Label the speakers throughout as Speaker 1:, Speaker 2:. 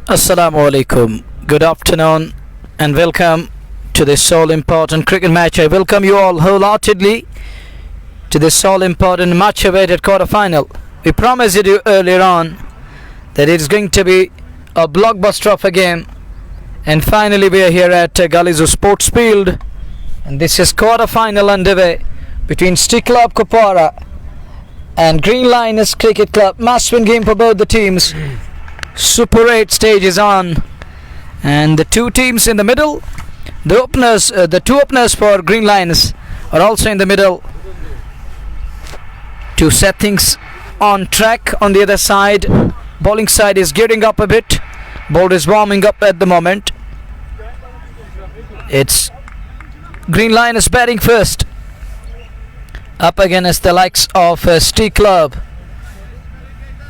Speaker 1: Assalamu alaikum. Good afternoon and welcome to this all important cricket match. I welcome you all wholeheartedly to this all important much awaited quarter final. We promised you earlier on that it is going to be a blockbuster of a game, and finally we are here at Galizo Sports Field, and this is quarter final underway between Stick Club Kupwara and Green Lioness Cricket Club. Must-win game for both the teams. Super 8 stage is on, and the two teams in the middle, the two openers for Green Lions are also in the middle to set things on track. On the other side, bowling side is gearing up a bit. Bowler is warming up at the moment. It's Green Lions batting first, up against the likes of Stick Club.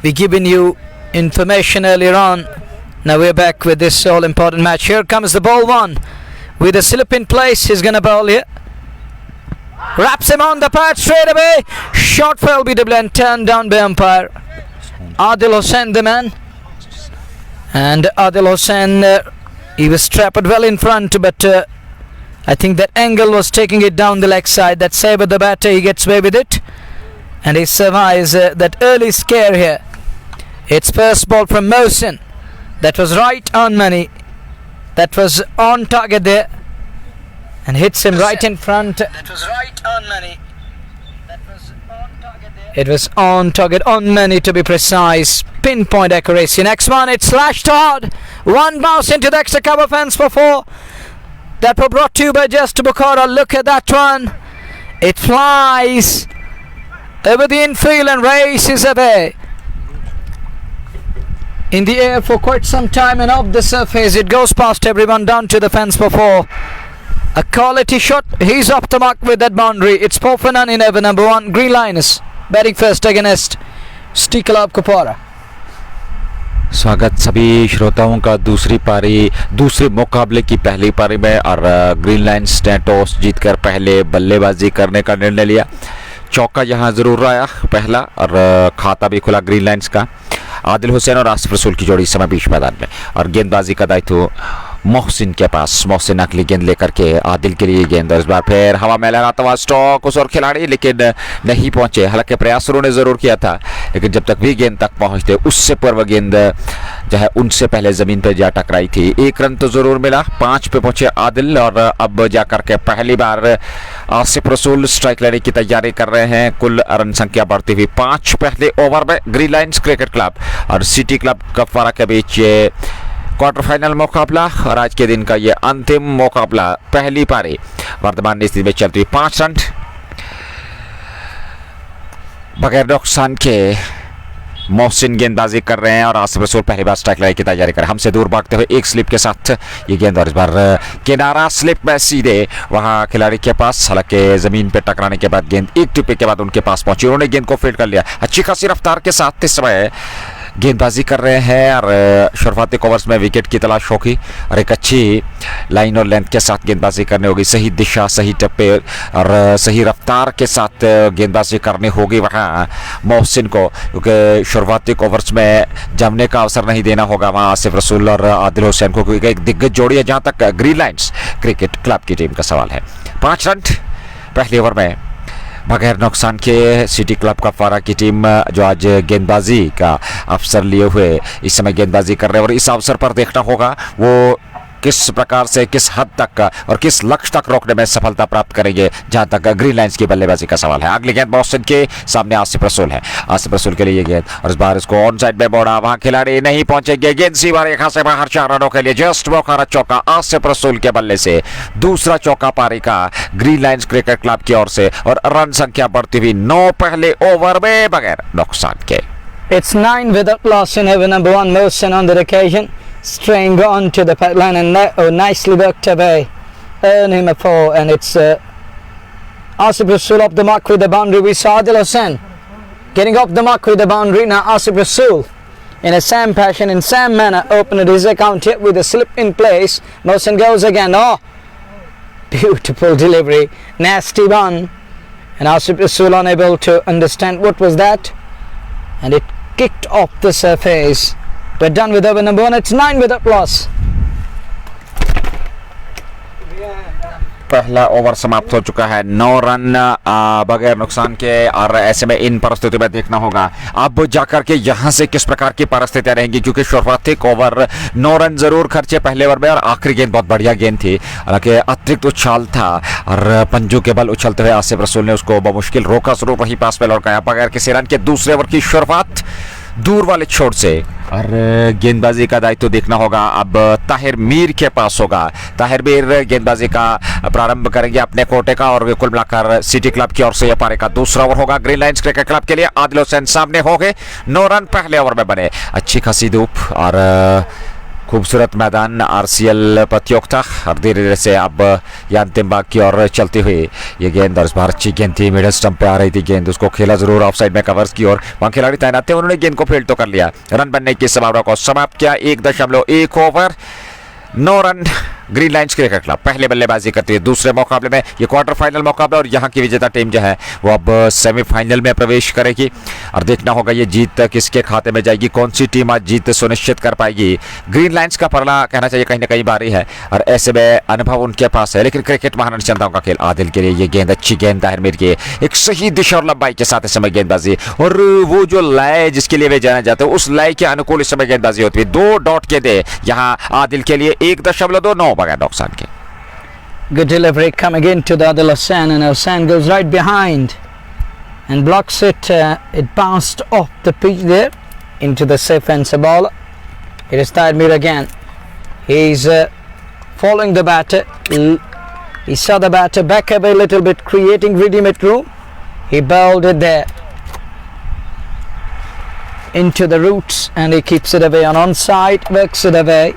Speaker 1: We given you information earlier on. Now we're back with this all important match. Here comes the ball one with a slip in place. He's gonna bowl here. Wraps him on the pad straight away. Shot for LBW and turned down by umpire Adil Hussain, the man. And Adil Hussain, he was trapped well in front, but I think that angle was taking it down the leg side. That Saber the batter, he gets away with it, and he survives that early scare here. It's first ball from Mohsin. That was right on money. That was on target there, and hits him right in front. That was right on money. That was on target there. It was on target, on money to be precise. Pinpoint accuracy. Next one, it's slashed hard. One bounce into the extra cover fence for 4. That were brought to you by Just Bukhara. Look at that one. It flies over the infield and races away in the air for quite some time, and off the surface it goes past everyone down to the fence for 4. A quality shot. He's off the mark with that boundary. It's 4 for none in over number 1. Green Lioness batting first against Stick Club Kupwara.
Speaker 2: स्वागत सभी श्रोताओं का दूसरे मुकाबले की पहली पारी में। और ग्रीन लाइन्स ने टॉस जीतकर पहले बल्लेबाजी करने का निर्णय लिया। चौका यहाँ ज़रूर आया पहला, और खाता भी खुला ग्रीन लाइन्स का। आदिल हुसैन और आसिफ रसूल की जोड़ी इस समय बीच मैदान में, और गेंदबाजी का दायित्व मोहसिन के पास। मोहसिन अगली गेंद लेकर के आदिल के लिए गेंद, और इस बार फिर हवा में लगाता हुआ स्टॉक उस और खिलाड़ी, लेकिन नहीं पहुंचे। हालांकि प्रयास उन्होंने ज़रूर किया था, लेकिन जब तक भी गेंद तक पहुंचते उससे पूर्व गेंद जो है उनसे पहले ज़मीन पर जा टकराई थी। 1 रन तो ज़रूर मिला। 5 पे पहुंचे आदिल, और अब जाकर के पहली बार आसिफ रसूल स्ट्राइक लेने की तैयारी कर रहे हैं। कुल रन संख्या बढ़ती हुई 5 पहले ओवर में। ग्रीन लाइन्स क्रिकेट क्लब और सिटी क्लब कुपवारा के बीच ये क्वार्टर फाइनल मुकाबला, और आज के दिन का ये अंतिम मुकाबला। पहली पारी वर्तमान स्थिति में चलती हुई 5 रन बगैर नुकसान के मोहसिन गेंदबाजी कर रहे हैं, और आसिफ रसूल पहली बार स्ट्राइक लेने की तैयारी कर रहे हैं। हमसे दूर भागते हुए एक स्लिप के साथ ये गेंद, और इस बार किनारा स्लिप में सीधे वहां खिलाड़ी के पास। हालांकि जमीन पे टकराने के बाद गेंद एक टिप्पे के बाद उनके पास पहुंची। उन्होंने गेंद को फील्ड कर लिया। अच्छी खासी रफ्तार के साथ इस समय गेंदबाजी कर रहे हैं, और शुरुआती ओवर्स में विकेट की तलाश होगी, और एक अच्छी लाइन और लेंथ के साथ गेंदबाजी करनी होगी। सही दिशा, सही टप्पे और सही रफ्तार के साथ गेंदबाजी करनी होगी वहाँ मोहसिन को, क्योंकि शुरुआती ओवर्स में जमने का अवसर नहीं देना होगा वहाँ आसिफ रसूल और आदिल हुसैन को, क्योंकि एक दिग्गज जोड़ी है जहाँ तक ग्रीन लाइन्स क्रिकेट क्लब की टीम का सवाल है। 5 रन पहले ओवर में बगैर नुकसान के सिटी क्लब कुपवारा की टीम, जो आज गेंदबाजी का अवसर लिए हुए इस समय गेंदबाजी कर रहे हैं, और इस अवसर पर देखना होगा वो किस प्रकार से, किस हद तक और किस लक्ष्य तक रोकने में सफलता प्राप्त करेंगे, जहां तक ग्रीन लाइन्स की बल्लेबाजी का सवाल है। अगली गेंद मोहसिन के सामने आसिफ रसूल है। आसिफ रसूल के लिए गेंद, और इस बार इसको ऑन साइड में मोड़ा, वहां खिलाड़ी नहीं पहुंचेंगे। गेंद सीमा रेखा से बाहर 4 रनों के लिए जस्ट बुखारा चौका आसिफ रसूल के बल्ले से। दूसरा चौका पारी का ग्रीन लाइन्स क्रिकेट क्लब की ओर से, और रन संख्या बढ़ती हुई 9 पहले ओवर में बगैर नुकसान के।
Speaker 1: It's 9 without loss in over number 1. Mohsin on the occasion, straying on to the pet line, and nicely worked away. Earn him a 4, and it's Asif Rasool off the mark with the boundary. We saw Adil Hussain getting off the mark with the boundary. Now Asif Rasool, in a Sam passion, in Sam manner, opened his account here with a slip in place. Mohsin goes again. Oh, beautiful delivery, nasty one, and Asif Rasool unable to understand what was that, and it kicked off the surface We're done with over number 1. It's 9 without loss.
Speaker 2: पहला over समाप्त हो चुका है, 9 run बगैर नुकसान के, और ऐसे में इन परिस्थितियों में देखना होगा अब जाकर के यहां से किस प्रकार की परिस्थितियां रहेंगी, क्योंकि शुरुआती ओवर 9 रन जरूर खर्चे पहले ओवर में, और आखिरी गेंद बहुत बढ़िया गेंद थी, हालांकि अतिरिक्त उछाल था और पंजों के बल उछलते हुए आसिफ रसूल ने उसको बमुश्किल रोका, जरूर वही पास पे लौटाया बगैर किसी रन के। दूसरे ओवर की शुरुआत दूर वाले छोर से, और गेंदबाजी का दायित्व देखना होगा अब ताहिर मीर के पास होगा। ताहिर मीर गेंदबाजी का प्रारंभ करेंगे अपने कोटे का, और कुल मिलाकर सिटी क्लब की ओर से यह पारी का दूसरा ओवर होगा ग्रीन लाइंस क्रिकेट क्लब के लिए। आदिल हुसैन सामने हो गए, 9 रन पहले ओवर में बने। अच्छी खासी धूप और खूबसूरत मैदान आरसीएल प्रतियोगिता, और धीरे धीरे से अब यह अंतिम भाग की ओर चलती हुई ये गेंद, और इस बार अच्छी गेंद थी, मिडल स्टंप पे आ रही थी गेंद, उसको खेला जरूर ऑफ साइड में कवर्स की ओर। वहां खिलाड़ी तैनात थे, उन्होंने गेंद को फील्ड तो कर लिया, रन बनने की संभावना को समाप्त किया। 1.1 over, 9 run. Green lines cricket club पहले बल्लेबाजी करती है दूसरे मुकाबले में, ये क्वार्टर फाइनल मुकाबला, और यहाँ की विजेता टीम जो है वो अब सेमीफाइनल में प्रवेश करेगी, और देखना होगा ये जीत किसके खाते में जाएगी, कौन सी टीम आज जीत सुनिश्चित कर पाएगी। ग्रीन लाइंस का पलड़ा कहना चाहिए कहीं ना कहीं भारी है, और ऐसे में अनुभव उनके पास है, लेकिन क्रिकेट महानिचंदाओं का खेल। आदिल के लिए ये गेंद, अच्छी गेंद ताहिर मीर की, एक सही दिशा और लंबाई के साथ इस समय गेंदबाजी, और वो जो लय जिसके लिए वे जाना जाते हैं उस लय के अनुकूल इस समय गेंदबाजी होती है। 2 डॉट के दे यहाँ आदिल के लिए, 1.29 बगैर नुकसान के।
Speaker 1: Good delivery coming into the Adil Hussain, and Hussain goes right behind and blocks it. It bounced off the pitch there into the safe fence ball. It is Tahir Mir again. He's following the batter. He saw the batter back away a little bit, creating ready-made room. He bowled it there into the roots, and he keeps it away on onside, works it away.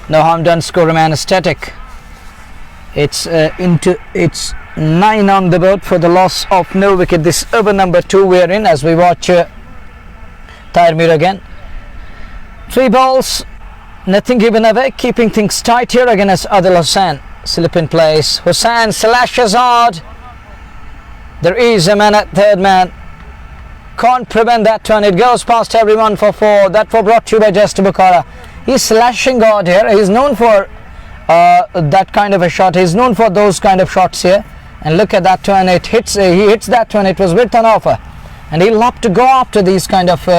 Speaker 1: No harm done, score remains static. It's 9 on the board for the loss of no wicket. This over number 2 we are in as we watch Tahir Mir again. 3 balls, nothing given away, keeping things tight here against Adil Hussain. Slip in place. Hussain slashes hard. There is a man at third man. Can't prevent that one. It goes past everyone for 4. That was brought to you by Just Bukhara. He's slashing hard here. He's known for that kind of a shot. He's known for those kind of shots here. And look at that one. It hits. He hits that one. It was width on offer, and he'll have to go after these kind of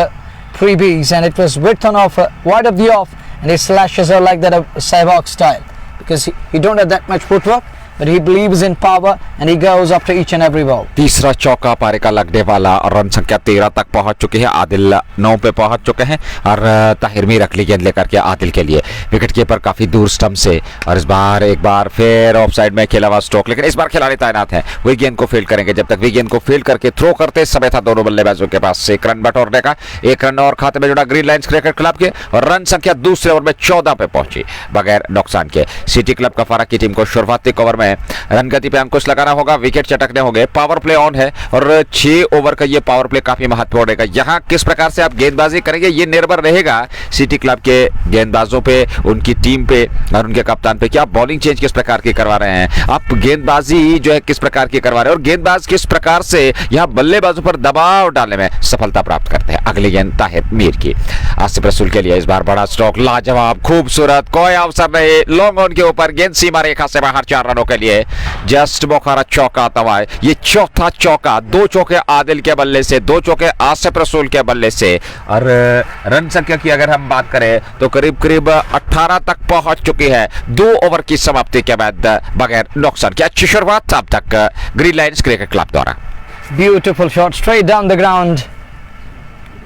Speaker 1: freebies. And it was width on offer, wide of the off, and he slashes her like that, Sehwag style, because he don't have that much footwork. But he believes in power and he goes after each and every ball.
Speaker 2: तीसरा चौका पारी का लगने वाला, और run संख्या 13 तक पहुंच चुकी है। आदिल 9 पे पहुंच चुके हैं, और ताहिर मीर अगली गेंद लेकर के आदिल के लिए। विकेट कीपर काफी दूर स्टंप से, और इस बार एक बार फिर ऑफ साइड में खेला हुआ स्ट्रोक, लेकिन इस बार खिलाड़ी तैनात है, वही गेंद को फील्ड करेंगे। जब तक वे गेंद को फील्ड करके थ्रो करते समय था दोनों बल्लेबाजों के पास 1 रन बटोरने का। 1 रन और खाते में जुड़ा ग्रीन लाइंस क्रिकेट क्लब के, और रन संख्या दूसरे ओवर में 14 पे पहुंची बगैर नुकसान के। सिटी क्लब का फारा की टीम को शुरुआती ओवर में रन गति पे अंकुश लगाना होगा, विकेट चटकने होंगे। पावर प्ले ऑन है, और 6 ओवर का ये पावर प्ले काफी महत्वपूर्ण रहेगा। यहाँ किस प्रकार से आप गेंदबाजी करेंगे ये निर्भर रहेगा सिटी क्लब के गेंदबाजों पे, उनकी टीम पे और उनके कप्तान पे, कि आप बॉलिंग चेंज किस प्रकार की करवा रहे हैं, आप गेंदबाजी जो है किस प्रकार की करवा रहे हैं, और गेंदबाज किस प्रकार से यहाँ बल्लेबाजों पर दबाव डालने में सफलता प्राप्त करते हैं। अगली गेंद ताहिर मीर की, आसिफ रसूल के लिए इस बार बड़ा स्ट्रोक, लाजवाब, खूबसूरत, कोई अवसर नहीं, लॉन्ग ऑन के ऊपर, गेंद सीमा रेखा से बाहर, 4 रनों के लिए। जस्ट बुखारा चौका तवा है, ये चौथा चौका, 2 चौके आदिल के बल्ले से, 2 चौके आसिफ रसूल के बल्ले से, और रन संख्या की अगर हम बात करें तो करीब करीब 18 तक पहुंच चुकी है 2 ओवर की समाप्ति के बाद बगैर नुकसान की। अच्छी शुरुआत अब तक ग्रीन लाइंस क्रिकेट क्लब द्वारा।
Speaker 1: Beautiful shot straight down the ground,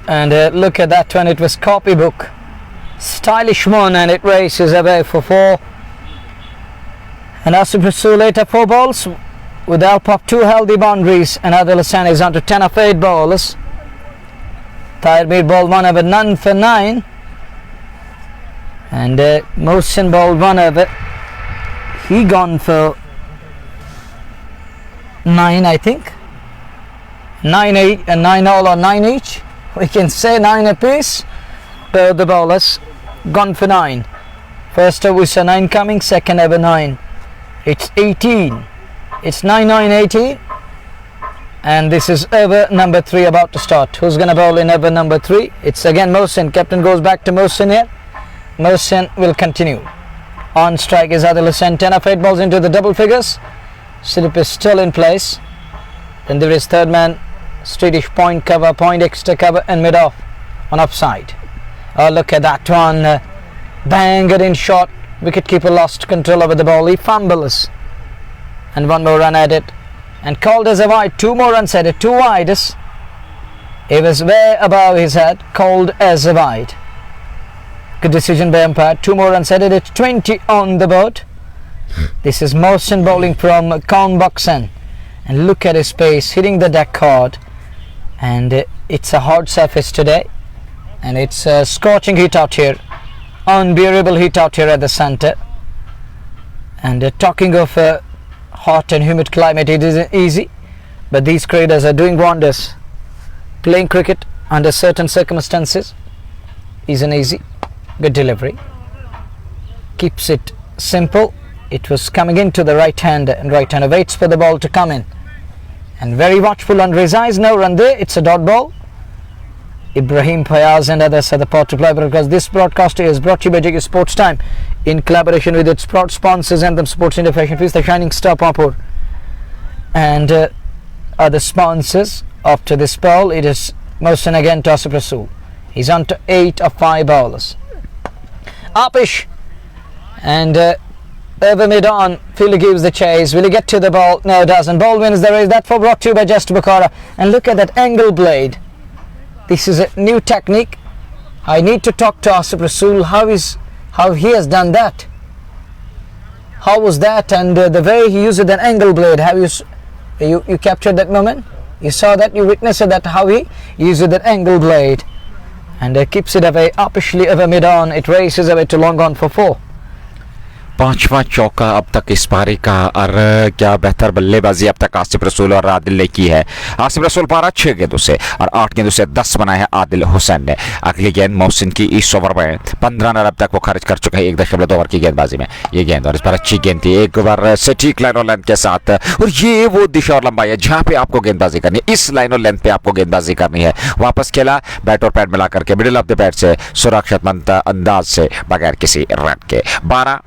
Speaker 1: and look at that one. It was copybook, stylish one, and it races away for 4. And Asif Rasool 8 of 4 balls with the help of 2 healthy boundaries, and Adil Hussain is on to 10 of 8 balls. Tahir Mir ball 1 over, none for 9, and Mohsin ball 1 over. He gone for 9, I think. 9 8 and 9 all, or 9 each. We can say 9 apiece. Both the bowlers gone for 9. First over we saw 9 coming. Second over 9. It's 18. It's 9 9 18. And this is over number 3 about to start. Who's going to bowl in over number 3? It's again Mohsin. Captain goes back to Mohsin here. Mohsin will continue. On strike is Adil Hussain. 10 of 8 balls into the double figures. Slip is still in place. Then there is third man. Straightish point cover, point extra cover and mid off on offside. Oh, look at that one. Banged in shot. Wicketkeeper lost control over the ball. He fumbles. And one more run at it. And called as a wide. 2 more runs at it. 2 wides. It was way above his head. Called as a wide. Good decision by umpire. 2 more runs at it. It's 20 on the board. This is Mohsin bowling from Kaunboksan. And look at his pace. Hitting the deck hard. And it's a hard surface today. And it's a scorching heat out here. Unbearable heat out here at the centre. And talking of hot and humid climate, it isn't easy, but these cricketers are doing wonders. Playing cricket under certain circumstances isn't easy. Good delivery, keeps it simple. It was coming into the right hand, and right hander waits for the ball to come in, and very watchful on Rizai's. No run there. It's a dot ball. Ibrahim Fayaz and others are the part to play, because this broadcast is brought to you by JK Sports Time in collaboration with its proud sponsors Anthem Sports India Fashion Feast, the Shining Star Pampur, and other sponsors. After this ball, it is Mohsin again to Asif Rasool. He's on to 8 of 5 bowlers. Upish and over mid on. Fielder gives the chase. Will he get to the ball? No, doesn't. Ball wins the race. That for brought to you by Just Bukhara. And look at that angle blade. This is a new technique. I need to talk to Asif Rasool. How he has done that? How was that? And the way he used an angle blade. Have you captured that moment? You saw that? You witnessed that? How he used that angle blade, and keeps it away upishly over mid on. It races away to long on for 4.
Speaker 2: 5वां चौका अब तक इस पारी का, और क्या बेहतर बल्लेबाजी अब तक आसिफ रसूल और आदिल ने की है। आसिफ रसूल पारा 6 गेंदों से और 8 गेंदों से 10 बनाए हैं आदिल हुसैन ने। अगली गेंद मोहसिन की इस ओवर में 15 रन अब तक वो खर्च कर चुके हैं 1.2 ओवर की गेंदबाजी में। ये गेंद और इस पर अच्छी गेंद थी, एक बार सटीक लाइन और लेंथ के साथ, और ये वो दिशा और लंबाई है जहां पे आपको गेंदबाजी करनी है। इस लाइन और लेंथ पे आपको गेंदबाजी करनी है। वापस खेला बैट और पैड मिला करके मिडिल ऑफ द बैट से सुरक्षित अंदाज से बगैर किसी रन के। 12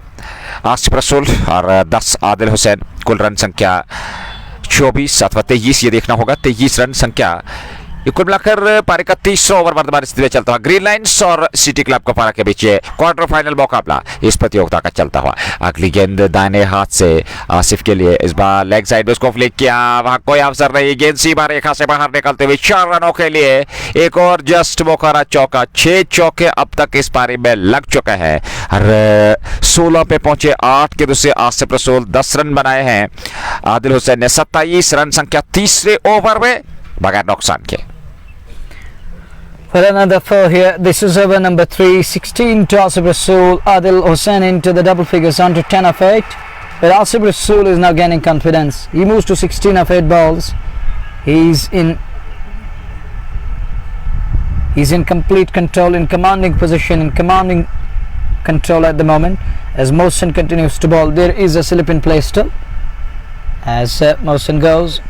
Speaker 2: आसिफ रसूल और 10 आदिल हुसैन। कुल रन संख्या 24 अथवा 23 ये देखना होगा। 23 रन संख्या। कुल मिलाकर पारी का 30वां ओवर वर्तमान स्थिति में चलता हुआ ग्रीन लाइन्स और सिटी क्लब का पारा के बीच क्वार्टर फाइनल मुकाबला इस प्रतियोगिता का चलता हुआ। अगली गेंद दाहिने हाथ से आसिफ के लिए, इस बार लेग साइड में उसको फ्लिक किया, वहां कोई अवसर नहीं। गेंद सीमा रेखा से बाहर निकलते हुए 4 रनों के लिए एक और जस्ट बुखारा चौका। 6 चौके अब तक इस पारी में लग चुके हैं और 16 पे पहुंचे। 8 के दूसरे आसिफ रसूल 10 रन बनाए हैं। आदिल हुसैन ने 27 रन संख्या तीसरे ओवर में बगैर नुकसान के।
Speaker 1: For another 4 here. This is over number 3. 16 to Asif Rasool. Adil Hussain into the double figures on to 10 of 8. But Asif Rasool is now gaining confidence. He moves to 16 of 8 balls. He's in complete control, in commanding position, in commanding control at the moment. As Mohsin continues to bowl, there is a slip in play still. As Mohsin goes,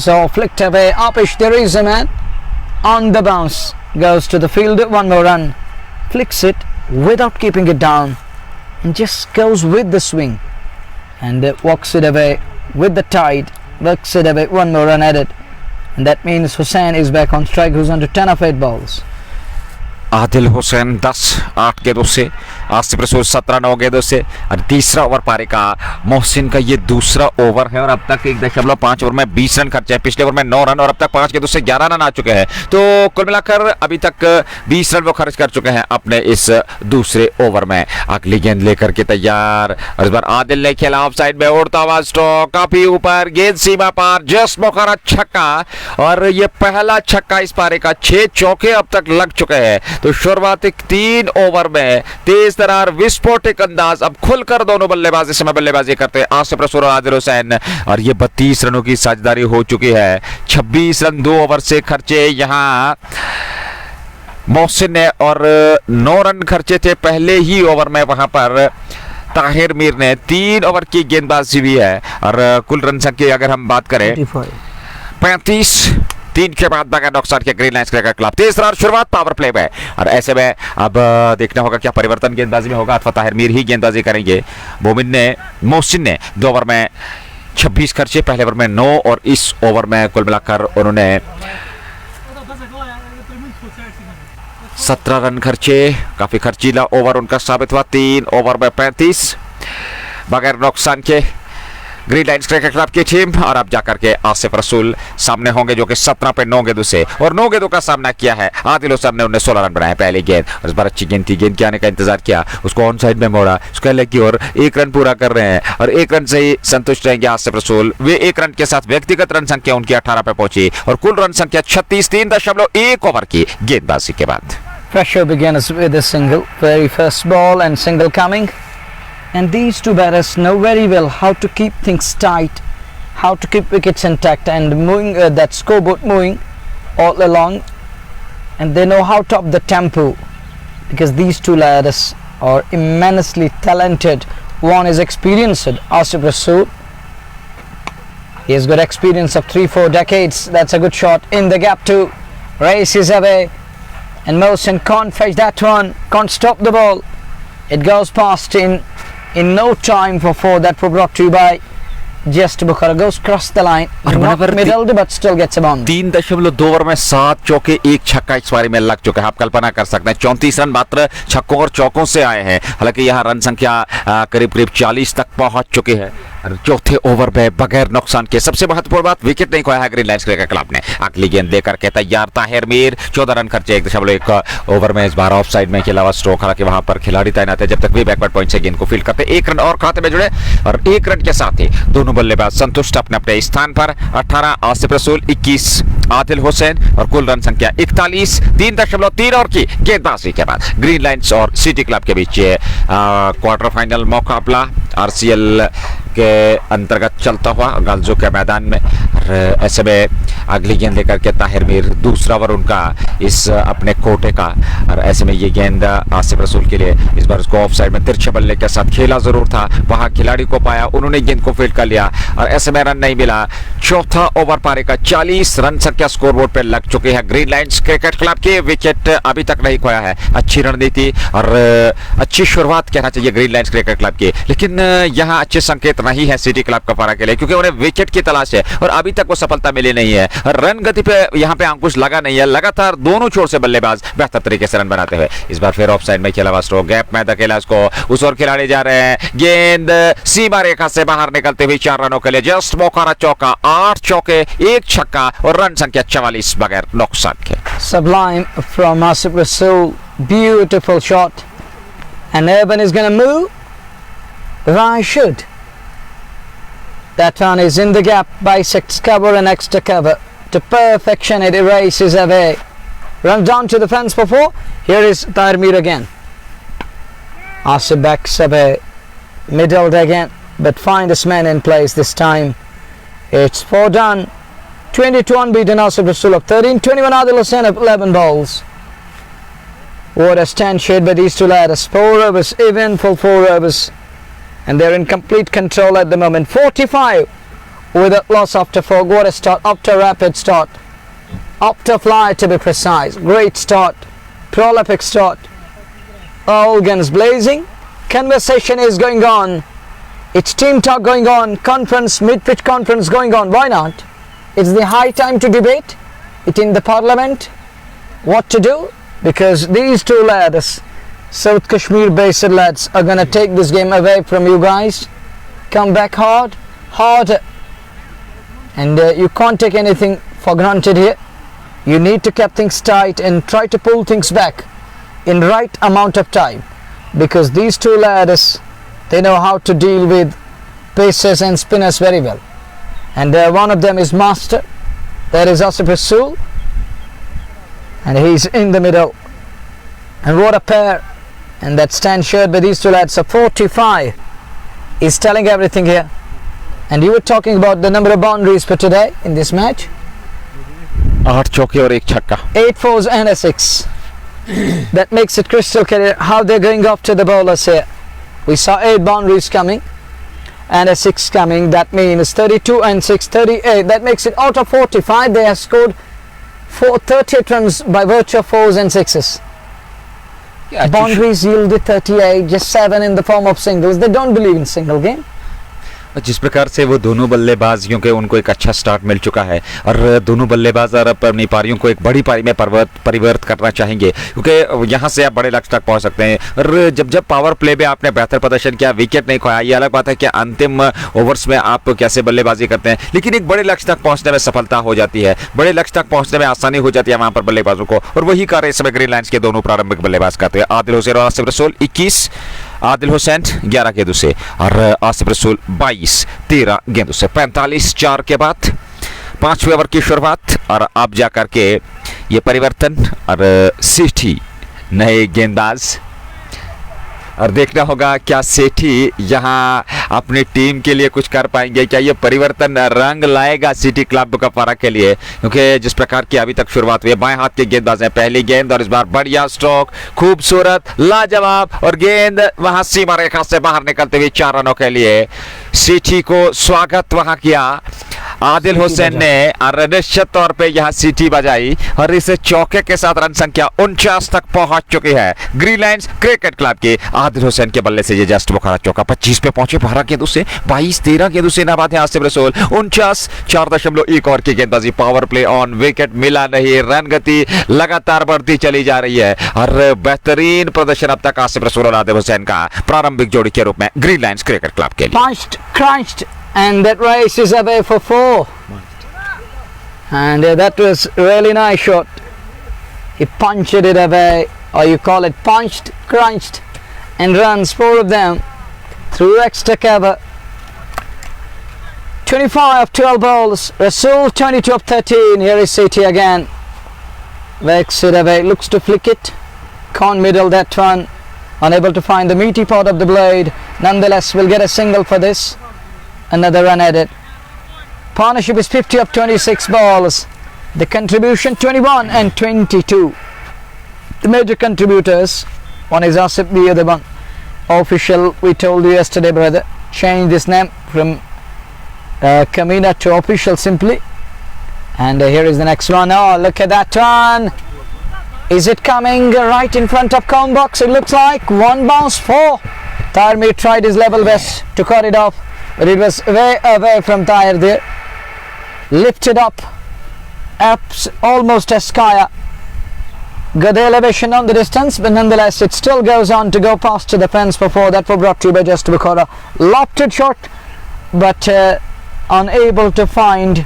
Speaker 1: all flicked away. Upish, there is a man on the bounce. Goes to the field, 1 more run, flicks it without keeping it down, and just goes with the swing and walks it away with the tide, works it away. 1 more run at it, and that means Hussain is back on strike, who's on to 10 of 8 balls.
Speaker 2: Adil Hussain 10 8 गेंदों से, आसिफ रसूल 17 9 गेंदों से, और तीसरा over पारी का मोहसिन का ये दूसरा ओवर है और अब तक 1.5 ओवर में 20 रन खर्चे हैं। पिछले ओवर में 9 रन और अब तक 5 गेंदों से 11 रन आ चुके हैं। तो कुल मिलाकर अभी तक 20 रन वो खर्च कर चुके हैं अपने इस दूसरे ओवर में। अगली गेंद लेकर के तैयार, और इस बार आदिल ने खेला ऑफ साइड में, उड़ता हुआ स्ट्रोक काफी ऊपर, गेंद सीमा पार, जस्ट बुखारा छक्का, और ये पहला छक्का इस पारी का। 6 चौके अब तक लग चुके हैं। तो शुरुआती 3 ओवर में तेज तरार विस्फोटक अंदाज, अब खुलकर दोनों बल्लेबाजी समय बल्लेबाजी करते हैं आसिफ रसूल और आदिल हुसैन, और ये 32 रनों की साझेदारी हो चुकी है। 26 रन 2 ओवर से खर्चे यहां मोहसिन ने, और 9 रन खर्चे थे पहले ही ओवर में वहां पर ताहिर मीर ने। 3 ओवर की गेंदबाजी भी है, और कुल रन संख्या अगर हम बात करें 35 3 के बाद बगैर नुकसान के ग्रीन लाइन्स क्रिकेट क्लब तीसरा शुरुआत पावर प्ले में। और ऐसे में अब देखना होगा क्या परिवर्तन गेंदबाजी में होगा अथवा ताहिर मीर ही गेंदबाजी करेंगे। मोहसिन ने 2 ओवर में 26 खर्चे, पहले ओवर में 9 और इस ओवर में कुल मिलाकर उन्होंने 17 रन खर्चे। काफी खर्चीला ओवर उनका साबित हुआ। 3 ओवर में 35 बगैर नुकसान के ग्रीन लाइन्स क्रिकेट क्लब की टीम। और अब जाकर के आसिफ रसूल सामने होंगे जो कि 17 पे 9 गेंदों से और 9 गेंदों का सामना किया है। आदिल हुसैन ने उन्हें 16 रन बनाए पहली गेंद और इस बार अच्छी गेंद थी। गेंद के आने का इंतजार किया, उसको ऑन साइड में मोड़ा, उसका लेग की ओर 1 रन पूरा कर रहे हैं और 1 रन से ही संतुष्ट रहेंगे आसिफ रसूल। वे 1 रन के साथ व्यक्तिगत रन संख्या उनकी 18 पे पहुंची और कुल रन संख्या 36 3.1 ओवर की गेंदबाजी के बाद।
Speaker 1: Pressure begins with a single, very first ball and single coming. And these two batters know very well how to keep things tight, how to keep wickets intact and moving that scoreboard moving all along. And they know how to up the tempo because these two lads are immensely talented. One is experienced, Asif Rasool. He has got experience of 3-4 decades. That's a good shot in the gap too. Races away. And Mohsin can't fetch that one, can't stop the ball. It goes past in no time for 4. That was brought to you by Just Bukhara. Goes across the line, not middled but still gets a boundary.
Speaker 2: 3.2 over में 7 चौके 1 छक्का इस बारी में लग चुके हैं। आप कल्पना कर सकते हैं 34 रन मात्र छक्कों और चौकों से आए हैं। हालांकि यहाँ रन संख्या करीब करीब 40 तक पहुंच चुकी है। चौथे ओवर में बगैर नुकसान के सबसे महत्वपूर्ण बात विकेट नहीं खोया है ग्रीन लाइन्स क्रिकेट क्लब ने। अगली गेंद लेकर के तैयार ताहिर मीर 14 रन खर्चे 1.1 ओवर में। इस बार ऑफ साइड में खेला हुआ स्ट्रोक, हालांकि वहां पर खिलाड़ी तैनात है जब तक वे बैकवर्ड पॉइंट से गेंद को फील्ड करते 1 रन और खाते में जुड़े और 1 रन के साथ ही दोनों बल्लेबाज संतुष्ट अपने अपने स्थान पर। 18 आसिफ रसूल, 21 आदिल हुसैन और कुल रन संख्या 41 3.3 ओवर की गेंदबाजी के बाद ग्रीन लाइन्स और सिटी क्लब के बीच क्वार्टर फाइनल मुकाबला RCL के अंतर्गत चलता हुआ गालजो के मैदान में। ऐसे में अगली गेंद लेकर के ताहिर मीर, दूसरा ओवर उनका इस अपने कोटे का। और ऐसे में ये गेंद आसिफ रसूल के लिए इस बार उसको ऑफ साइड में तिरछे बल्ले के साथ खेला जरूर था, वहां खिलाड़ी को पाया, उन्होंने गेंद को फील्ड कर लिया और ऐसे में रन नहीं मिला। चौथा ओवर पारी का 40 रन संख्या स्कोरबोर्ड पे लग चुकी है ग्रीन लाइन्स क्रिकेट क्लब की। विकेट अभी तक नहीं खोया है। अच्छी रणनीति और अच्छी शुरुआत कहना चाहिए ग्रीन लाइन्स क्रिकेट क्लब की, लेकिन यहाँ अच्छे संकेत नहीं है सिटी क्लब कपारा के लिए क्योंकि उन्हें विकेट की तलाश है और अभी तक वो सफलता मिली नहीं है। रन गति पे यहाँ पे अंकुश लगा नहीं है। लगातार दोनों छोर से बल्लेबाज बेहतर तरीके से रन बनाते हुए। इस बार फिर ऑफ साइड में खेला हुआ स्ट्रोक, गैप में धकेला उसको, उस ओर खिलाड़ी जा रहे हैं, गेंद सीमा रेखा से बाहर निकलते हुए 4 रनों के लिए जस्ट बुखारा चौका। 8 चौके 1 छक्का और रन संख्या 44 बगैर नुकसान के।
Speaker 1: Sublime from Asif Rasool, beautiful shot. And Urban is going to move. Rai should. That one is in the gap, bisects cover and extra cover to perfection. It erases away, runs down to the fence for 4. Here is Tahir Mir again. Asif backs away, middled again, but find his man in place this time. It's 4 done. 22 unbeaten Asif Rasool of 13, 21 Adil Hussain of 11 balls. What a stand shade by these two lads. 4 overs, eventful 4 overs. And they're in complete control at the moment. 45 with a loss after 4. What a start, after rapid start, after fly to be precise. Great start, prolific start. All guns blazing. Conversation is going on. It's team talk going on. Conference, mid-pitch conference going on. Why not? It's the high time to debate it in the parliament. What to do? Because these two lads, South Kashmir based lads, are going to take this game away from you guys. Come back hard, harder. And you can't take anything for granted here. You need to keep things tight and try to pull things back in right amount of time. Because these two lads, they know how to deal with pacers and spinners very well. And one of them is master. That is Asif Rasool. And he's in the middle. And what a pair. And that stand shared by these two lads. So 45 is telling everything here. And you were talking about the number of boundaries for today in this match.
Speaker 2: 8 चौके और 1 छक्का,
Speaker 1: 8 fours and a 6. That makes it crystal clear how they're going after the bowlers here. We saw 8 boundaries coming. and a 6 coming. That means 32 and 6, 38. That makes it out of 45. They have scored 38 runs by virtue of 4s and 6s. Boundaries yielded 38, just 7 in the form of singles. They don't believe in single game.
Speaker 2: जिस प्रकार से वो दोनों बल्लेबाज, क्योंकि उनको एक अच्छा स्टार्ट मिल चुका है और दोनों बल्लेबाज अब अपनी पारियों को एक बड़ी पारी में परिवर्तित करना चाहेंगे, क्योंकि यहाँ से आप बड़े लक्ष्य तक पहुँच सकते हैं। और जब पावर प्ले में आपने बेहतर प्रदर्शन किया, विकेट नहीं खोया, ये अलग बात है कि अंतिम ओवर्स में आप कैसे बल्लेबाजी करते हैं, लेकिन एक बड़े लक्ष्य तक पहुँचने में सफलता हो जाती है, बड़े लक्ष्य तक पहुँचने में आसानी हो जाती है वहाँ पर बल्लेबाजों को। और वही कार्य इस समय ग्रीन लाइन्स के दोनों प्रारंभिक बल्लेबाज करते हैं। आदिल हुसैन और आसिफ रसूल 21, आदिल हुसैन 11 गेंदों से और आसिफ रसूल 22, 13 गेंदों से। 45-4 के बाद 5वें ओवर की शुरुआत और अब जाकर के ये परिवर्तन और सेठी नए गेंदबाज, और देखना होगा क्या सेठी यहाँ अपनी टीम के लिए कुछ कर पाएंगे, क्या ये परिवर्तन रंग लाएगा सिटी क्लब का पारा के लिए, क्योंकि जिस प्रकार की अभी तक शुरुआत हुई है। बाएं हाथ के गेंदबाज हैं, पहली गेंद और इस बार बढ़िया स्ट्रोक, खूबसूरत, लाजवाब, और गेंद वहां सीमा रेखा से बाहर निकलते हुए 4 रनों के लिए सिटी को स्वागत वहां किया आदिल हुसैन ने, और निश्चित तौर पे यहां सीटी बजाई और इसे चौके के साथ रन संख्या 49 तक पहुंच चुकी है ग्रीन लाइन्स क्रिकेट क्लब के आदिल हुसैन के बल्ले से। ये जस्ट बुखारा चौका 25 पे पहुंचे 12 गेंदों से, 22-13 गेंदों से नाबाद है आसिफ रसूल। 49, 4.1 ओवर की गेंदबाजी, पावर प्ले ऑन, विकेट मिला नहीं, रन गति लगातार बढ़ती चली जा रही है और बेहतरीन प्रदर्शन अब तक आसिफ रसूल और आदिल हुसैन का प्रारंभिक जोड़ी के रूप में ग्रीन लाइन्स क्रिकेट क्लब के लिए।
Speaker 1: Crunched, and that race is away for 4. And that was really nice shot. He punched it away, or you call it punched, crunched, and runs 4 of them through extra cover. 25 of 12 balls. Rasool 22 of 13. Here is City again. Wakes it away. Looks to flick it. Can't middle that one. Unable to find the meaty part of the blade. Nonetheless, will get a single for this. Another run added. Partnership is 50 of 26 balls. The contribution 21 and 22. The major contributors. One is Asif, the other one official. We told you yesterday, brother. Change this name from Kamina to official simply. And here is the next one. Oh, look at that one. Is it coming right in front of count box? It looks like one bounce 4. Tahir tried his level best to cut it off, but it was way away from Tahir there. Lifted up almost as Kaya. Got the elevation on the distance, but nonetheless it still goes on to go past to the fence for 4. That was brought to you by Just Bukhara. Lofted shot, but unable to find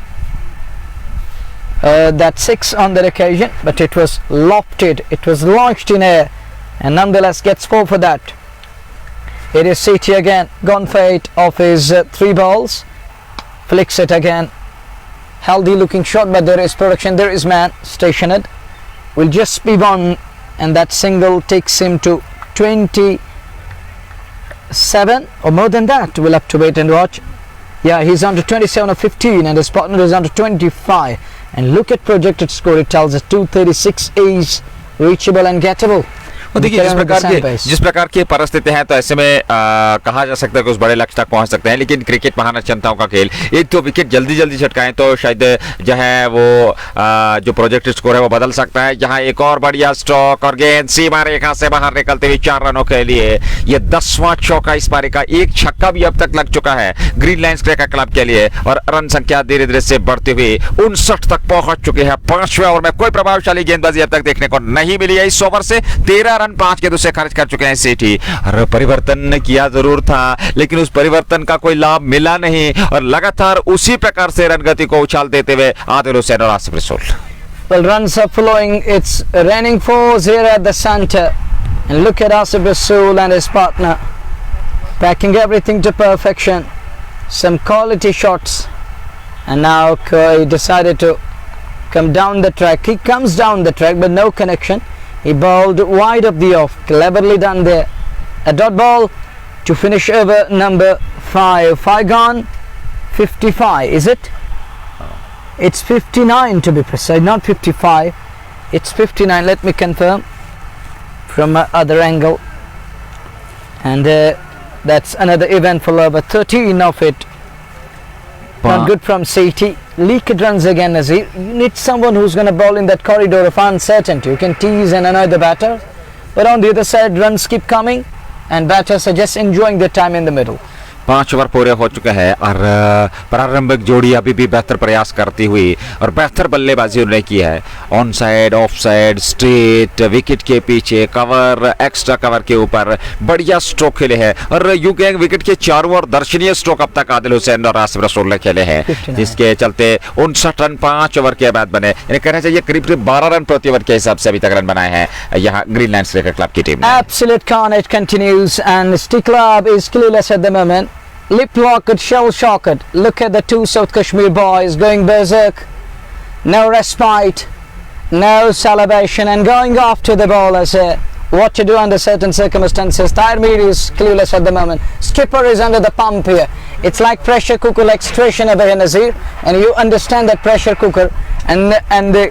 Speaker 1: that 6 on that occasion, but it was lofted, it was launched in air, and nonetheless gets 4 for that. It is CT again, gone for 8 of his 3 balls, flicks it again, healthy looking shot, but there is production, there is man stationed, will just be 1, and that single takes him to 27 or more than that. We'll have to wait and watch. Yeah, he's under 27 or 15 and his partner is under 25. And look at projected score, it tells us 236 is reachable and gettable.
Speaker 2: देखिए जिस प्रकार की परिस्थिति है, तो ऐसे में कहा जा सकता है कि उस बड़े लक्ष्य तक पहुंच सकते हैं, लेकिन क्रिकेट महान क्षमताओं का खेल, एक तो विकेट जल्दी छटकाएं तो शायद जो है वो जो प्रोजेक्टेड स्कोर है वो बदल सकता है। यहाँ एक और बढ़िया स्ट्रोक और गेंद सीमा रेखा से बाहर निकलते हुए 4 रनों के लिए। ये 10वां चौका इस पारी का, एक छक्का भी अब तक लग चुका है ग्रीन लाइन्स क्रिकेट क्लब के लिए और रन संख्या धीरे धीरे से बढ़ते हुए 59 तक पहुंच चुके हैं। 5वें ओवर में कोई प्रभावशाली गेंदबाजी अब तक देखने को नहीं मिली है। इस ओवर से 13 रन 5 गेंदों से खर्च कर चुके हैं सेठी, और परिवर्तन किया जरूर था, लेकिन उस परिवर्तन का कोई लाभ मिला नहीं और लगातार उसी प्रकार से रन गति को उछाल देते हुए आदिल हुसैन और आसिफ रसूल।
Speaker 1: Well, runs are flowing. It's raining 4s here at the center, and look at Asif Rasool and his partner packing everything to perfection. Some quality shots, and now he decided to come down the track. He comes down the track, but no connection. He bowled wide of the off. Cleverly done there. A dot ball to finish over number 5. 5 gone. 55. Is it? It's 59 to be precise, not 55. It's 59. Let me confirm from other angle. And That's another eventful over, 13 of it. Not good from CT. Leaked runs again, Nazir. You need someone who's going to bowl in that corridor of uncertainty. You can tease and annoy the batter, but on the other side, runs keep coming, and batters are just enjoying their time in the middle.
Speaker 2: 5 over पूरे हो चुके हैं और प्रारंभिक जोड़ी अभी भी बेहतर प्रयास करती हुई और बेहतर बल्लेबाजी उन्होंने की है। On side, of side, straight, wicket के पीछे, कवर, एक्स्ट्रा कवर के ऊपर बढ़िया स्ट्रोक खेले हैं और यूं कहें विकेट के चारों ओर दर्शनीय स्ट्रोक अब तक आदिल हुसैन और आसिफ रसूल ने खेले हैं, जिसके चलते 59 रन 5 ओवर के बाद बने। यानी कहना चाहिए करीब करीब 12 रन प्रति ओवर के हिसाब से अभी तक रन बनाए हैं यहाँ ग्रीनलैंड क्रिकेट क्लब की टीम ने।
Speaker 1: Absolute carnage continues and Stick Club is clueless at the moment. Lip locked, shell shocked. Look at the two South Kashmir boys going berserk. No respite, no salivation, and going after the bowlers. What to do under certain circumstances. Tyremeer is clueless at the moment. Skipper is under the pump here. It's like pressure cooker, like station over here, Nazir, and you understand that pressure cooker and the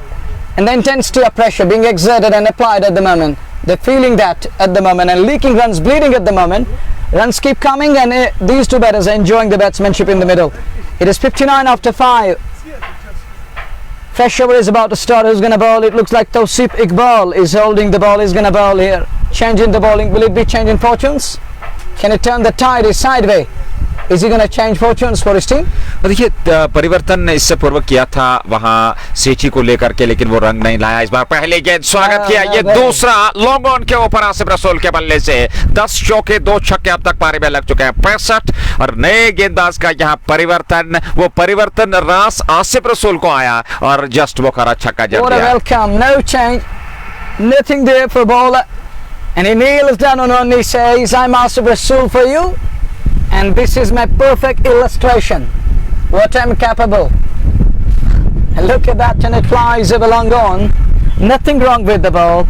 Speaker 1: intensity of pressure being exerted and applied at the moment. They're feeling that at the moment and leaking runs, bleeding at the moment. Runs keep coming and these two batters are enjoying the batsmanship in the middle. It is 59 after 5. Fresh over is about to start. Who's going to bowl? It looks like Tausif Iqbal is holding the ball. He's going to bowl here. Changing the bowling. Will it be changing fortunes? Can it turn the tide? Is sideways? Is he going to change fortunes for his team?
Speaker 2: देखिए परिवर्तन इससे पूर्व किया था वहां सीटी को लेकर के, लेकिन वो रंग नहीं लाया। इस बार पहले गेंद स्वागत किया, ये दूसरा लॉन्ग ऑन के ऊपर आसिफ रसूल के बल्ले से 10 चौके 2 छक्के अब तक पारी में लग चुके हैं 65 और नए गेंदबाज का यहाँ परिवर्तन, वो परिवर्तन रास आसिफ रसूल को आया और जस्ट वो खरा छक्का जड़ दिया।
Speaker 1: Welcome, no change, nothing there for bowler, and he kneels down on one knee, says, "I'm Asif Rasool for you, and this is my perfect illustration what I'm capable." And look at that, and it flies over long on. Nothing wrong with the ball,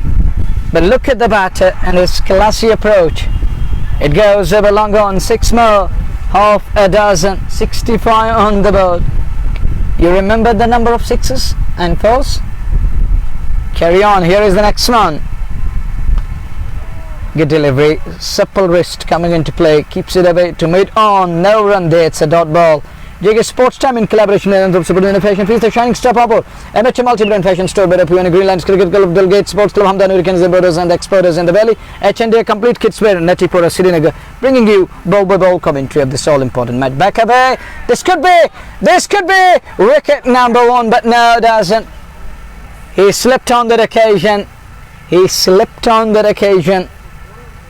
Speaker 1: but look at the batter and his classy approach. It goes over long on, 6 more, half a dozen, 65 on the board. You remember the number of sixes and fours? Carry on, here is the next one. Good delivery, supple wrist coming into play, keeps it away to mid on, no run there, it's a dot ball. JK Sports Time in collaboration with Super Innovation Fees, the Shining Star Power, MH Multi-Brand Fashion Store, better for any Greenlands Cricket Club, Delgate Sports Club, Hamdan Hurricanes, the Brothers and the Exporters in the Valley, H&A Complete Kids Wear, Neti Pura, Srinagar, bringing you ball by ball commentary of this all-important match. Back away, this could be wicket number 1, but no, it doesn't. He slipped on that occasion,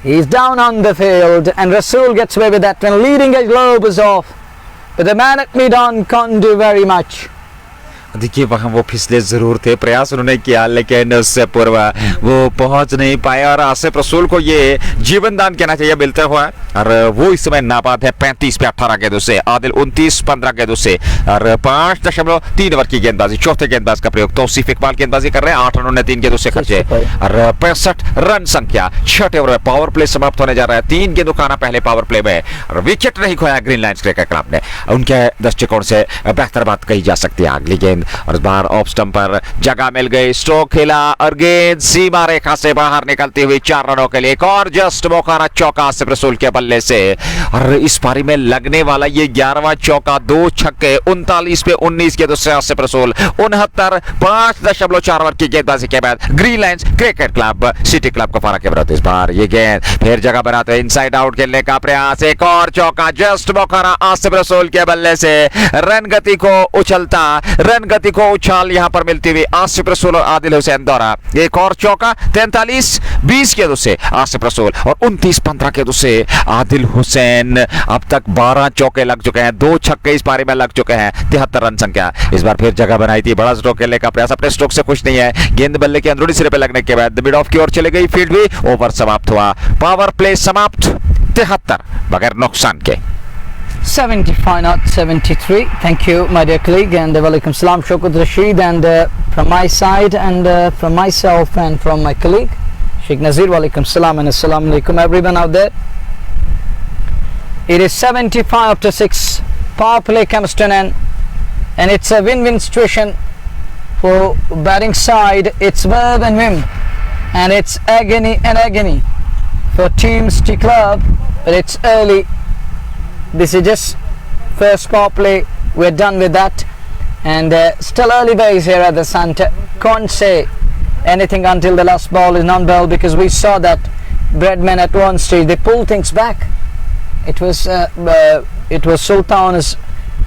Speaker 1: he's down on the field, and Rasool gets away with that when leading edge lobe is off. But the man at mid-on can't do very much.
Speaker 2: देखिए वहाँ वो फिसले जरूर थे, प्रयास उन्होंने किया लेकिन उससे पूर्व वो पहुंच नहीं पाए और आसिफ रसूल को ये जीवन दान कहना चाहिए मिलता हुआ, और वो इस समय नाबाद है 35 पे 18 गेंदों से, आदिल 29 15 गेंदों से और 5.3 ओवर की गेंदबाजी, चौथे गेंदबाज का प्रयोग तौसीफ इकबाल गेंदबाजी कर रहे हैं, 8 रन उन्होंने 3 गेंदों से खर्चे और 65 रन संख्या। 6 ओवर में पावर प्ले समाप्त होने जा रहा है, 3 गेंदों का आना पहले पावर प्ले में और विकेट नहीं खोया ग्रीनलैंड क्रिकेट क्लब ने। उनके दृष्टिकोण से बेहतर बात कही जा सकती है अगली गेंद, और इस बार ऑफ स्टंप पर जगह मिल गई, स्ट्रोक खेला और गेंद सीमा रेखा से बाहर निकलती हुई 4 रनों के लिए एक और जस्ट मौका चौका आसिफ रसूल के बल्ले से, और इस पारी में लगने वाला ये 11वां चौका, 2 छक्के, 39 पे 19 के दूसरे आसिफ रसूल 69 5.4 ओवर की गेंदबाजी के बाद Greenland cricket club city club को फर्क के विरुद्ध इस बार ये गेंद फिर जगह बनाते हुए इनसाइड आउट खेलने का प्रयास, एक और चौका जस्ट मौका आसिफ रसूल के बल्ले से, रन गति को उछाल यहां पर मिलती हुई आसिफ रसूल और आदिल हुसैन द्वारा एक और चौका, 43-20 के दूसरे आसिफ रसूल और 29-15 के दूसरे आदिल हुसैन। अब तक 12 चौके लग चुके हैं, 2 छक्के इस पारी में लग चुके हैं, 73 रन संख्या। इस बार फिर जगह बनाई थी, बड़ा स्ट्रोक खेलने का प्रयास, अपने स्ट्रोक से खुश नहीं है, गेंद बल्ले के अंदरूनी सिरे पे लगने के बाद मिड ऑफ की ओर चली गई, फील्ड भी ओवर समाप्त हुआ, पावर प्ले समाप्त 73 बगैर नुकसान के।
Speaker 1: 75 not 73. Thank you, my dear colleague, and welcome salam Shaukat Rashid, and from my side and from myself and from my colleague Sheikh Nazir, walaikum salam and assalamu alaikum everyone out there. It is 75 after 6, power play comes to an end, and it's a win-win situation for batting side. It's verve and whim, and it's agony and agony for Team Stick Club but it's early. This is just first power play. We're done with that, and still early days here at the Santa. Can't say anything until the last ball is non-ball, because we saw that Breadman at one stage they pulled things back. It was Sultan's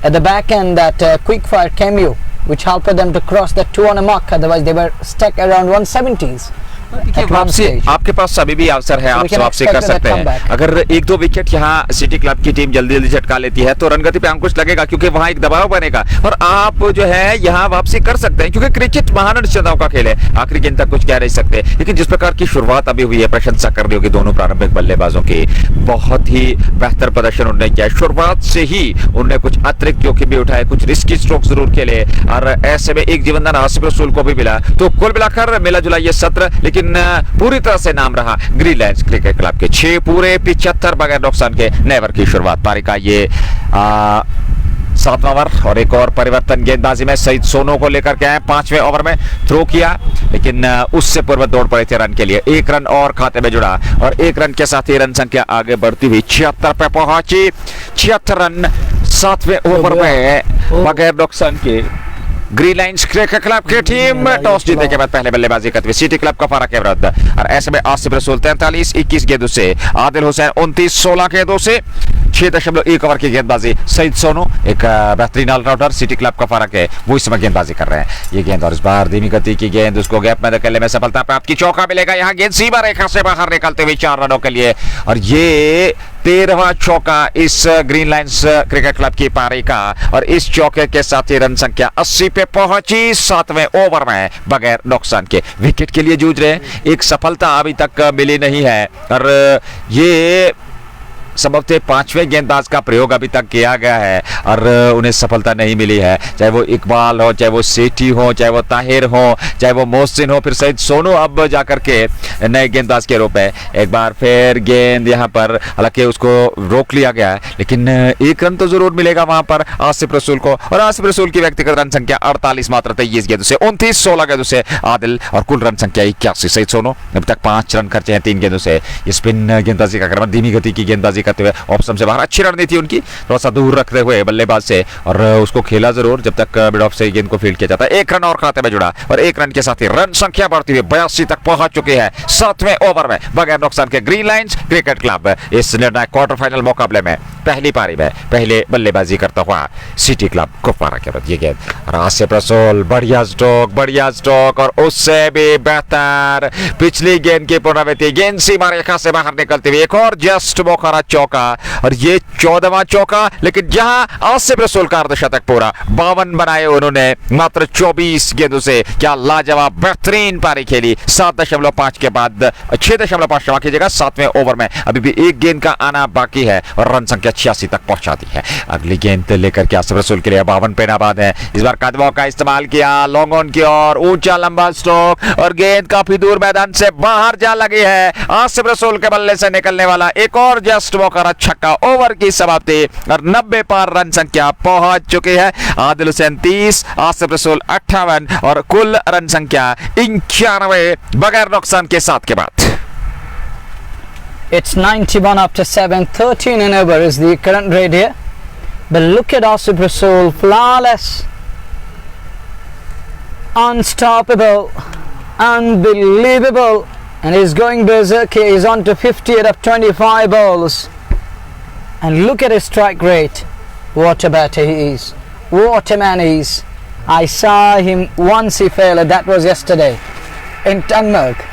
Speaker 1: at the back end that quick fire cameo which helped them to cross the 200 mark. Otherwise they were stuck around 170s.
Speaker 2: वापसी आपके पास अभी भी अवसर है, आप वापसी कर सकते हैं। अगर एक दो विकेट यहाँ सिटी क्लब की टीम जल्दी जल्दी झटका लेती है तो रनगति पे अंकुश लगेगा, क्योंकि वहां एक दबाव बनेगा और आप जो है यहाँ वापसी कर सकते हैं, क्योंकि क्रिकेट महानिश्चितताओं का खेल है। आखिरी गेंद तक कुछ कह नहीं सकते, लेकिन जिस प्रकार की शुरुआत अभी हुई है, प्रशंसा करनी होगी दोनों प्रारंभिक बल्लेबाजों की। बहुत ही बेहतर प्रदर्शन उन्होंने किया। शुरुआत से ही उन्होंने कुछ अतिरिक्त जोखिम भी उठाए, कुछ रिस्की स्ट्रोक जरूर खेले और ऐसे में एक जीवनदान आसिफ रसूल को भी मिला। तो कुल मिलाकर मिला जुला ये सत्र, लेकिन पूरी तरह से नाम रहा ग्रीनलैंड क्रिकेट क्लब के। 6 पूरे 75 बगैर नुकसान के नए ओवर की शुरुआत। पारी का ये 7वां ओवर और एक और परिवर्तन गेंदबाजी में सईद सोनू को लेकर के आए। 5वें ओवर में थ्रो किया, लेकिन उससे पूर्व दौड़ पड़े थे रन के लिए। 1 रन और खाते में जुड़ा और 1 रन के साथ ही रन संख्या आगे बढ़ती हुई 76 पे पहुंची। 76 रन 7वें ओवर में बगैर नुकसान के ग्रीनलैंड क्रिकेट क्लब की टीम टॉस जीतने के बाद पहले बल्लेबाजी करती हुई सिटी क्लब का फर्क के विरुद्ध। और ऐसे में आसिफ रसूल 43-21 गेंदों से, आदिल हुसैन 29-16 गेंदों से, 6.1 ओवर की गेंदबाजी। सईद सोनू एक बेहतरीन ऑलराउंडर, सिटी क्लब का फर्क है, वो इस समय गेंदबाजी कर रहे हैं। ये गेंद और इस बार धीमी गति की गेंद, उसको गैप में धकेलने में सफलता प्राप्त की। चौका मिलेगा यहाँ, गेंद सीमा रेखा से बाहर निकलते हुए 4 रनों के लिए। और ये 13वां चौका इस ग्रीनलैंड क्रिकेट क्लब की पारी का, और इस चौके के साथ ही रन संख्या 80 पे पहुंची 7वें ओवर में बगैर नुकसान के। विकेट के लिए जूझ रहे, एक सफलता अभी तक मिली नहीं है और ये संभवतः 5वें गेंदबाज का प्रयोग अभी तक किया गया है और उन्हें सफलता नहीं मिली है। चाहे वो इकबाल हो, चाहे वो सेठी हो, चाहे वो ताहिर हो, चाहे वो मोहसिन हो, फिर सईद सोनू अब जाकर के नए गेंदबाज के रूप में। एक बार फिर गेंद यहाँ पर, हालांकि उसको रोक लिया गया है, लेकिन 1 रन तो जरूर मिलेगा वहां पर आसिफ रसूल को। और आसिफ रसूल की व्यक्तिगत रन संख्या 48 मात्र 23 गेंदों से, 29-16 गेंदों से आदिल, और कुल रन संख्या 81। सईद सोनू अभी तक 5 रन खर्चे हैं 3 गेंदों से। स्पिन गेंदबाजी का क्रम, धीमी गति की गेंदबाजी करते हुए ऑप्शन से बाहर, अच्छी रणनीति उनकी, थोड़ा सा दूर रखते हुए बल्लेबाज से, और उसको खेला जरूर जब तक मिड ऑफ से गेंद को फील्ड किया जाता है। 1 रन और खाते में जुड़ा और 1 रन के साथ ही रन संख्या बढ़ती हुई 82 तक पहुंच चुकी है 7वें ओवर में बगैर नुकसान के ग्रीनलैंड क्रिकेट क्लब। इस निर्णायक क्वार्टर फाइनल मुकाबले में पहली पारी में पहले बल्लेबाजी करता हुआ सिटी क्लब कुपवारा के विरुद्ध। ये गेंद आसिफ रसूल, बढ़िया स्ट्रोक और उससे भी बेहतर पिछली गेंद की पुनरावृत्ति, गेंद सीमा रेखा से बाहर निकलती हुई एक और जस्ट मोखरा चौका, और ये 14वां चौका। लेकिन जहां आसिफ रसूल का अर्धशतक पूरा, 52 बनाए उन्होंने मात्र 24 गेंदों से। क्या लाजवाब बेहतरीन पारी खेली। 7.5 के बाद 6.5 क्षमा कीजिएगा 7वें ओवर में अभी भी 1 गेंद का आना बाकी है और रन संख्या 86 तक पहुंचा दी है। अगली गेंद लेकर के आसिफ रसूल के लिए 52 पे नाबाद है। इस बार कदमों का इस्तेमाल किया, लॉन्ग ऑन की ओर, ऊंचा लंबा स्ट्रोक और गेंद काफी दूर मैदान से बाहर जा लगी है। आसिफ रसूल के बल्ले से निकलने वाला एक और जस्ट मौका, छक्का, ओवर की समाप्ति और 90 पार रन संख्या पहुंच चुकी है। आदिल हुसैन 30, आसिफ रसूल 58 और कुल रन संख्या 91 बगैर नुकसान के 7 के बाद।
Speaker 1: It's 91 after 7, 13 and over is the current rate here. But look at Asif Rasool, flawless, unstoppable, unbelievable, and he's going berserk here. He's on to 50 out of 25 balls. And look at his strike rate. What a batter he is. What a man he is. I saw him once he failed, that was yesterday in Tangmarg.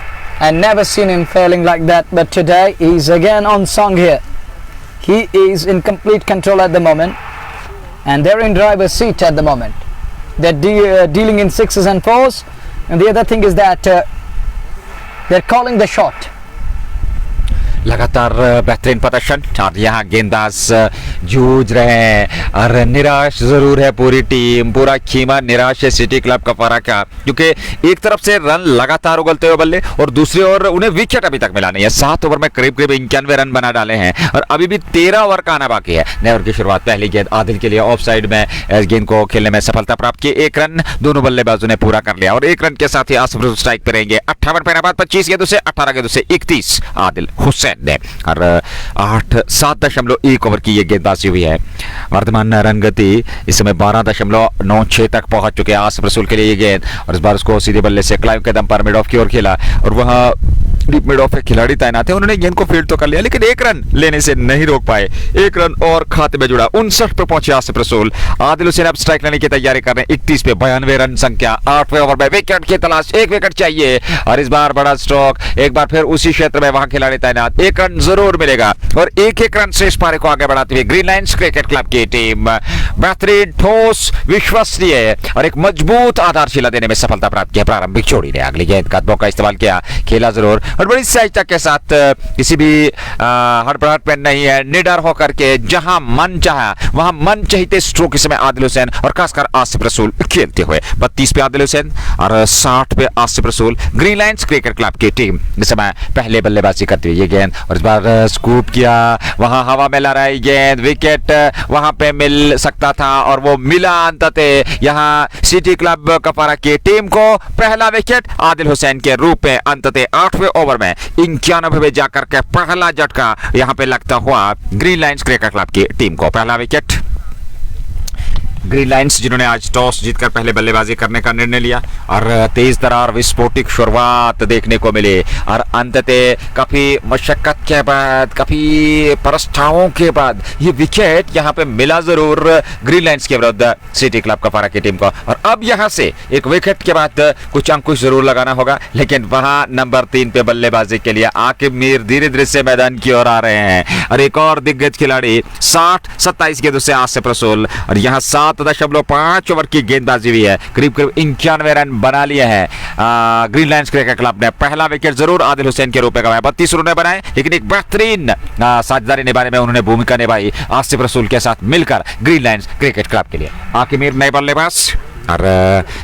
Speaker 1: I never seen him failing like that, but today he's again on song here. He is in complete control at the moment, and they're in driver's seat at the moment. They're dealing in 6s and 4s, and the other thing is that they're calling the shot.
Speaker 2: लगातार बेहतरीन प्रदर्शन और यहाँ गेंदबाज जूझ रहे हैं और निराश जरूर है पूरी टीम, पूरा खीमा निराश है सिटी क्लब का फरा का, क्योंकि एक तरफ से रन लगातार उगलते हुए बल्ले और दूसरी ओर उन्हें विकेट अभी तक मिला नहीं है। 7 ओवर में करीब 91 रन बना डाले हैं और अभी भी 13 ओवर का आना बाकी है। नए ओवर की शुरुआत, पहली गेंद आदिल के लिए ऑफ साइड में, गेंद को खेलने में सफलता प्राप्त की। 1 रन दोनों बल्लेबाजों ने पूरा कर लिया और 1 रन के साथ ही आसिफ रसूल स्ट्राइक पे रहेंगे। 58 पे बाद 25 गेंदों से, 18 गेंदों से 31 आदिल हुसैन। हुसैन ने। और 7.1 ओवर की ये गेंदबाजी हुई है। वर्तमान रन गति इस समय 12.96 तक पहुंच चुके हैं आसिफ रसूल के लिए ये गेंद। और इस बार उसको सीधे बल्ले से क्लाइव के दम पर मिड ऑफ की ओर खेला और वहां डीप मिड ऑफ पे खिलाड़ी तैनात है, उन्होंने गेंद को फील्ड तो कर लिया लेकिन एक रन लेने से नहीं रोक पाए। एक रन और खाते में जुड़ा। 59 पे पहुंचे आसिफ रसूल। आदिल हुसैन अब स्ट्राइक लेने की तैयारी कर रहे हैं। 31 पे 92 रन संख्या। 8वें ओवर में विकेट की तलाश, एक विकेट चाहिए और इस बार बड़ा स्ट्रोक। एक बार फिर उसी क्षेत्र में वहां खिलाड़ी तैनात, एक रन जरूर मिलेगा और एक रन से इस पारी को आगे बढ़ाते हुए ग्रीन लाइन्स क्रिकेट क्लब की टीम बेहतरीन, ठोस, विश्वसनीय और एक मजबूत आधारशिला देने में सफलता प्राप्त की। प्रारंभिक जोड़ी ने अगली गेंद का मौका इस्तेमाल किया, खेला जरूर और बड़ी सहजता के साथ, किसी भी हड़बड़ाहट में नहीं है, निडर होकर के जहां मन चाहा वहां मन चाहते स्ट्रोक इस समय आदिल हुसैन और खासकर आसिफ रसूल खेलते हुए। 32 पे आदिल हुसैन और 60 पे आसिफ रसूल। ग्रीन लाइन्स क्रिकेट क्लब की टीम इस समय पहले बल्लेबाजी करती हुई ये गेंद और इस बार स्कूप किया, वहां हवा में लड़ा रही गेंद, विकेट वहां पे मिल सकता था और वो मिला अंततः। यहां सिटी क्लब कपारा की टीम को पहला विकेट आदिल हुसैन के रूप में अंततः 8वें ओवर में 91 में जाकर के पहला झटका यहां पे लगता हुआ ग्रीन लाइन्स क्रिकेट क्लब की टीम को। पहला विकेट ग्रीन लाइन्स जिन्होंने आज टॉस जीतकर पहले बल्लेबाजी करने का निर्णय लिया और तेज तरार विस्फोटिक शुरुआत देखने को मिली और अंततः काफी मशक्कत के बाद, काफी परस्तावों के बाद ये विकेट यहां पे मिला जरूर ग्रीन लाइन्स के विरुद्ध सिटी क्लब कपारा की टीम को। और अब यहां से एक विकेट के बाद कुछ अंकुश जरूर लगाना होगा, लेकिन वहां नंबर 3 पे बल्लेबाजी के लिए आकिब मीर धीरे धीरे से मैदान की ओर आ रहे हैं और एक और दिग्गज खिलाड़ी 60-27 गेंदों से आसिफ रसूल और यहां 7.5 ओवर की गेंदबाजी हुई है। करीब 91 रन बना लिए हैं ग्रीन लाइन्स क्रिकेट क्लब ने। पहला विकेट जरूर आदिल हुसैन के रूप में गवाया। 32 रन बनाए लेकिन एक बेहतरीन साझेदारी निभाने में उन्होंने भूमिका निभाई आसिफ रसूल के साथ मिलकर ग्रीन लाइन्स क्रिकेट क्लब के लिए। आकिब मीर नए बल्लेबाज और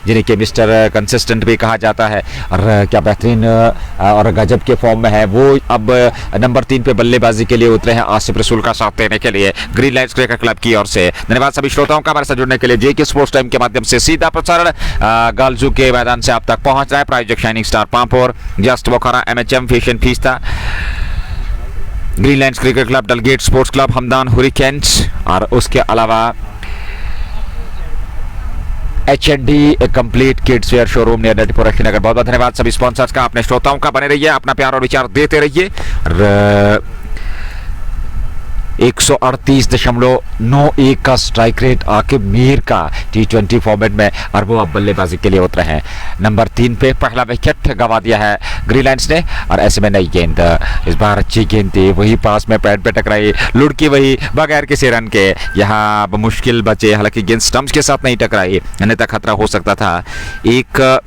Speaker 2: जिन्हें के मिस्टर कंसिस्टेंट भी कहा जाता है और क्या बेहतरीन और गजब के फॉर्म में है, वो अब नंबर 3 पे बल्लेबाजी के लिए उतरे हैं आसिफ रसूल का साथ देने के लिए ग्रीन लाइन्स क्रिकेट क्लब की ओर से। धन्यवाद सभी श्रोताओं का हमारे साथ जुड़ने के लिए। जेके स्पोर्ट्स टाइम के माध्यम से सीधा प्रसारण गालजू के मैदान से आप तक पहुंच रहा है। प्रायोजक shining star Pampore, just Bokhara, MHM फिशन fiesta, green lines cricket club, Dalgate sports club, Hamdan hurricanes और उसके अलावा HND complete kids wear showroom near Natipora Srinagar. बहुत बहुत धन्यवाद सभी स्पॉन्सर्स का। अपने श्रोताओं का बने रहिए, अपना प्यार और विचार देते रहिए। 138.91 का स्ट्राइक रेट आकिब मीर का T20 फॉर्मेट में और वो अब बल्लेबाजी के लिए उतरे हैं। नंबर 3 पे पहला विकेट गवा दिया है ग्रीन लाइन्स ने और ऐसे में नई गेंद, इस बार अच्छी गेंद थी, वही पास में पैड पे टकराई, लुढ़की वही बगैर किसी रन के। यहाँ मुश्किल बचे, हालांकि गेंद स्टंप्स के साथ नहीं टकराई, अन्यथा खतरा हो सकता था। एक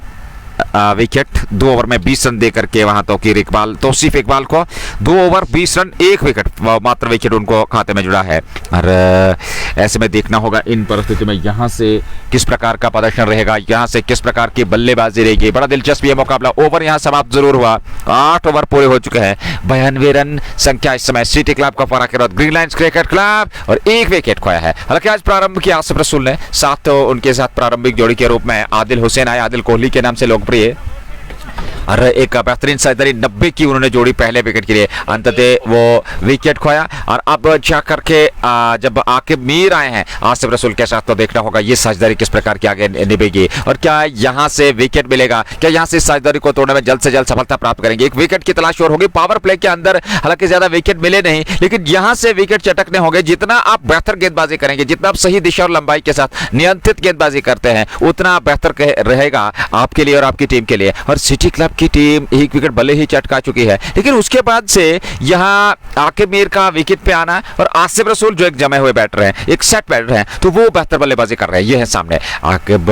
Speaker 2: विकेट 2 ओवर में 20 रन देकर के वहां तौसीफ इकबाल को 2 ओवर 20 रन 1 विकेट मात्र विकेट उनको खाते में जुड़ा है। और ऐसे में देखना होगा इन परिस्थितियों में यहां से किस प्रकार का प्रदर्शन रहेगा, यहां से किस प्रकार की बल्लेबाजी रहेगी। बड़ा दिलचस्प ये मुकाबला। ओवर यहां समाप्त जरूर हुआ, 8 ओवर पूरे हो चुके हैं। 92 रन संख्या इस समय सिटी क्लब का फराक के ग्रीन लाइन्स क्रिकेट क्लब और 1 विकेट खोया है। हालांकि आज प्रारंभ किया आसिफ रसूल ने, साथ तो उनके साथ प्रारंभिक जोड़ी के रूप में आदिल हुसैन आए, आदिल कोहली के नाम से लोकप्रिय और एक बेहतरीन साझेदारी 90 की उन्होंने जोड़ी पहले विकेट के लिए। अंततः वो विकेट खोया और अब जाकर के जब आकिब मीर आए हैं आसिफ रसूल के साथ, तो देखना होगा ये साझेदारी किस प्रकार की आगे निभेगी और क्या यहां से विकेट मिलेगा, क्या यहां से साझेदारी को तोड़ने में जल्द से जल्द सफलता प्राप्त करेंगे। एक विकेट की तलाश और होगी। पावर प्ले के अंदर हालांकि ज्यादा विकेट मिले नहीं, लेकिन यहां से विकेट चटकने होंगे। जितना आप बेहतर गेंदबाजी करेंगे, जितना आप सही दिशा और लंबाई के साथ नियंत्रित गेंदबाजी करते हैं, उतना बेहतर रहेगा आपके लिए और आपकी टीम के लिए। और सिटी क्लब की टीम 1 विकेट भले ही चटका चुकी है, लेकिन उसके बाद से यहां आकिब मीर का विकेट पे आना और आसिफ रसूल जो एक जमे हुए बैटर हैं, एक सेट बैटर हैं, तो वो बेहतर बल्लेबाजी कर रहे हैं। ये है सामने आकिब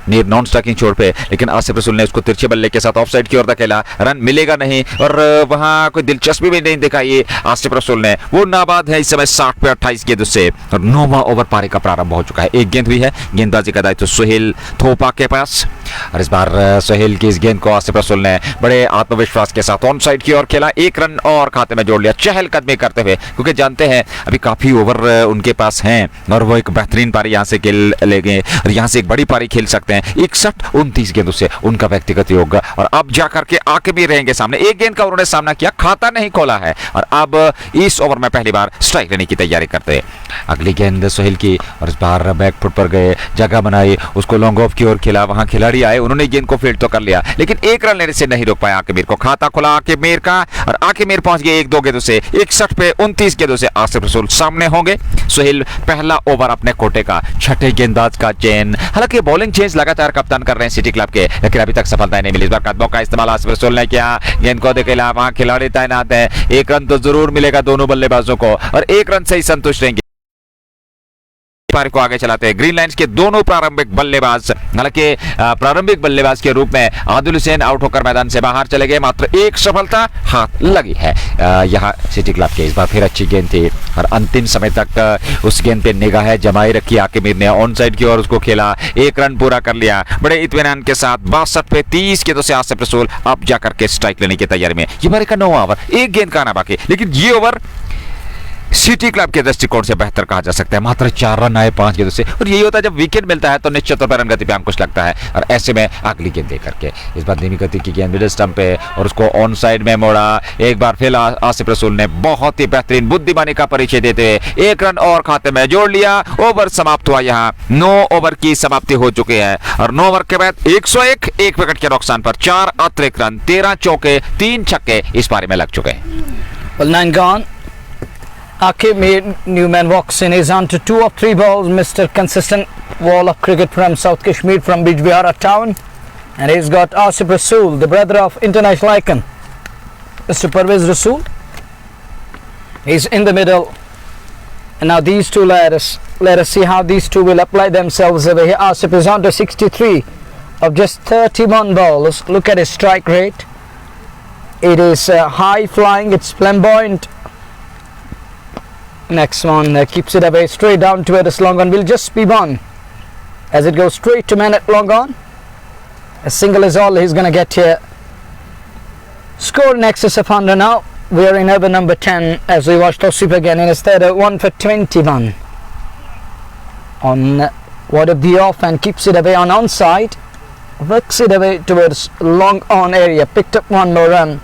Speaker 2: मीर नॉन स्ट्राइकिंग छोड़ पे, लेकिन आसिफ रसूल ने उसको तिरछे बल्ले के साथ ऑफसाइड की ओर धकेला, रन मिलेगा नहीं और वहां कोई दिलचस्पी भी नहीं दिखाई आसिफ रसूल ने। वो नाबाद है इस समय 60 पे 28 गेंदों से और 9वां ओवर पारी का प्रारंभ हो चुका है। 1 गेंद हुई है, गेंदबाजी का दायित्व सुहेल थोपा के पास और इस बार सुहेल की इस गेंद को आसिफ रसूल ने हैं। बड़े आत्मविश्वास के साथ ऑन साइड की ओर खेला, 1 रन और खाते में जोड़ लिया चहलकदमी करते हुए, क्योंकि जानते हैं अभी काफी ओवर उनके पास हैं और वो एक बेहतरीन पारी यहाँ से खेल लेंगे और यहाँ से एक बड़ी पारी खेल सकते हैं। 61-29 गेंदों से उनका व्यक्तिगत योग और अब जाकर के आके भी रहेंगे सामने। 1 गेंद का उन्होंने सामना किया, खाता नहीं खोला है और अब इस ओवर में पहली बार स्ट्राइक लेने की तैयारी करते हैं। अगली गेंद सोहेल की और इस बार बैक फुट पर गए, जगह बनाई, उसको लॉन्ग ऑफ की ओर खेला, वहां खिलाड़ी आए, उन्होंने गेंद को फील्ड तो कर लिया लेकिन 1 रन लेने से नहीं रोक पाया आकिब मीर को। खाता खुला आकिब मीर का और आकिब मीर पहुंच गए 1-2 गेंदों से। 61 पे 29 गेंदों से आसिफ रसूल सामने होंगे। सोहेल पहला ओवर अपने कोटे का, छठे गेंदबाज का चयन। हालांकि बॉलिंग चेंज लगातार कप्तान कर रहे हैं सिटी क्लब के, लेकिन अभी तक सफलता नहीं मिली। इस बार कदमों का इस्तेमाल आसिफ रसूल ने किया, गेंद को देखेला, वहां खिलाड़ी तैनात है। 1 रन तो जरूर मिलेगा दोनों बल्लेबाजों को और 1 रन से ही संतुष्ट रहेंगे। पारी को आगे चलाते हैं ग्रीन लाइंस के दोनों प्रारंभिक बल्लेबाज। हालांकि प्रारंभिक बल्लेबाज के रूप में आदिल हुसैन आउट होकर मैदान से बाहर चले गए, मात्र 1 सफलता हाथ लगी है यहाँ सिटी क्लब के। इस बार फिर अच्छी गेंद थी और अंतिम समय तक उस गेंद पे निगाहें जमाई रखी आकिब मीर ने, ऑन साइड की ओर उसको खेला, 1 रन पूरा कर लिया बड़े इत्मीनान के साथ। 62 पे 30 गेंदों से आसिफ रसूल अब जाकर के स्ट्राइक लेने की तैयारी में। ये बारी का 9वां ओवर, 1 गेंद का आना बाकी, लेकिन ये ओवर सिटी क्लब के दृष्टिकोण से बेहतर कहा जा सकता है। मात्र 4 रन आए 5 गेंदों से और यही होता है जब विकेट मिलता है तो निश्चित तौर पर रन गति पे अंकुश लगता है और ऐसे में अगली गेंद दे करके इस बार धीमी गति की गेंद मिडिल स्टंप पे और उसको ऑन साइड में मोड़ा। एक बार फिर आसिफ रसूल ने बहुत ही बेहतरीन बुद्धिमानी का परिचय देते हुए 1 रन और खाते में जोड़ लिया। ओवर समाप्त हुआ, यहाँ 9 ओवर की समाप्ति हो चुकी है और 9 ओवर के बाद 101 1 विकेट के नुकसान पर 4 अतिरिक्त रन, 13 चौके 3 छक्के इस पारी में लग चुके हैं।
Speaker 1: 9 gone. Akib Mir, Newman walks in. He's on to 2 of 3 balls. Mr. Consistent wall of cricket from South Kashmir, from Bijbihara town. And he's got Asif Rasool, the brother of international icon, Mr. Parvez Rasool. He's in the middle. And now these two, let us see how these two will apply themselves over here. Asif is on to 63 of just 31 balls. Look at his strike rate. It is high flying, it's flamboyant. Next one keeps it away straight down towards long on, will just be one as it goes straight to man at long on. A single is all he's going to get here. Score in excess of 100 now. We are in over number 10 as we watch Tosif again in his third, 1 for 21 on wide of the off and keeps it away on onside, works it away towards long on area, picked up 1 more run,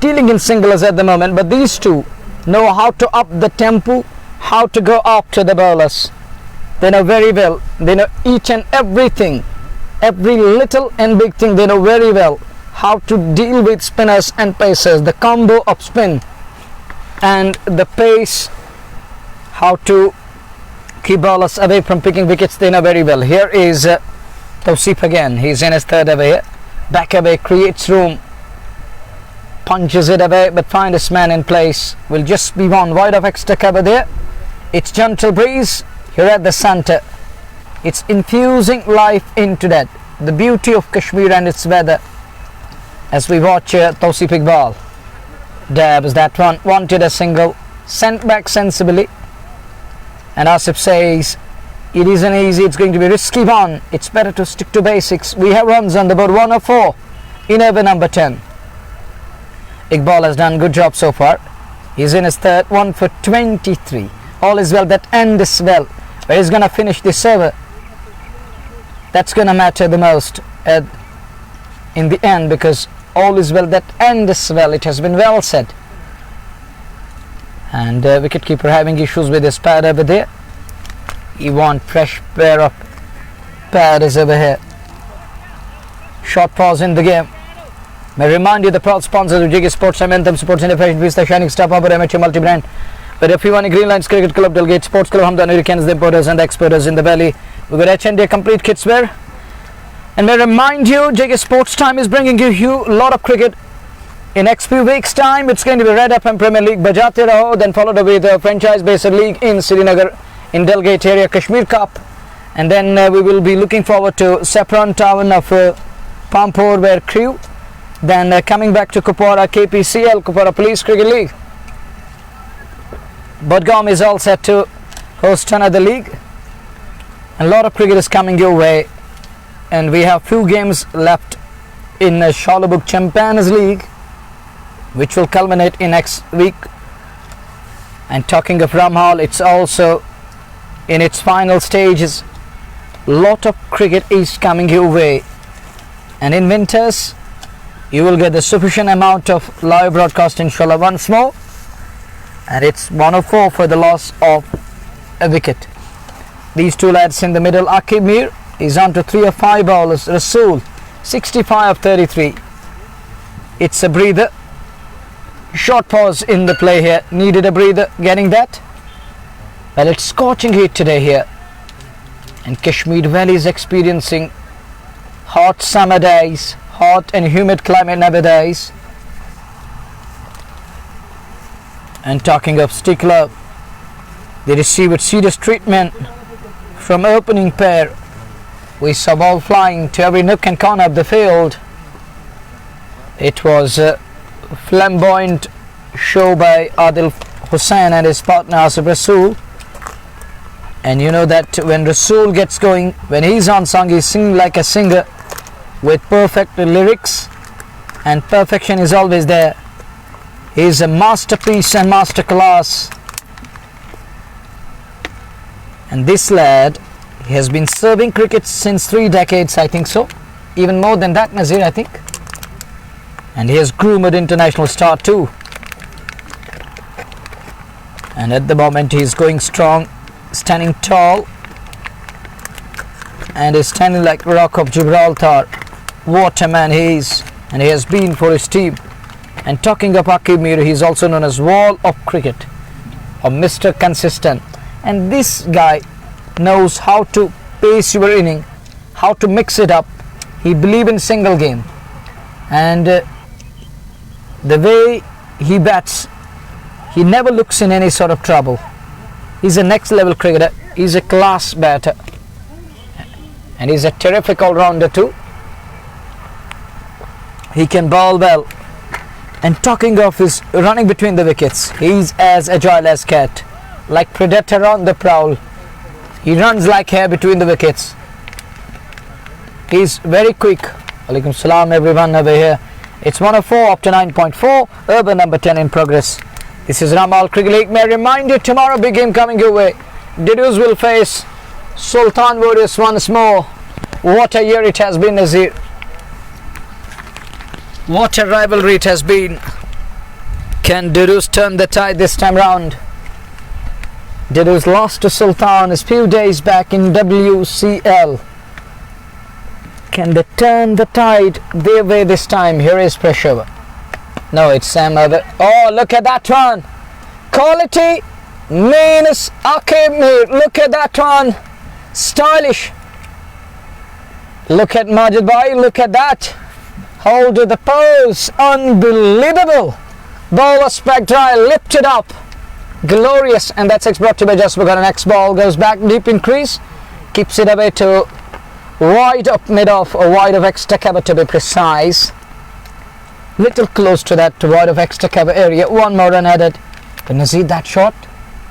Speaker 1: dealing in singles at the moment, but these two know how to up the tempo, how to go after the bowlers. They know very well, they know each and everything, every little and big thing they know very well, how to deal with spinners and pacers, the combo of spin and the pace, how to keep bowlers away from picking wickets, they know very well. Here is Tausif again, he's in his third away, back away, creates room, punches it away but find his man in place, will just be one wide of extra cover there. It's gentle breeze here at the center, it's infusing life into that, the beauty of Kashmir and its weather as we watch Tausif Iqbal dabs that one, wanted a single, sent back sensibly, and Asif says it isn't easy, it's going to be risky one, it's better to stick to basics. We have runs on the board, 104 in over number 10. Iqbal has done good job so far. He's in his third, 1 for 23. All is well, that end is well. Where he's going to finish this over, that's going to matter the most in the end, because all is well, that end is well. It has been well said. And wicketkeeper having issues with his pad over there. He wants fresh pair of pads over here. Short pause in the game. May remind you the proud sponsors of JK Sports, Momentum Sports Innovation, the Shining Star Power, MH Multi-Brand, but if you want a Green Lines Cricket Club, Delegate Sports Club, Hamdan Hurricanes, the importers and the exporters in the valley. We got H&D complete kits wear. And may remind you, JK Sports Time is bringing you a lot of cricket. In next few weeks time, it's going to be Red FM Premier League, Bajate Raho, then followed with the franchise-based league in Srinagar, in Delgate area, Kashmir Cup. And then we will be looking forward to Saffron Town of Pampur, where crew. Then coming back to Kupwara KPCL, Kupwara Police Cricket League. Budgam is all set to host another league. A lot of cricket is coming your way, and we have few games left in Schallerbook Champions League, which will culminate in next week. And talking of Ramhall, it's also in its final stages. Lot of cricket is coming your way, and in winters you will get the sufficient amount of live broadcast inshallah once more. And it's 104 for the loss of a wicket. These two lads in the middle, Aqib Mir is on to 3 of 5 bowlers, Rasool 65 of 33. It's a breather. Short pause in the play here, needed a breather, getting that. Well, it's scorching heat today here, and Kashmir Valley is experiencing hot summer days, hot and humid climate nowadays. And talking of Stickler, they received serious treatment from opening pair. We saw ball flying to every nook and corner of the field. It was a flamboyant show by Adil Hussain and his partner Asif Rasool. And you know that when Rasool gets going, when he's on song, he's singing like a singer with perfect lyrics, and perfection is always there. He's a masterpiece and masterclass. And this lad, he has been serving cricket since 3 decades, I think so. Even more than that, Nazir, I think. And he has groomed international star too. And at the moment he is going strong, standing tall, and is standing like Rock of Gibraltar. What a man he is, and he has been for his team. And talking of Aqib Mir, he is also known as Wall of Cricket, or Mr. Consistent. And this guy knows how to pace your inning, how to mix it up. He believes in single game, and the way he bats, he never looks in any sort of trouble. He's a next level cricketer. He's a class batter, and he's a terrific all-rounder too. He can bowl well. And talking of his running between the wickets, he's as agile as cat, like predator on the prowl. He runs like hair between the wickets. He's very quick. Alaikum salam everyone over here. It's 104 up to 9.4. Urban number 10 in progress. This is Ramhall Cricket League. May I remind you, tomorrow big game coming your way. Didus will face Sultan Warriors once more. What a year it has been, Nazir. What a rivalry it has been. Can Didus turn the tide this time round? Didus lost to Sultan a few days back in WCL. Can they turn the tide their way this time? Here is pressure. No, it's Sam Other. Oh, look at that one. Quality means Aqib Mir. Look at that one. Stylish. Look at Majid Bhai. Look at that. Hold to the pose. Unbelievable. Bowler spectra lifted up. Glorious. And that's brought to by just because the next ball goes back deep in crease. Keeps it away to wide up mid off, or wide of extra cover to be precise. Little close to that wide of extra cover area. One more run added. Can you see that shot?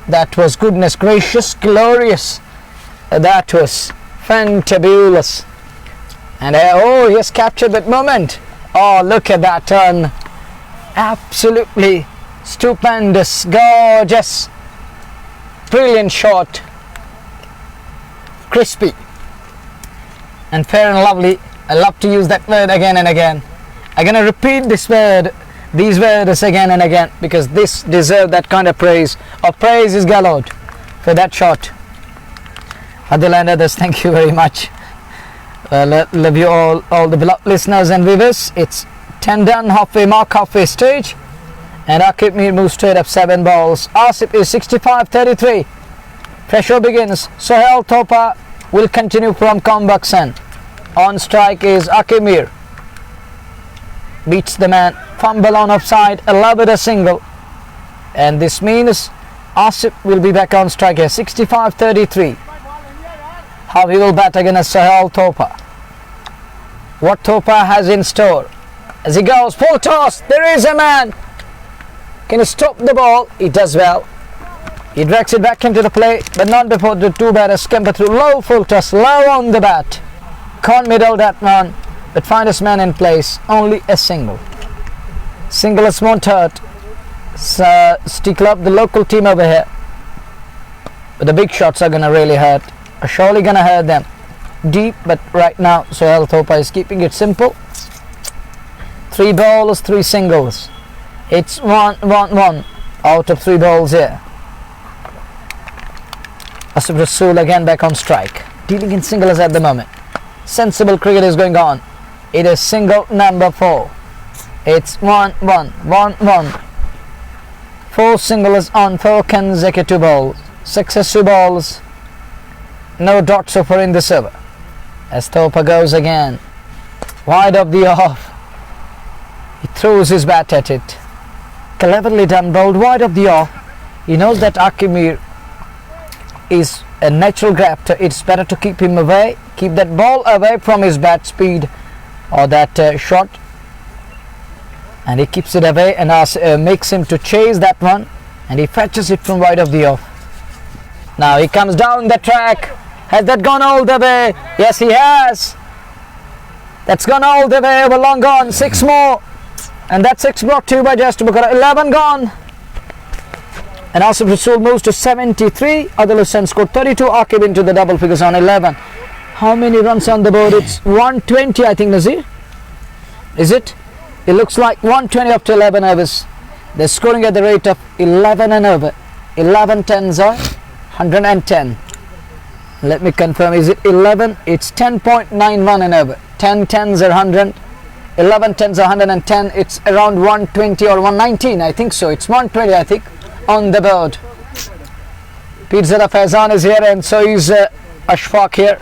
Speaker 1: That was goodness gracious, glorious. That was fantabulous. And oh, he has captured that moment. Oh, look at that turn. Absolutely stupendous, gorgeous, brilliant shot. Crispy and fair and lovely. I love to use that word again and again. I'm gonna repeat this word, these words again and again, because this deserves that kind of praise. Or praise is gallored for that shot. Adil and others, thank you very much. Love you all the beloved listeners and viewers. It's 10 done, halfway stage, and Aqib Mir moves straight up 7 balls. Asif is 65-33. Pressure begins. Sohail Thopa will continue from Combuxon. On strike is Aqib Mir. Beats the man. Fumble on offside. Allowed a single. And this means Asif will be back on strike here. 65-33. How he will bat against Sohail Thopa. What Thopa has in store. As he goes, full toss. There is a man. Can he stop the ball? He does well. He drags it back into the play, but not before the two batters scamper through. Low full toss, low on the bat. Can't middle that one. but finest man in place. Only a single. Singlers won't hurt. City Club, the local team over here. But the big shots are gonna really hurt. Are surely gonna hurt them. Deep, but right now Sohail Thopa is keeping it simple. 3 balls, 3 singles. It's 1-1-1 out of 3 balls here. Asif Rasool again back on strike, dealing in singles at the moment. Sensible cricket is going on. It is single number 4. It's 1-1-1-1. 4 singles on 4 consecutive balls. Successive balls. No dots so far in this over. As Thopa goes again, wide of the off. He throws his bat at it. Cleverly done, bowled wide of the off. He knows that Aqib Mir is a natural grafter. It's better to keep him away, keep that ball away from his bat speed or that shot, and he keeps it away and makes him to chase that one, and he fetches it from wide of the off. Now he comes down the track. Has that gone all the way? Yes, he has. That's gone all the way. We're long gone. 6 more, and that 6 brought to you by Just Bukara. 11 gone. And Asif Rasool moves to 73. Adil Hussain scored 32. Aqib into the double figures on 11. How many runs on the board? It's 120, I think, Nazir. Is it? It looks like 120 up to 11 overs. They're scoring at the rate of 11 and over. 11 tens are 110. Let me confirm. Is it 11? It's 10.91 and over. 10 tens are 100. 11 tens are 110. It's around 120 or 119. I think so. It's 120, I think, on the board. Pirzada Faizan is here, and so is Ashfaq here.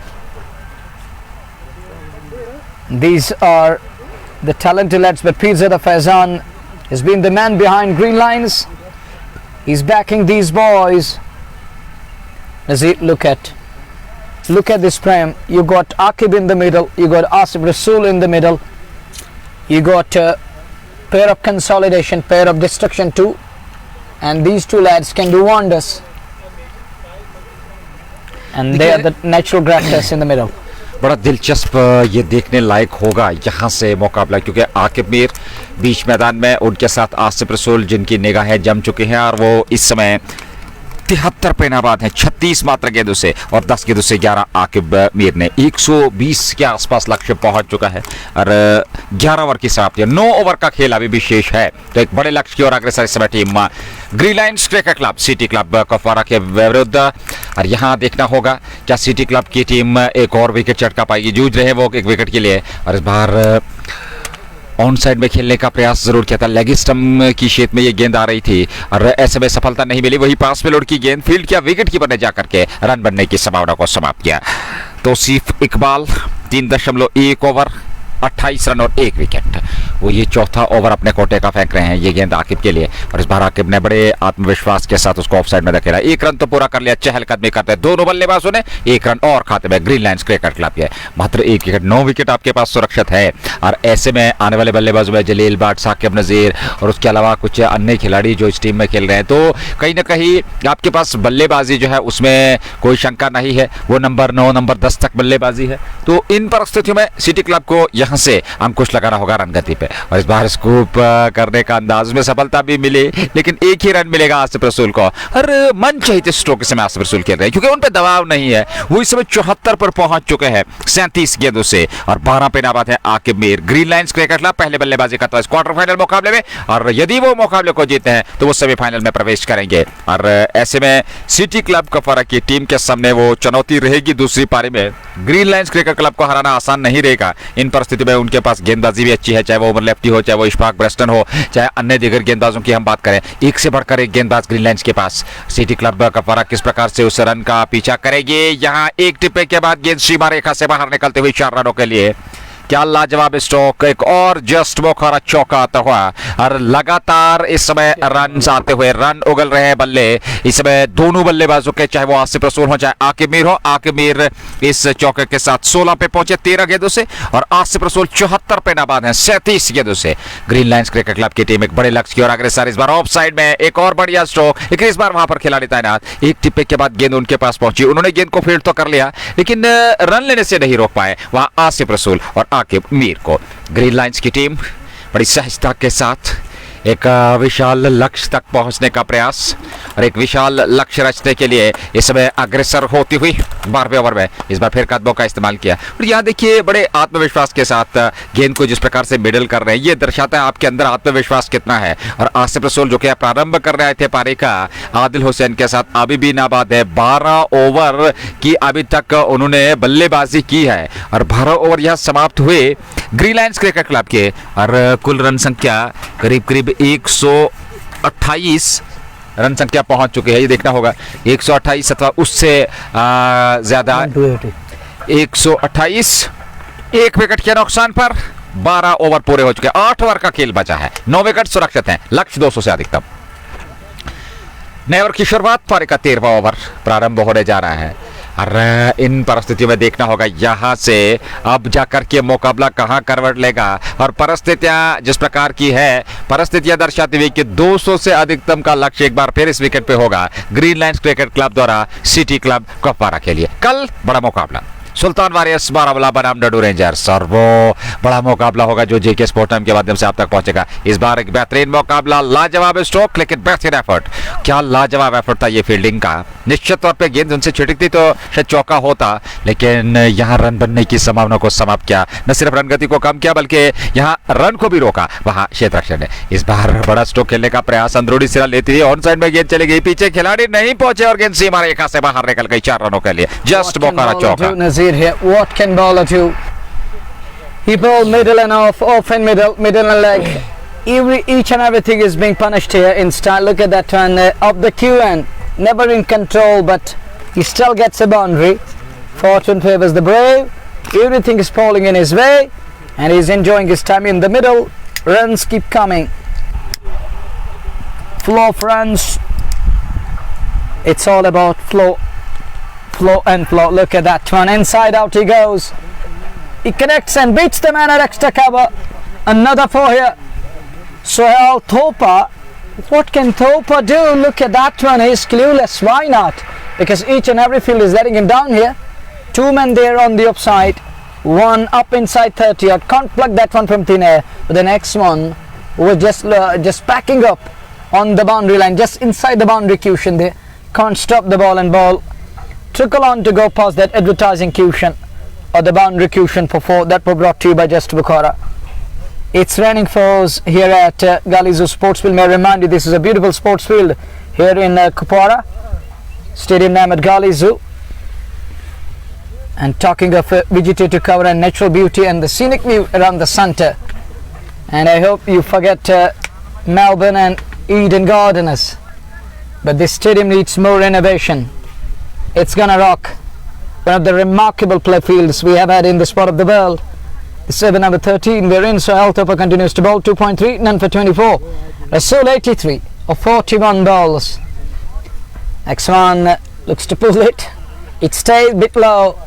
Speaker 1: These are the talented lads, but Pirzada Faizan has been the man behind Green Lines. He's backing these boys. Nazir, look at this frame. You got Aqib in the middle, you got Asif Rasool in the middle, you got a pair of consolidation, pair of destruction too, and these 2 lads can do wonders, and they are the natural grafters in the middle.
Speaker 2: बड़ा दिलचस्प ये देखने लायक होगा यहाँ से मुकाबला, क्योंकि आकिब मीर बीच मैदान में, उनके साथ आसिफ रसूल जिनकी निगाहें जम चुकी हैं, और वो इस समय 73 पे नाबाद हैं 36 मात्र गेंदों से, और 10 गेंदों से 11 आकिब मीर ने। 120 के आसपास लक्ष्य पहुंच चुका है, और 11 ओवर की समाप्ति, 9 ओवर का खेल अभी भी शेष है। तो एक बड़े लक्ष्य की ओर अग्रसर इस समय team green lines cricket club city club Kupwara के विरुद्ध। और यहाँ देखना होगा क्या सिटी क्लब की टीम एक और विकेट चटका पाएगी। जूझ रहे हैं वो एक विकेट के लिए, और इस बार ऑन साइड में खेलने का प्रयास जरूर किया था। लेग स्टंप की शेप में ये गेंद आ रही थी, और ऐसे में सफलता नहीं मिली। वही पास में लौट की गेंद फील्ड किया, विकेट कीपर ने जाकर के रन बनने की संभावना को समाप्त किया। तौसीफ इकबाल 3.1 ओवर 28 रन और 1 विकेट, वो ये चौथा ओवर अपने कोटे का फेंक रहे हैं। ये गेंद आकिब के लिए, और इस बार आकिब ने बड़े आत्मविश्वास के साथ उसको ऑफसाइड में धकेला। 1 रन तो पूरा कर लिया, चहलकदमी करते दोनों बल्लेबाजों ने। 1 रन और खाते में ग्रीन लाइन्स क्रिकेट क्लब के, मात्र 1 विकेट, 9 विकेट आपके पास सुरक्षित है। और ऐसे में आने वाले बल्लेबाजों में जलील भट्ट, साकिब नजीर और उसके अलावा कुछ अन्य खिलाड़ी जो इस टीम में खेल रहे हैं, तो कहीं ना कहीं आपके पास बल्लेबाजी जो है उसमें कोई शंका नहीं है, वो नंबर 9 नंबर 10 तक बल्लेबाजी है। तो इन परिस्थितियों में सिटी क्लब को यहाँ से अंकुश लगाना होगा रन गति पे, और इस बार स्कूप करने का अंदाज में सफलता भी मिली, लेकिन 1 ही रन मिलेगा आसिफ रसूल को। और मन चाहिए स्ट्रोक इस समय आसिफ रसूल खेल रहे हैं, क्योंकि उन पे दबाव नहीं है। वो इस समय 74 पर पहुंच चुके हैं 37 गेंदों से, और 12 पे नाबाद है Aqib Mir. Green lines cricket club पहले बल्लेबाजी करता है इस क्वार्टर फाइनल मुकाबले में, और यदि वो मुकाबले को जीते हैं तो वो सेमीफाइनल में प्रवेश करेंगे। और ऐसे में सिटी क्लब कुपवारा की टीम के सामने वो चुनौती रहेगी दूसरी पारी में। ग्रीन लाइन्स क्रिकेट क्लब को हराना आसान नहीं रहेगा। इन परिस्थिति में उनके पास गेंदबाजी भी अच्छी है, चाहे वो ओवर लेफ्टी हो, चाहे वो इशफाक ब्रेस्टन हो, चाहे अन्य दीगर गेंदबाजों की हम बात करें। एक से बढ़कर एक गेंदबाज ग्रीन लाइन्स के पास। सिटी क्लब कुपवारा किस प्रकार से उस रन का पीछा करेगी। यहाँ एक टिप्पे के बाद गेंद सीमा रेखा से बाहर निकलते हुए 4 रनों के लिए। क्या लाजवाब स्ट्रोक, एक और जस्ट मुखरा चौका आता हुआ, और लगातार इस समय रन आते हुए, रन उगल रहे हैं बल्ले इस समय दोनों बल्लेबाजों के, चाहे वो आसिफ रसूल हो चाहे आकिब मीर हो। आकिब मीर इस चौके के साथ 16 पे पहुंचे 13 गेंदों से, और आसिफ रसूल 74 पे नाबाद हैं 37 गेंदों से। ग्रीन लाइन्स क्रिकेट क्लब की टीम एक बड़े लक्ष्य की ओर अग्रसर। इस बार ऑफ साइड में एक और बढ़िया स्ट्रोक, लेकिन इस बार वहां पर खिलाड़ी तैनात। एक टिप्पे के बाद गेंद उनके पास पहुंची, उन्होंने गेंद को फील्ड तो कर लिया, लेकिन रन लेने से नहीं रोक पाए वहां आसिफ रसूल। और आकिब मीर को। ग्रीन लाइन्स की टीम बड़ी सहजता के साथ एक विशाल लक्ष्य तक पहुंचने का प्रयास और एक विशाल लक्ष्य रचने के लिए इस समय अग्रसर होती हुई 12वें ओवर में इस बार फिर कदमों का इस्तेमाल किया और यहाँ देखिए बड़े आत्मविश्वास के साथ गेंद को जिस प्रकार से मिडल कर रहे हैं, ये दर्शाता है आपके अंदर आत्मविश्वास कितना है। और आसिफ रसूल जो कि प्रारंभ कर रहे थे पारी का आदिल हुसैन के साथ अभी भी नाबाद है। 12 ओवर की अभी तक उन्होंने बल्लेबाजी की है और 12 ओवर यहाँ समाप्त हुए ग्रीन लाइन्स क्रिकेट क्लब के और कुल रन संख्या करीब करीब 128 रन संख्या पहुंच चुकी है। ये देखना होगा 128 अथवा उससे ज्यादा 128। एक विकेट के नुकसान पर 12 ओवर पूरे हो चुके हैं। 8 ओवर का खेल बचा है, 9 विकेट सुरक्षित हैं, लक्ष्य 200 से अधिकतम। नए ओवर की शुरुआत पारी का 13वां ओवर प्रारंभ होने जा रहा है और इन परिस्थितियों में देखना होगा यहाँ से अब जाकर के मुकाबला कहाँ करवट लेगा और परिस्थितियां जिस प्रकार की है, परिस्थितियां दर्शाती हुई कि 200 से अधिकतम का लक्ष्य एक बार फिर इस विकेट पे होगा ग्रीन लाइन्स क्रिकेट क्लब द्वारा सिटी क्लब कुपवारा के लिए। कल बड़ा मुकाबला सुल्तान वॉरियर्स बारामूला बनाम डडू रेंजर्स और वो बड़ा मुकाबला होगा जो जेके स्पोर्ट टाइम के माध्यम से आप तक पहुंचेगा। इस बार एक बेहतरीन मुकाबला, लाजवाब स्ट्रोक लेकिन बेहतरीन एफर्ट। क्या लाजवाब एफर्ट था ये फील्डिंग का। निश्चित तौर पे गेंद उनसे छिटकती तो शायद चौका होता, लेकिन यहाँ रन बनने की संभावना को समाप्त किया। न सिर्फ रन गति को कम किया बल्कि यहाँ रन को भी रोका वहां क्षेत्ररक्षक ने। इस बार बड़ा स्ट्रोक खेलने का प्रयास, अंदरूनी सिरा लेती थी, ऑन साइड में गेंद चली गई, पीछे खिलाड़ी नहीं पहुंचे और गेंद सीमा रेखा से बाहर निकल गई 4 रनों के लिए। जस्ट बोकारा चौका।
Speaker 1: Here. What can bowler do? He bowled middle and off and middle and leg. Each and everything is being punished here in style. Look at that one up the queue and never in control, but he still gets a boundary. Fortune favors the brave. Everything is falling in his way, and he's enjoying his time in the middle. Runs keep coming. Flow of runs. It's all about flow. Flow and flow. Look at that one. Inside out he goes. He connects and beats the man at extra cover. Another 4 here. Sohail Thopa. What can Thopa do? Look at that one. He's clueless. Why not? Because each and every field is letting him down here. 2 men there on the upside. 1 up inside 30. I can't plug that one from thin air. But the next one was just packing up on the boundary line, just inside the boundary cushion there. Can't stop the ball and ball. Trickle on to go past that advertising cushion or the boundary cushion for 4 that were brought to you by Just Bukhara. It's raining fours here at Galizo Sportsfield. May I remind you, this is a beautiful sports field here in Kupwara, stadium name at Galizo. And talking of vegetative cover and natural beauty and the scenic view around the centre, and I hope you forget Melbourne and Eden Gardeners, but this stadium needs more renovation. It's gonna rock. One of the remarkable play fields we have had in the sport of the world. The 7 number 13 we're in. Sohail Thopa continues to bowl 2.3, none for 24. Rasool 83 of 41 balls. Next one looks to pull it. It stays a bit low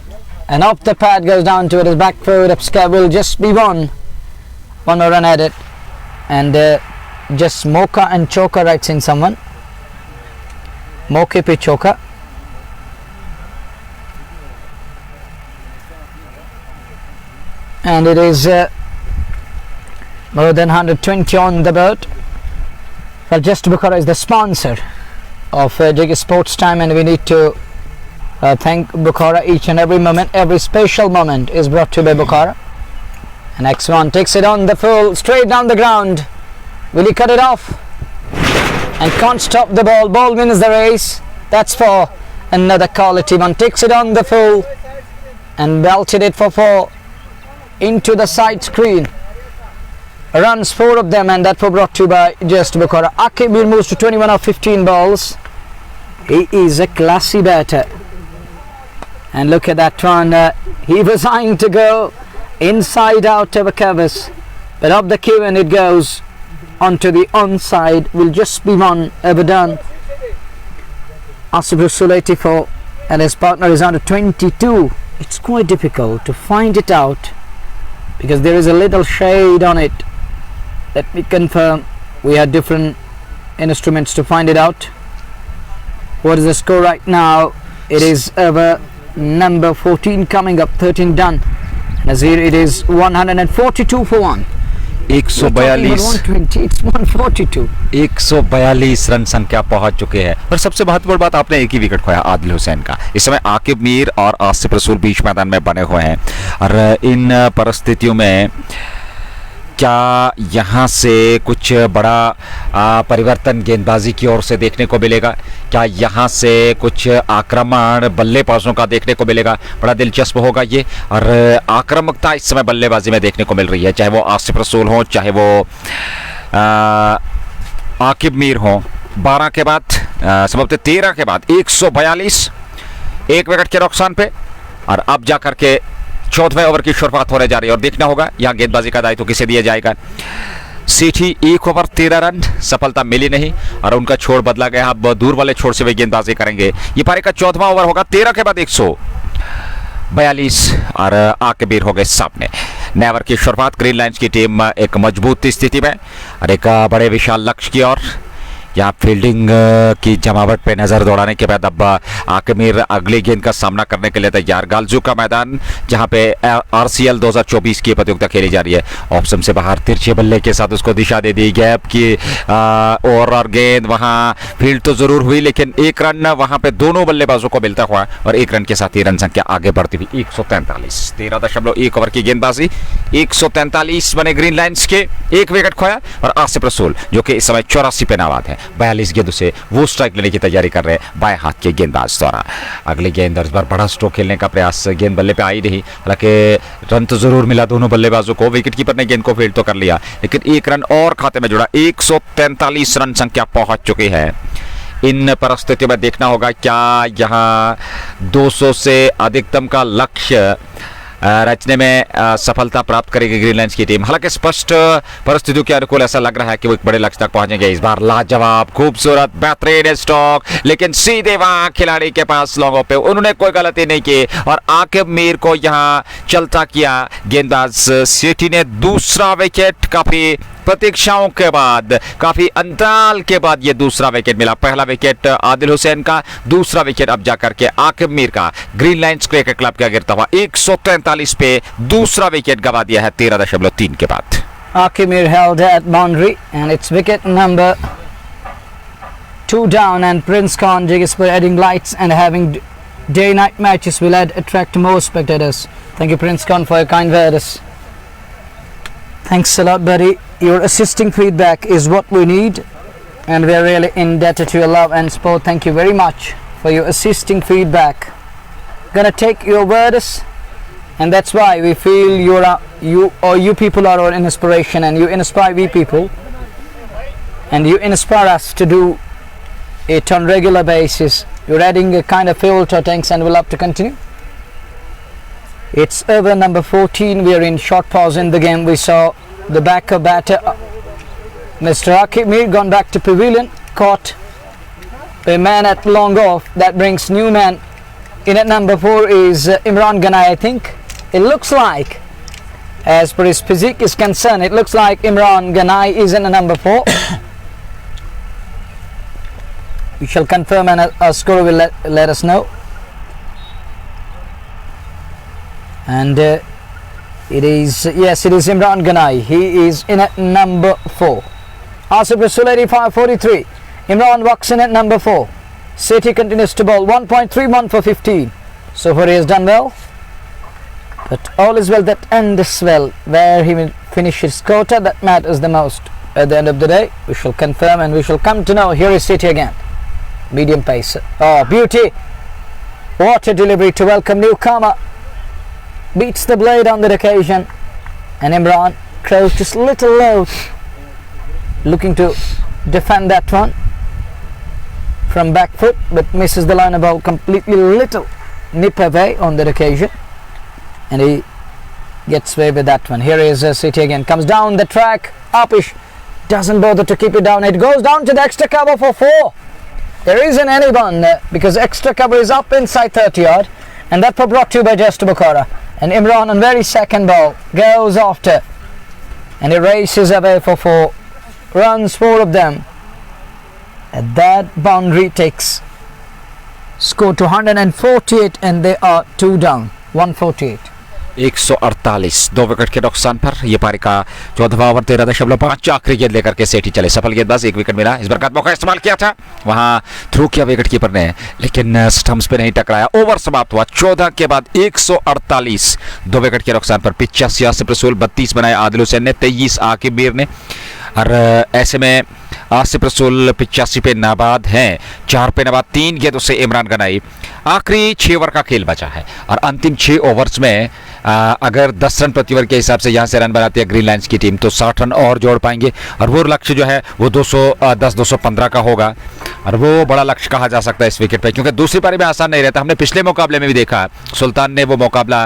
Speaker 1: and off the pad goes down to it. His back foot up scab will just be one more run at it, and just Mocha and Choka writes in someone. Moke pe Choka. And it is more than 120 on the boat. Well, Just Bukhara is the sponsor of JK Sports Time, and we need to thank Bukhara. Each and every moment, every special moment is brought to you by Bukhara. And next one takes it on the full, straight down the ground. Will he cut it off? And can't stop the ball. Ball wins the race. That's for another quality one. Takes it on the full and belted it for 4. Into the side screen. Runs 4 of them, and that was brought to you by Just Bukhara. Akib moves to 21 of 15 balls. He is a classy batter. And look at that one. He was eyeing to go inside out of a canvas, but up the queue and it goes onto the onside. Will just be one ever done. Asif Rasool 84 and his partner is under 22. It's quite difficult to find it out because there is a little shade on it. Let me confirm. We had different instruments to find it out. What is the score right now? It is over number 14 coming up, 13 done, Nazir, it is 142 for 1.
Speaker 2: 142
Speaker 1: 120, it's 142.
Speaker 2: 142 run संख्या पहुंच चुके हैं। और सबसे महत्वपूर्ण बात, आपने एक ही विकेट खोया आदिल हुसैन का। इस समय आकिब मीर और आसिफ रसूल बीच मैदान में बने हुए हैं और इन परिस्थितियों में क्या यहाँ से कुछ बड़ा परिवर्तन गेंदबाजी की ओर से देखने को मिलेगा? क्या यहाँ से कुछ आक्रमण बल्लेबाजों का देखने को मिलेगा? बड़ा दिलचस्प होगा ये। और आक्रामकता इस समय बल्लेबाजी में देखने को मिल रही है, चाहे वो आसिफ रसूल हो, चाहे वो आकिब मीर हो। 12 के बाद संभवतः 13 के बाद 142, 1 विकेट के नुकसान पे। और अब जाकर के 14वें ओवर की शुरुआत होने जा रही है और देखना होगा यहाँ गेंदबाजी का दायित्व किसे दिया जाएगा। सीठी 1 ओवर 13 रन, सफलता मिली नहीं और उनका छोड़ बदला गया। अब दूर वाले छोड़ से वे गेंदबाजी करेंगे। ये पारी का 14वां ओवर होगा। 13 के बाद 142 और आकिब हो गए सामने। नए ओवर की शुरुआत, ग्रीन लाइन्स की टीम एक मजबूत स्थिति में और एक बड़े विशाल लक्ष्य की ओर। यहाँ फील्डिंग की जमावट पे नजर दौड़ाने के बाद अब आकिब अगली गेंद का सामना करने के लिए तैयार। गालजू का मैदान जहाँ पे आरसीएल 2024 की प्रतियोगिता खेली जा रही है। ऑप्शन से बाहर तिरछे बल्ले के साथ उसको दिशा दे दी, गैप की और गेंद वहाँ फील्ड तो जरूर हुई लेकिन 1 रन वहाँ पे दोनों बल्लेबाजों को मिलता हुआ और 1 रन के साथ ही रन संख्या आगे बढ़ती हुई 143। 13.1 ओवर की गेंदबाजी, 143 बने ग्रीन लाइन्स के। 1 विकेट खोया और आसिफ रसूल जो कि इस समय 84 पे नाबाद है, 42 गेंदों से वो स्ट्राइक लेने की तैयारी कर रहे हैं बाएं हाथ के गेंदबाज द्वारा। अगली गेंद इस बार बड़ा स्ट्रोक खेलने का प्रयास, गेंद बल्ले पे आई नहीं, हालांकि रन तो जरूर मिला दोनों बल्लेबाजों को। विकेट कीपर ने गेंद को फील्ड तो कर लिया लेकिन 1 रन और खाते में जुड़ा। 143 रन संख्या पहुंच चुकी है। इन परिस्थितियों में देखना होगा क्या यहाँ 200 से अधिकतम का लक्ष्य रचने में सफलता प्राप्त करेगी ग्रीन लाइन्स की टीम। हालांकि स्पष्ट परिस्थितियों के अनुकूल ऐसा लग रहा है कि वो एक बड़े लक्ष्य तक पहुंचेंगे इस बार। लाजवाब, खूबसूरत, बेहतरीन स्ट्रोक, लेकिन सीधे वहां खिलाड़ी के पास लॉन्गों पे उन्होंने कोई गलती नहीं की और आकिब मीर को यहां चलता किया गेंदबाज सेठी ने। दूसरा विकेट, काफी प्रतीक्षाओं के बाद, काफी अंतराल के बाद ये दूसरा विकेट मिला। पहला विकेट आदिल हुसैन का, दूसरा विकेट अब जाकर के आकिब मीर का ग्रीन लाइन्स क्रिकेट क्लब का गिरता हुआ। 143 पे दूसरा विकेट गवा दिया है 13.3 के बाद।
Speaker 1: Akib Mir held at boundary and it's wicket number 2 down, and Prince Khan Jigispur adding lights and having day-night matches will attract more spectators. Thank you Prince Khan for your kind words. Thanks a lot buddy. Your assisting feedback is what we need and we are really indebted to your love and support. Thank you very much for your assisting feedback. Gonna take your words and that's why we feel you people are our inspiration and you inspire we people and you inspire us to do it on regular basis. You're adding a kind of fuel to our tanks and we'll have to continue. It's over number 14. We are in short pause in the game. We saw the backer batter Mr. Akib Mir gone back to pavilion, caught a man at long off. That brings new man in at number 4 is Imran Ganai. I think it looks like, as per his physique is concerned, it looks like Imran Ganai is in a number 4. We shall confirm and our scorer will let us know. And it is, yes, it is Imran Ganai. He is in at number 4. Asif Rasul 85-43. Imran walks in at number 4. Sethi continues to bowl 1.31 for 15. So far he has done well. But all is well that ends well. Where he will finish his quota, that matters the most. At the end of the day, we shall confirm and we shall come to know. Here is Sethi again. Medium pace. Oh, beauty. What a delivery to welcome newcomer. Beats the blade on that occasion. And Imran crouched just a little low, looking to defend that one from back foot, but misses the line of ball completely. Little nip away on that occasion. And he gets away with that one. Here is Sethi again. Comes down the track. Upish doesn't bother to keep it down. It goes down to the extra cover for 4. There isn't anyone because extra cover is up inside 30 yard. And that was brought to you by Just Bukhara. And Imran on very second ball goes after. And he races away for 4. Runs 4 of them. And that boundary takes score to 148 and they are 2 down. 148.
Speaker 2: 148 2 wicket के नुकसान पर यह पारी का 14वां over 13.5 आखिरी गेंद लेकर के सेठी चले। सफल गेंदबाज, 1 विकेट मिला। इस बार कदमों का इस्तेमाल किया था, वहां थ्रू किया विकेट कीपर ने, लेकिन स्टंप्स पे नहीं टकराया। ओवर समाप्त हुआ 14 के बाद 148 2 विकेट के नुकसान पर। 85 आसिफ रसूल, 32 बनाए आदिल हुसैन ने, 23 आकिब मीर ने। और ऐसे में आसिफ रसूल 85 पे नाबाद हैं, 4 पे नाबाद, 3 गेंदों से इमरान गनाई। आखिरी 6 ओवर का खेल बचा है और अंतिम 6 ओवर्स में अगर 10 रन प्रति ओवर के हिसाब से यहाँ से रन बनाती है ग्रीन लाइन्स की टीम तो 60 रन और जोड़ पाएंगे और वो लक्ष्य जो है वो 215 का होगा और वो बड़ा लक्ष्य कहा जा सकता है इस विकेट पे, क्योंकि दूसरी पारी में आसान नहीं रहता। हमने पिछले मुकाबले में भी देखा, सुल्तान ने वो मुकाबला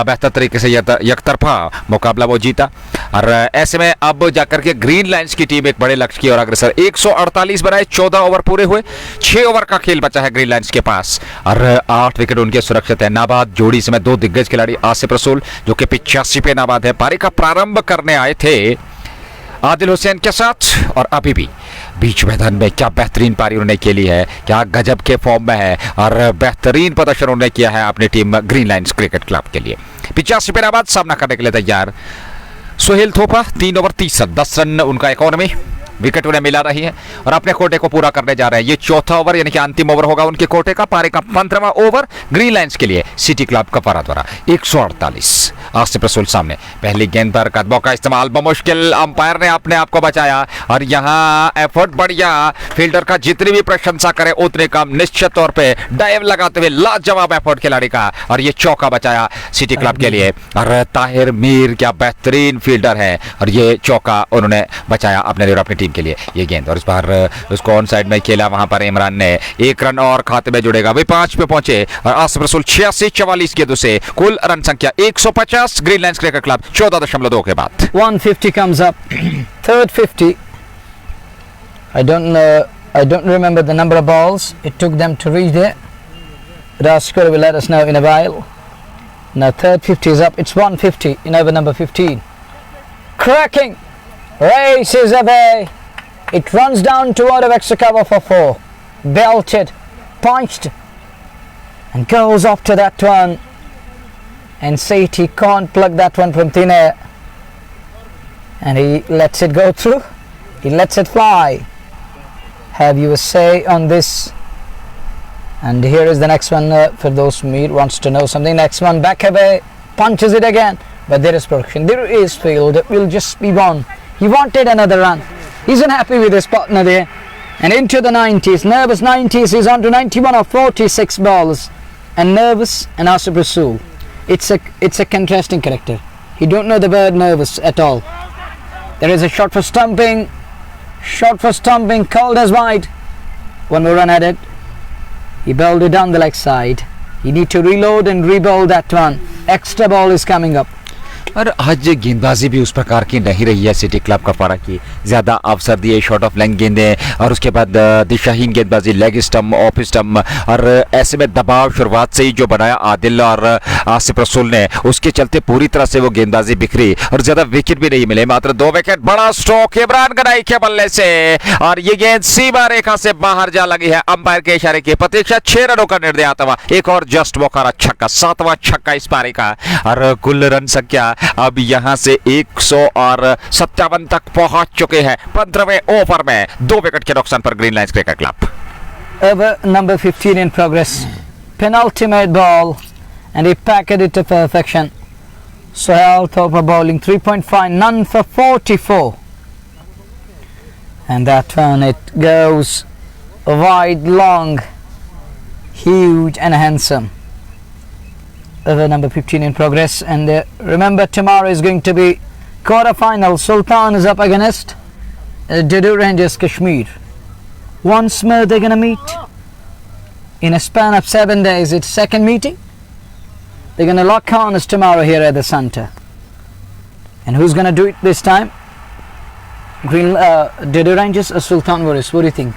Speaker 2: बेहतर तरीके से यकतरफा मुकाबला वो जीता और ऐसे में अब जाकर के ग्रीन लाइन्स की टीम एक बड़े लक्ष्य की ओर अग्रसर। 148 बनाए, 14 ओवर पूरे हुए, 6 ओवर का खेल बचा है ग्रीन लाइन्स के पास और 8 विकेट उनके सुरक्षित है। नाबाद जोड़ी समय 2 दिग्गज खिलाड़ी आसिफ रसूल जो कि 85 पे नाबाद है, पारी का प्रारंभ करने आए थे आदिल हुसैन के साथ और अभी भी बीच मैदान में क्या बेहतरीन पारी उन्होंने खेली है, क्या गजब के फॉर्म में है और बेहतरीन प्रदर्शन उन्होंने किया है अपनी team green lines cricket club के लिए। 85 पे नाबाद, सामना करने के लिए तैयार सोहेल थोपा, 3 ओवर 30 रन, 10 रन उनका इकोनॉमी विकेट उन्हें मिला रही है और अपने कोटे को पूरा करने जा रहे हैं। ये चौथा ओवर यानी कि अंतिम ओवर होगा उनके कोटे का। पारी का 15वां ओवर ग्रीन लाइन्स के लिए सिटी क्लब कपारा द्वारा। 148 आसिफ रसूल सामने, पहली गेंद पर कदमों का इस्तेमाल बमुश्किल, अंपायर ने अपने आप को बचाया और यहाँ एफर्ट बढ़िया, फील्डर का जितनी भी प्रशंसा करे उतने कम। निश्चित तौर पे डाइव लगाते हुए लाजवाब एफर्ट खिलाड़ी का और ये चौका बचाया सिटी क्लब के लिए। और ताहिर मीर क्या बेहतरीन फील्डर है और ये चौका उन्होंने बचाया अपने लिए और अपनी टीम के लिए। ये गेंद और इस बार उसको ऑन साइड में खेला, वहां पर इमरान ने 1 रन और खाते में जुड़ेगा। वे 5 पे पहुंचे और आसिफ रसूल 86-44 गेंदों से कुल रन संख्या 150 ग्रीन लाइन्स क्रिकेट क्लब 14.2 के बाद।
Speaker 1: 150 comes up. Third 50. I don't remember the number of balls it took them to reach there. Raskar will let us know in a while. Now third 50 is up. It's 150 in over number 15. Cracking races away. It runs down toward a extra cover for 4. Belted, punched, and goes off to that one. And Sethi can't plug that one from thin air. And he lets it go through. He lets it fly. Have you a say on this? And here is the next one for those who wants to know something. Next one, back away, punches it again. But there is production. There is field. It will just be one. He wanted another run. He's unhappy with his partner there. And into the 90s. Nervous 90s. He's on to 91 of 46 balls. And nervous and Asif Rasool. It's a contrasting character. He don't know the word nervous at all. There is a shot for stumping. Shot for stumping. Called as wide. One more run at it. He bowled it down the leg side. You need to reload and re-bowl that one. Extra ball is coming up.
Speaker 2: और आज गेंदबाजी भी उस प्रकार की नहीं रही है सिटी क्लब कपारा की, ज़्यादा अवसर दिए, शॉर्ट ऑफ लेंथ गेंदें और उसके बाद दिशाहीन गेंदबाजी, लेग स्टम्प, ऑफ स्टम्प और ऐसे में दबाव शुरुआत से ही जो बनाया आदिल और आसिफ रसूल ने, उसके चलते पूरी तरह से वो गेंदबाजी बिखरी और ज़्यादा विकेट भी नहीं मिले, मात्र 2 विकेट। बड़ा स्ट्रोक इमरान गनाई के बल्ले से और ये गेंद सीमा रेखा से बाहर जा लगी है। अंपायर के इशारे की प्रतीक्षा, 6 रनों का निर्णय आता हुआ, एक और जस्ट बोखारा छक्का, 7वां छक्का इस पारी का और कुल रन संख्या अब यहां से 157 तक पहुंच चुके हैं 15वें ओवर में। 2 विकेट के नुकसान पर green lines cricket club.
Speaker 1: Over number 15 in progress. Penultimate ball and he packed it to perfection. Sohail Thopa bowling 3.5, none for 44. And that one, it goes wide, long, huge and handsome. Over number 15 in progress, and remember tomorrow is going to be quarter-final. Sultan is up against Dedu Rangers Kashmir. Once more they're going to meet in a span of 7 days. It's second meeting. They're going to lock horns tomorrow here at the centre. And who's going to do it this time? Dedu Rangers or Sultan Warriors? What do you think?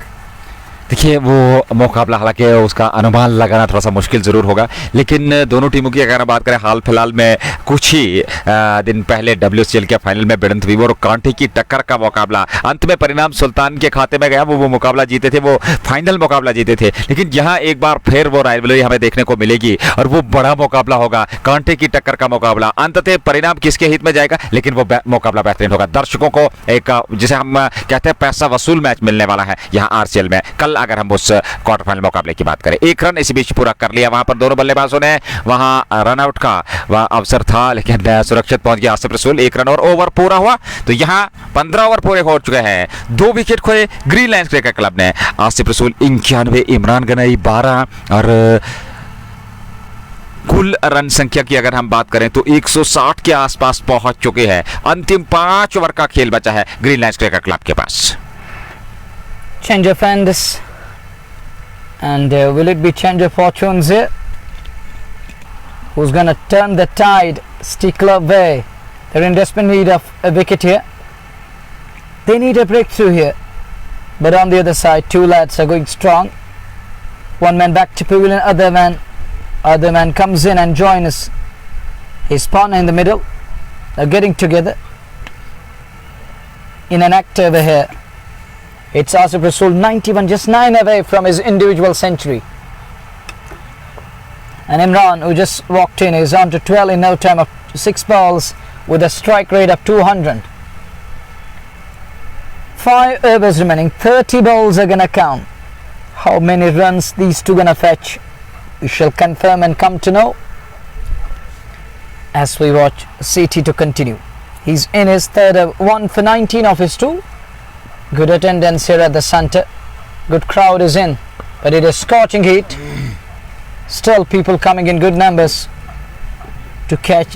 Speaker 2: देखिए वो मुकाबला हालांकि उसका अनुमान लगाना थोड़ा सा मुश्किल ज़रूर होगा, लेकिन दोनों टीमों की अगर हम बात करें हाल फिलहाल में कुछ ही दिन पहले WCL के फाइनल में भिड़ंत हुई और कांटे की टक्कर का मुकाबला, अंत में परिणाम सुल्तान के खाते में गया। वो मुकाबला जीते थे, वो फाइनल मुकाबला जीते थे, लेकिन यहाँ एक बार फिर वो राइवलरी हमें देखने को मिलेगी और वो बड़ा मुकाबला होगा, कांटे की टक्कर का मुकाबला। अंततः परिणाम किसके हित में जाएगा, लेकिन वो मुकाबला बेहतरीन होगा। दर्शकों को एक जिसे हम कहते हैं पैसा वसूल मैच मिलने वाला है यहाँ RCL में। कल अगर हम उस क्वार्टर फाइनल मुकाबले की बात करें, 1 रन इसी बीच पूरा कर लिया। वहां पर दोनों बल्लेबाजों ने वहां रन आउट का वह अवसर था, लेकिन सुरक्षित पहुंच गया आसिफ रसूल। 1 रन और ओवर पूरा हुआ, तो यहां 15 ओवर पूरे हो चुके हैं। 2 विकेट खोए ग्रीन लाइन्स क्रिकेट क्लब ने। आसिफ रसूल 91, इमरान गनई 12 और कुल रन संख्या की अगर हम बात करें तो 160 के आसपास पहुंच चुके हैं। अंतिम 5 ओवर का खेल बचा है ग्रीन लाइन्स क्रिकेट क्लब के पास।
Speaker 1: Change of hands, and will it be change of fortunes here? Who's gonna turn the tide Stick Club way? They're in desperate need of a wicket here. They need a breakthrough here, but on the other side 2 lads are going strong. One man back to pavilion, other man comes in and joins us. His partner in the middle. They're getting together in an act over here. It's Asif Rasool, 91, just 9 away from his individual century. And Imran, who just walked in, is on to 12 in no time of 6 balls with a strike rate of 200. 5 overs remaining, 30 balls are gonna count. How many runs these two gonna fetch, we shall confirm and come to know as we watch CT to continue. He's in his third over, 1 for 19 of his 2. Good attendance here at the centre. Good crowd is in, but it is scorching heat. Still people coming in good numbers to catch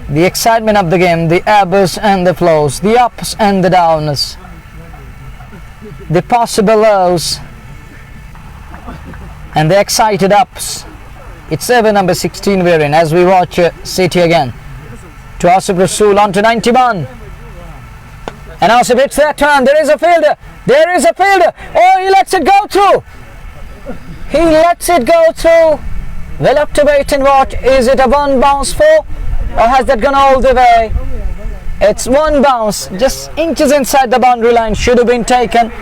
Speaker 1: the excitement of the game, the ebbs and the flows, the ups and the downs, the possible lows and the excited ups. It's over number 16 we're in as we watch City again. To Asif Rasool on to 91. And Asif hits that turn. There is a fielder. There is a fielder. Oh, he lets it go through. He lets it go through. We'll have to wait and watch. Is it a 1 bounce for, or has that gone all the way? It's 1 bounce, just inches inside the boundary line. Should have been taken.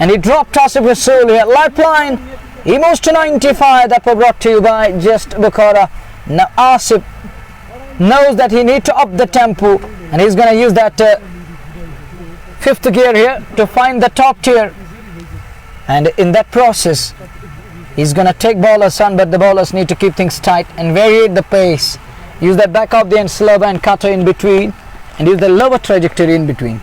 Speaker 1: And he dropped Asif Rasool here. Lifeline. He moves to 95. That was brought to you by Just Bukhara. Now Asif knows that he needs to up the tempo, and he's going to use that 5th gear here to find the top tier, and in that process he's going to take bowlers on, but the bowlers need to keep things tight and vary the pace. Use that back of the end slurber and cutter in between, and use the lower trajectory in between.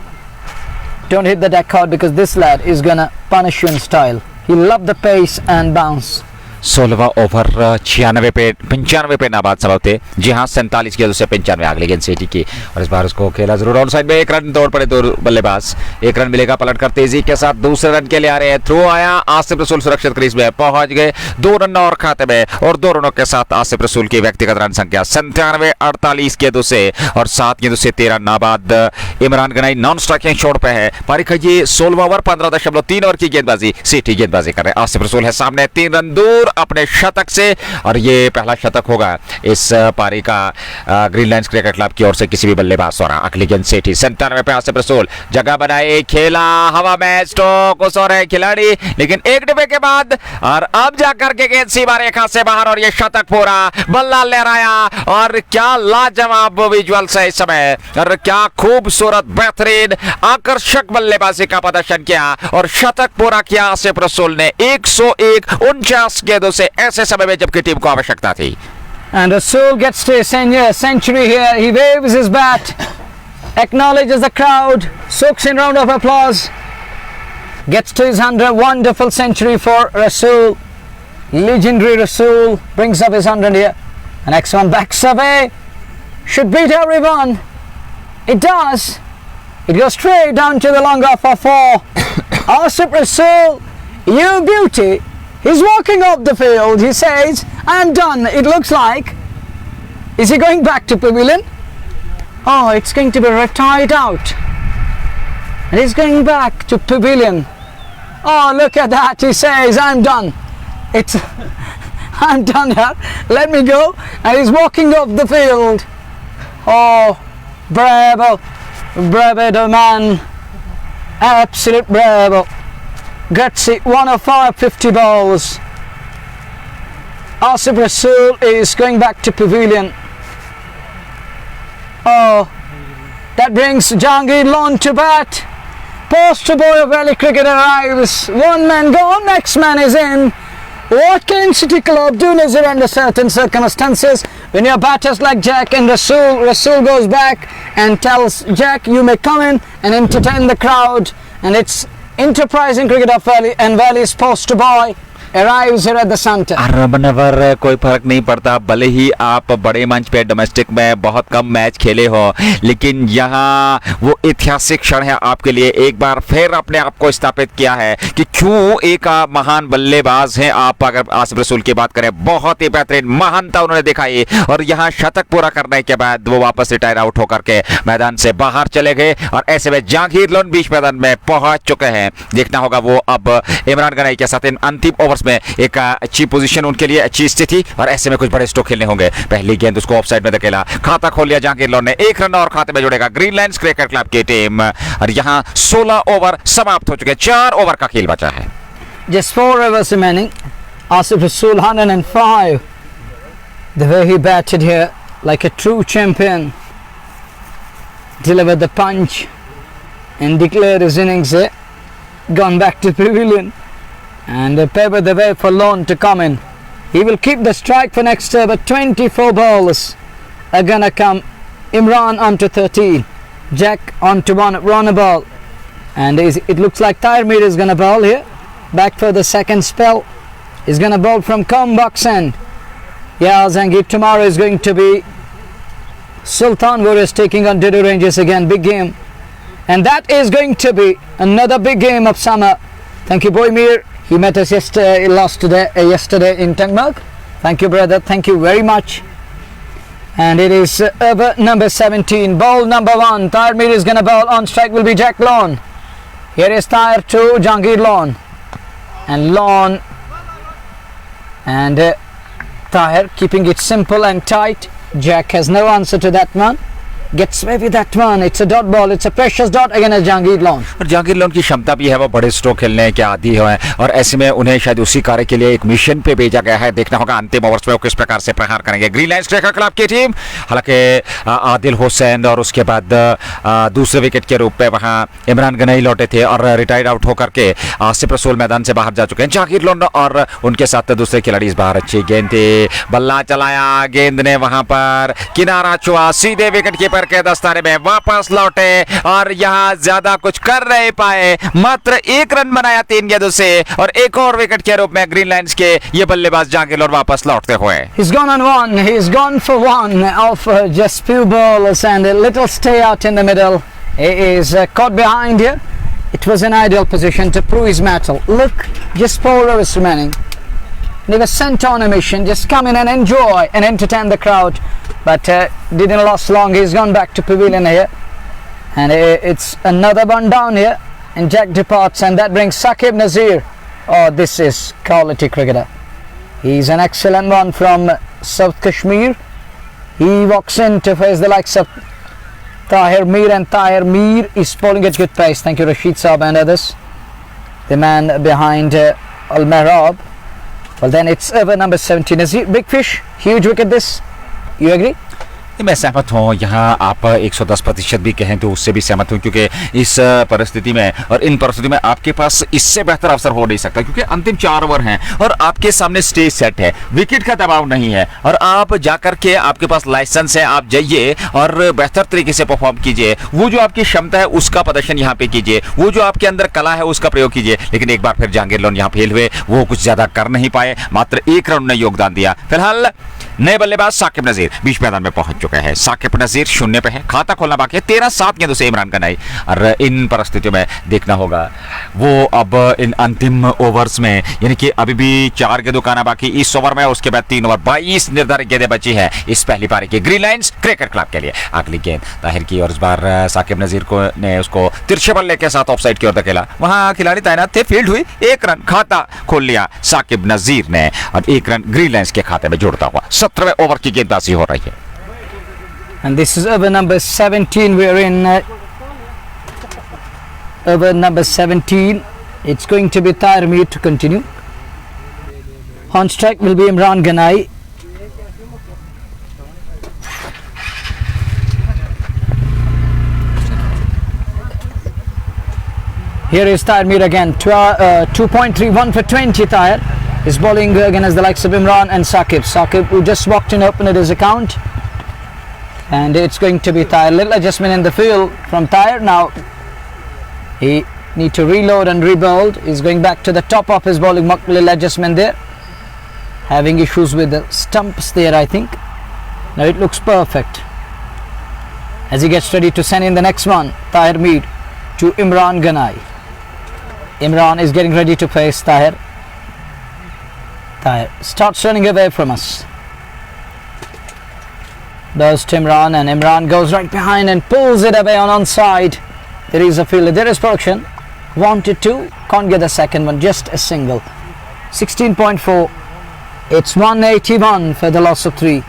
Speaker 1: Don't hit the deck hard, because this lad is going to punish you in style. He'll love the pace and bounce.
Speaker 2: 16वां over 95 पे नाबाद समाप्त थे। जी हाँ, 47 गेंदों से 95 अगली गेंद सिटी की, और इस बार उसको खेला जरूर ऑन साइड में। 1 रन दौड़ पड़े 2 बल्लेबाज, 1 रन मिलेगा पलट कर तेजी के साथ। दूसरे रन के लिए आ रहे हैं। थ्रो आया, आसिफ रसूल सुरक्षित क्रीज में पहुंच गए। 2 रन और खाते में, और 2 रनों के साथ आसिफ रसूल की व्यक्तिगत रन संख्या 97 48 गेंदों से, और 7 गेंदों से 13 नाबाद। Imran Ganai non striking shot पे है। पारी का ये 16वां ओवर 15.3 ओवर की गेंदबाजी, सिटी गेंदबाजी कर रहे हैं। आसिफ रसूल है सामने 3 रन दूर अपने शतक से, और ये पहला शतक होगा इस पारी का ग्रीन लाइन्स क्रिकेट क्लब की ओर से किसी भी बल्लेबाज द्वारा। अगली गेंद सिटी 97 पे आसिफ रसूल, जगह बनाए, खेला हवा में, स्ट्रोक उस और है खिलाड़ी, लेकिन एक डिब्बे के बाद, और अब जाकर के गेंद सीमा रेखा से बाहर, और ये शतक पूरा। बल्ला लहराया, और क्या लाजवाब विजुअल्स है इस समय, और क्या खूबसूरत बेहतरीन आकर्षक बल्लेबाजी का प्रदर्शन किया, और शतक पूरा किया आसिफ रसूल ने 101 49 गेंदों से, ऐसे समय में जबकि टीम को आवश्यकता थी।
Speaker 1: And Rasool gets to his century here. He waves his bat, acknowledges the crowd, soaks in round of applause, gets to his 100. Wonderful century for Rasool. Legendary Rasool brings up his 100 here. The next one backs away. Should beat everyone. It does. It goes straight down to the long off for 4. Asif Rasool, you beauty. He's walking off the field. He says, I'm done. It looks like. Is he going back to pavilion? Oh, it's going to be retired out. And he's going back to pavilion. Oh, look at that. He says, I'm done. I'm done here. Let me go. And he's walking off the field. Oh, bravo. Bravo the man. Absolute bravo. Gutsy, 1 of 550 balls. Asif Rasool is going back to pavilion. Oh, that brings Jahangir Lon to bat. Poster boy of Valley Cricket arrives. One man gone, next man is in. What can City Club do, Nazir, under certain circumstances? When your batters like Jack and Rasool goes back and tells Jack, you may come in and entertain the crowd. And it's enterprising cricket of Valley, and Valley's poster boy arrives here at the center.
Speaker 3: रनवर कोई फर्क नहीं पड़ता, भले ही आप बड़े मंच पे domestic में बहुत कम मैच खेले हो, लेकिन यहाँ वो ऐतिहासिक क्षण है आपके लिए। एक बार फिर अपने आप को स्थापित किया है कि क्यों एक महान बल्लेबाज हैं आप। अगर आसिफ रसूल की बात करें, बहुत ही बेहतरीन महानता उन्होंने दिखाई और यहाँ शतक पूरा करने के बाद वो वापस रिटायर आउट होकर के मैदान से बाहर चले गए और ऐसे में जहांगीर लोन बीच मैदान में पहुंच चुके हैं। देखना होगा वो अब इमरान गनाई के साथ इन अंतिम ओवर्स में एक अच्छी पोजीशन उनके लिए, अच्छी स्थिति, और ऐसे में कुछ बड़े स्ट्रोक खेलने होंगे। पहली गेंद उसको ऑफसाइड में धकेला, खाता खोल लिया जहांगीर लोन ने। 1 रन और खाते में जुड़ेगा ग्रीन लाइन्स क्रिकेट क्लब की टीम। और यहाँ 16 ओवर समाप्त हो चुके, 4 ओवर का खेल बचा है।
Speaker 1: Just 4 overs remaining. Asif Rasool 105. The way he batted here like a true champion. Delivered the punch and declared his innings here. Gone back to pavilion and paved the way for Lon to come in. He will keep the strike for next over. 24 balls are gonna come. Imran onto 13. Jack onto 1 run a ball. And it looks like Tahir Mir is gonna bowl here. Back for the second spell. He's gonna bowl from comb box end. Yeah, Jahangir, tomorrow is going to be Sultan Warriors taking on Dudu Rangers again. Big game. And that is going to be another big game of summer. Thank you, Boy Mir. He met us yesterday, yesterday in Tangmarg. Thank you, brother. Thank you very much. And it is over number 17. Ball number 1. Tahir Mir is going to bowl. On strike will be Jack Lon. Here is Tahir to Jahangir Lon. And Lon and Tahir keeping it simple and tight. Jack has no answer to that one. Gets maybe that one. It's a dot ball. It's a precious dot against Jahangir Lon.
Speaker 3: और Jahangir loan की क्षमता भी है, वो बड़े stroke खेलने के आदी हैं और ऐसे में उन्हें शायद उसी कार्य के लिए एक मिशन पे भेजा गया है। देखना होगा अंतिम ओवर्स में वो किस प्रकार से प्रहार करेंगे ग्रीन लाइन्स क्रिकेट क्लब की टीम। हालांकि आदिल हुसैन और उसके बाद दूसरे विकेट के रूप में वहां इमरान गनाई लौटे थे और रिटायर्ड आउट होकर के आसिफ रसूल मैदान से बाहर जा चुके हैं। जहांगीर लोन और उनके साथ दूसरे खिलाड़ी इस बार अच्छी गेंद थी, बल्ला चलाया, गेंद ने वहां पर किनारा छुआ, सीधे विकेट कीपर के दस्ताने में वापस लौटे और यहाँ ज्यादा कुछ कर नहीं पाए। मात्र 1 रन बनाया 3 गेंदों से और एक और विकेट के रूप में ग्रीन लाइन्स के ये बल्लेबाज जहांगीर लोन वापस लौटते हुए।
Speaker 1: He's gone on 1. He's gone for 1 off just few balls and a little stay out in the middle. He is caught behind here. It was an ideal position to prove his mettle. Look, just 4 overs remaining. They were sent on a mission. Just come in and enjoy and entertain the crowd. But didn't last long. He's gone back to pavilion here. And it's another one down here. And Jack departs and that brings Saqib Nazir. Oh, this is quality cricketer. He's an excellent one from South Kashmir. He walks in to face the likes of Tahir Mir, and Tahir Mir is bowling at good pace. Thank you, Rashid Saab and others. The man behind Al Mehrab. Well, then it's over number 17. Nazir, big fish, huge wicket this. You agree?
Speaker 3: मैं सहमत हूँ। यहाँ आप 110% भी कहें तो उससे भी सहमत हूँ, क्योंकि इस परिस्थिति में और इन परिस्थिति में आपके पास इससे बेहतर अवसर हो नहीं सकता, क्योंकि अंतिम 4 ओवर हैं और आपके सामने स्टेज सेट है, विकेट का दबाव नहीं है और आप जाकर के आपके पास लाइसेंस है, आप जाइए और बेहतर तरीके से परफॉर्म कीजिए। वो जो आपकी क्षमता है उसका प्रदर्शन यहाँ पे कीजिए, वो जो आपके अंदर कला है उसका प्रयोग कीजिए। लेकिन एक बार फिर जहांगीर लोन यहाँ फेल हुए, वो कुछ ज्यादा कर नहीं पाए, मात्र 1 रन ने योगदान दिया। फिलहाल नए बल्लेबाज साकिब नजीर बीच मैदान में पहुंच चुके हैं। साकिब नजीर 0 पे है, खाता खोलना बाकी है। 13-7 गेंदों से इमरान गनाई, और इन परिस्थितियों में देखना होगा वो अब इन अंतिम ओवर्स में, यानी कि अभी भी 4 गेंदों का आना बाकी इस ओवर में, उसके बाद 3 ओवर 22 निर्धारित गेंदें बची है इस पहली पारी की ग्रीन लाइंस क्रिकेट क्लब के लिए। अगली गेंद ताहिर की, और इस बार साकिब नजीर को ने उसको तिरछे बल्ले के साथ ऑफसाइड की ओर धकेला। वहां खिलाड़ी तैनात थे, फील्ड हुई, 1 रन, खाता खोल लिया साकिब नजीर ने, और 1 रन ग्रीन लाइंस के खाते में जुड़ता हुआ। 17वें ओवर की गेंदबाजी हो रही है।
Speaker 1: And this is over number 17. We are in over number 17. It's going to be Tahir Mir to continue. On strike will be Imran Ganai. Here is Tahir Mir again. 2.31 for 20. Tahir is bowling again as the likes of Imran and Saqib. Saqib, who just walked in, opened his account. And it's going to be Tahir. Little adjustment in the field from Tahir. Now he need to reload and rebuild. He's going back to the top of his bowling mark. Little adjustment there. Having issues with the stumps there, I think. Now it looks perfect. As he gets ready to send in the next one, Tahir Mir to Imran Ganai. Imran is getting ready to face Tahir. Tahir starts running away from us. Does Imran, and Imran goes right behind and pulls it away on onside. There is a fielder, there is production. Wanted to, can't get the second one, just a single. 16.4. It's 181 for the loss of 3.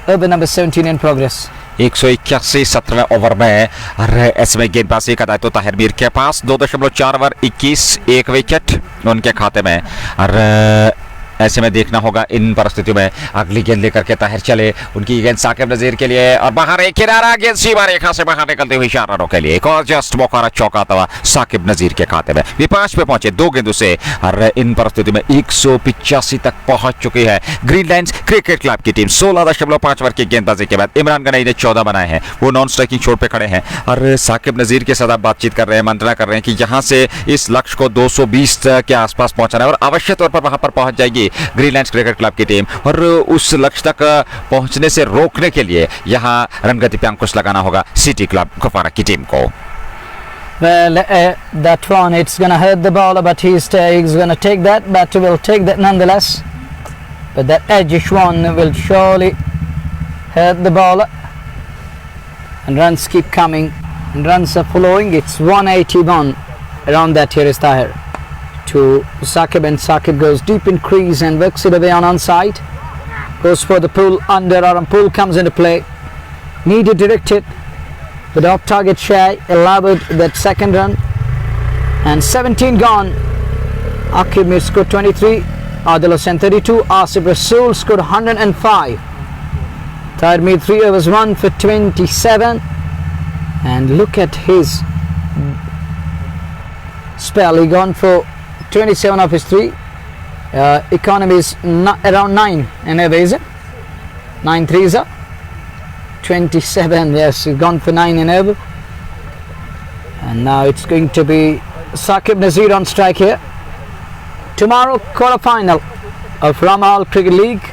Speaker 1: Over number 17 in progress.
Speaker 3: 181 17वें over में, और ऐसे में गेंदबाजी का दायित्व ताहिर मीर के पास। 2.4 over 21, 1 wicket उनके खाते में, और ऐसे में देखना होगा इन परिस्थितियों में अगली गेंद लेकर के ताहिर चले। उनकी गेंद साकिब नजीर के लिए, और बाहर एक किनारा, गेंद सीमा रेखा से बाहर निकलते हुए 4 रनों के लिए। एक और जस्ट मौका चौका था साकिब नजीर के खाते में। वे 5 पे पहुंचे 2 गेंदों से, और इन परिस्थितियों में 185 तक पहुंच चुकी है ग्रीन लाइंस क्रिकेट क्लब की टीम। 16.5 ओवर की गेंदबाजी के बाद इमरान गनाई ने 14 बनाए हैं। वो नॉन स्ट्राइकिंग छोर पे खड़े हैं, और साकिब नजीर के साथ आप बातचीत कर रहे हैं, मंत्रणा कर रहे हैं कि यहाँ से इस लक्ष्य को 220 के आसपास पहुंचाना है, और अवश्य तौर पर वहां पर पहुंच जाएगी ग्रीन लाइंस क्रिकेट क्लब की टीम। और उस लक्ष्य तक पहुंचने से रोकने के लिए यहां रनगति पे अंकुश लगाना होगा सिटी क्लब कुपवारा की टीम को।
Speaker 1: Well, that one, it's going to hurt the bowler, but he's going to take that. Batter will take that nonetheless. But that edgish one will surely hurt the bowler. And runs keep coming. And runs are following. It's 181. Around that, here is Tahir to Saqib, and Saqib goes deep in crease and works it away on onside. Goes for the pull, underarm pull comes into play. Need to direct it, but off target shy, allowed that second run. And 17 gone. Aqib Mir scored 23, Adil Hussain 32, Asif Rasool scored 105. Tahir Mir 3 overs 1 for 27. And look at his spell. He gone for 27 of his 3. Economy is around 9 and over, is it? 9 threes are 27. Yes, he's gone for 9 and over. And now it's going to be Saqib Nazir on strike here. Tomorrow quarter-final of Ramal Cricket League.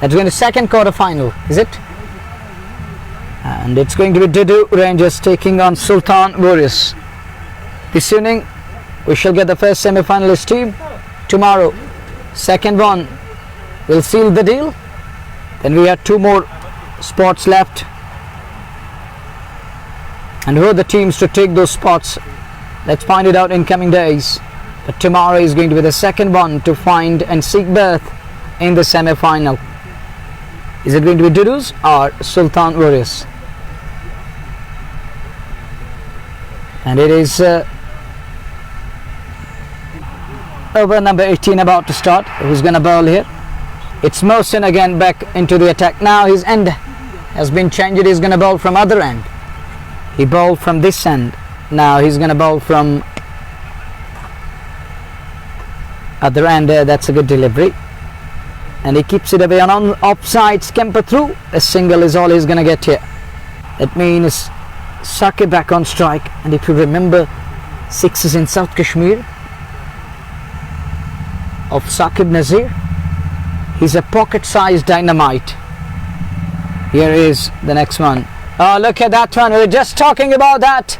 Speaker 1: That's going to second quarter-final, is it? And it's going to be Dudu Rangers taking on Sultan Warriors. This evening we shall get the first semi-finalist team. Tomorrow second one will seal the deal. Then we have 2 more spots left, and who are the teams to take those spots? Let's find it out in coming days. But tomorrow is going to be the second one to find and seek berth in the semi-final. Is it going to be Dudus or Sultan Warriors? And it is over number 18 about to start. Who's going to bowl here? It's Mohsin again back into the attack. Now his end has been changed. He's going to bowl from other end. He bowled from this end. Now he's going to bowl from other end. That's a good delivery. And he keeps it away on offside. Scamper through. A single is all he's going to get here. That means Saqib back on strike. And if you remember 6s in South Kashmir of Saqib Nazir, he's a pocket-sized dynamite. Here is the next one. Oh, look at that one. We were just talking about that.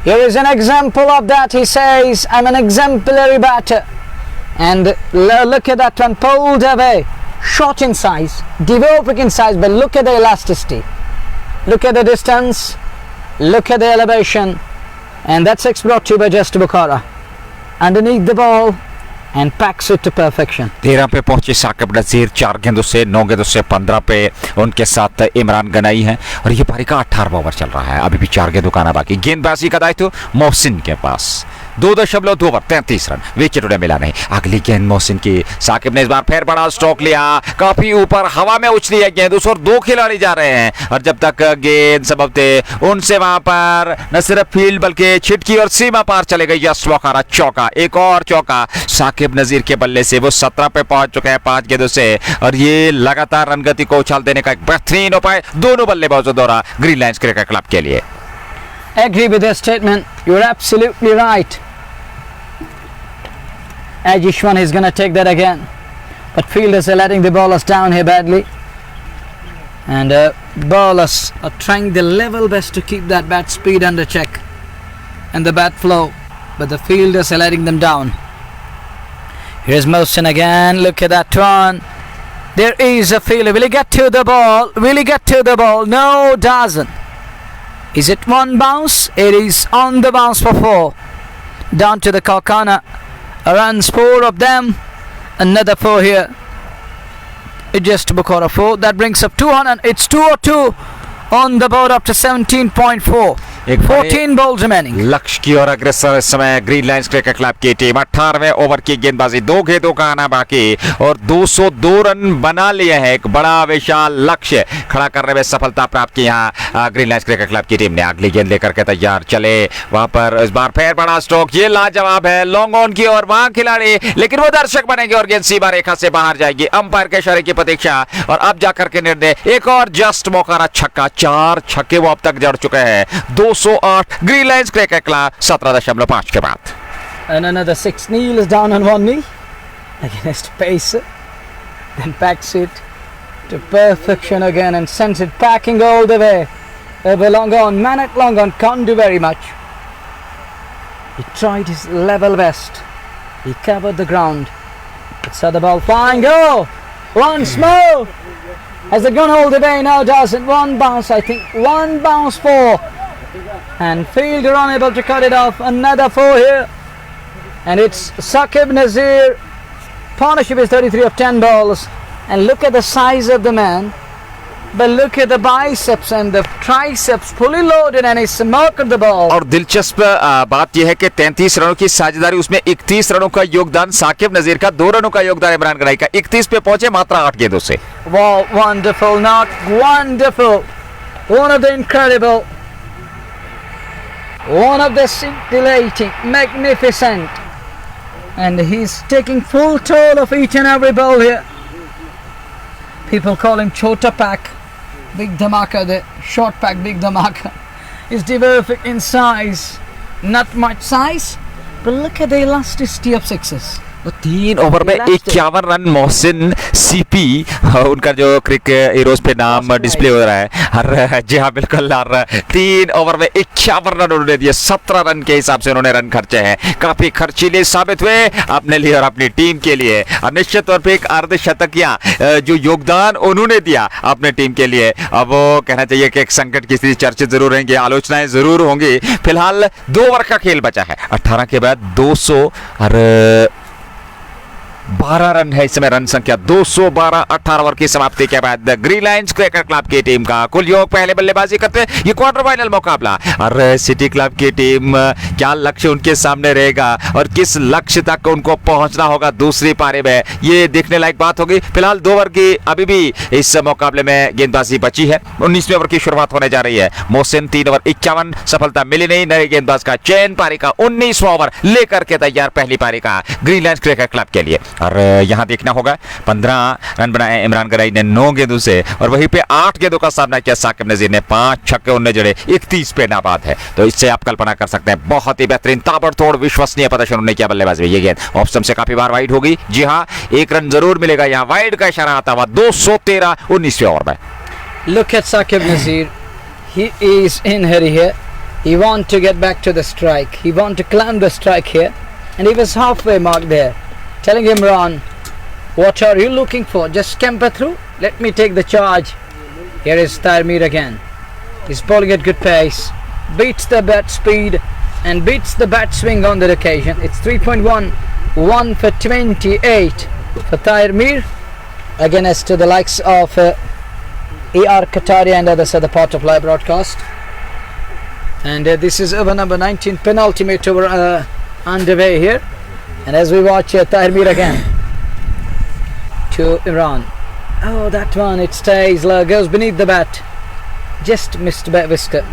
Speaker 1: Here is an example of that. He says, I'm an exemplary batter. And look at that one. Pulled away. Short in size. Dwarfic in size. But look at the elasticity. Look at the distance. Look at the elevation. And that six brought to you by Just Bukhara. Underneath the ball. And packs it to perfection.
Speaker 3: 13 पे पहुंचे साकिब नजीर, 4 गेंदों से 9 गेंदों से 15 पे उनके साथ इमरान गनाई है और ये पारी का 18वां ओवर चल रहा है। अभी भी 4 गेंदों का आना बाकी। गेंदबाजी का दायित्व मोहसिन के पास। 2.2 ओवर 33 रन, विकेट उन्हें मिला नहीं। अगली गेंद मोहसिन की। साकिब ने इस बार फिर बड़ा स्ट्रोक लिया, काफी ऊपर हवा में उछली है गेंद, उस और 2 खिलाड़ी जा रहे हैं और जब तक गेंद संभवते उनसे वहां पर न सिर्फ फील्ड बल्कि छिटकी और सीमा पार चले गई। जस्ट बुखारा चौका, एक और चौका साकिब नजीर के बल्ले से। वो 17 पे पहुंच चुके हैं 5 गेंदों से और ये लगातार रनगति को उछाल देने का एक बेहतरीन उपाय दोनों बल्लेबाजों द्वारा ग्रीन लाइंस क्रिकेट क्लब के लिए।
Speaker 1: Agree with their statement. You're absolutely right. Ajishwan is going to take that again. But fielders are letting the bowlers down here badly. And bowlers are trying their level best to keep that bat speed under check and the bat flow. But the fielders are letting them down. Here's Mohsin again. Look at that one. There is a fielder. Will he get to the ball? Will he get to the ball? No, doesn't. Is it one bounce? It is on the bounce for 4. Down to the Kalkana. Runs 4 of them. Another 4 here. It just Bukhara 4. That brings up 200. It's 202 on the board after 17.4. 14 balls remaining.
Speaker 3: लक्ष्य की ओर अग्रसर इस समय green lines cricket club की team. 18वें over की गेंदबाजी, 2 गेंदों का आना बाकी और 202 रन बना लिए हैं। एक बड़ा विशाल लक्ष्य खड़ा करने में सफलता प्राप्त की यहाँ ग्रीन लाइंस क्रिकेट क्लब की टीम ने। अगली गेंद लेकर के तैयार चले वहां पर। इस बार फिर बड़ा स्ट्रोक, ये लाजवाब है। लॉन्ग ऑन की ओर वहां खिलाड़ी, लेकिन वो दर्शक बनेंगे और गेंद सीमा रेखा से बाहर जाएगी। अंपायर के इशारे की प्रतीक्षा और अब जाकर के निर्णय। एक और जस्ट बुखारा छक्का। 4 छक्के वो अब तक जड़ चुके हैं। 208 ग्रीन लाइंस क्रिकेट क्लब 17.5 के बाद।
Speaker 1: And another 6. Neil is down on one knee against Pacer. Then packs it to perfection again and sends it packing all the way. Over long on. Manak long on can't do very much. He tried his level best. He covered the ground. It's the ball flying. Go! Once more! Has it gone all the way? No, doesn't. One bounce, I think. One bounce 4. And fielder unable to cut it off. Another 4 here. And it's Saqib Nazir. Partnership is 33 of 10 balls. And look at the size of the man. But look at the biceps and the triceps fully loaded and he's marked the ball.
Speaker 3: और दिलचस्प बात यह है कि 33 रनों की साझेदारी, उसमें 31 रनों का योगदान साकिब नजीर का, 2 रनों का योगदान इमरान गनाई का। 31 पे पहुंचे मात्र 8 गेंदों से।
Speaker 1: Wow, wonderful, not wonderful. One of the incredible. One of the scintillating, magnificent. And he's taking full toll of each and every ball here. People call him Chota Pack. Big Dhamaka, the short pack, Big Dhamaka. He's terrific in size. Not much size, but look at the elasticity of sixes.
Speaker 3: 3 over में 51 run Mohsin CP, उनका जो cricket heroes पे नाम display हो रहा है। और जी हाँ बिल्कुल, और 3 ओवर में 51 रन उन्होंने दिए। 17 रन के हिसाब से उन्होंने रन खर्चे हैं। काफी खर्चीले साबित हुए अपने लिए और अपनी टीम के लिए। और निश्चित तौर पे एक अर्धशतकिया जो योगदान उन्होंने दिया अपने टीम के लिए, अब वो कहना चाहिए कि एक संकट की स्थिति, चर्चे जरूर रहेंगे, आलोचनाएं जरूर होंगी। फिलहाल 2 ओवर का खेल बचा है। 18 के बाद 212 रन है इस समय रन संख्या। 212 18 ओवर की समाप्ति के बाद ग्रीन लाइंस क्रिकेट क्लब की टीम का कुल योग पहले बल्लेबाजी करते हैं। ये क्वार्टर फाइनल मुकाबला और सिटी क्लब की टीम, क्या लक्ष्य उनके सामने रहेगा और किस लक्ष्य तक उनको पहुंचना होगा दूसरी पारी में, ये देखने लायक बात होगी। फिलहाल 2 ओवर की अभी भी इस मुकाबले में गेंदबाजी बची है। 19वें ओवर की शुरुआत होने जा रही है। मोहसिन 3 ओवर 51, सफलता मिली नहीं। नए गेंदबाज का चयन पारी का 19वां ओवर लेकर के तैयार पहली पारी का ग्रीन लाइंस क्रिकेट क्लब के लिए। और यहां देखना होगा 15 रन बनाए इमरान गनाई ने 9 गेंदों से और वहीं पे 8 गेंदों का सामना किया साकिब नजीर ने। 5 छक्के उन्हें जड़े, 31 पे नाबाद है। तो इससे आप कल्पना कर सकते हैं बहुत ही बेहतरीन ताबड़तोड़ विश्वसनीय प्रदर्शन उन्होंने किया बल्लेबाजी में। ये गेंद ऑफ स्टंप से काफी बार वाइड होगी। जी हां, 1 रन जरूर मिलेगा। यहां वाइड का इशारा आता हुआ 213 19वें ओवर में।
Speaker 1: Look at Saqib Nazir. He is in hurry here. He want to get back to the strike. He want to climb the strike here, and he was halfway mark there, telling Imran, "What are you looking for? Just scamper through. Let me take the charge." Here is Tahir Mir again. He's bowling at good pace, beats the bat speed and beats the bat swing on that occasion. It's 3.1, 1 for 28 for Tahir Mir against the likes of A.R. Kataria and others at the part of live broadcast. And this is over number 19, penultimate over underway here. And as we watch Tahir Mir again to Imran. Oh, that one, it stays low, goes beneath the bat. Just missed bat whisker.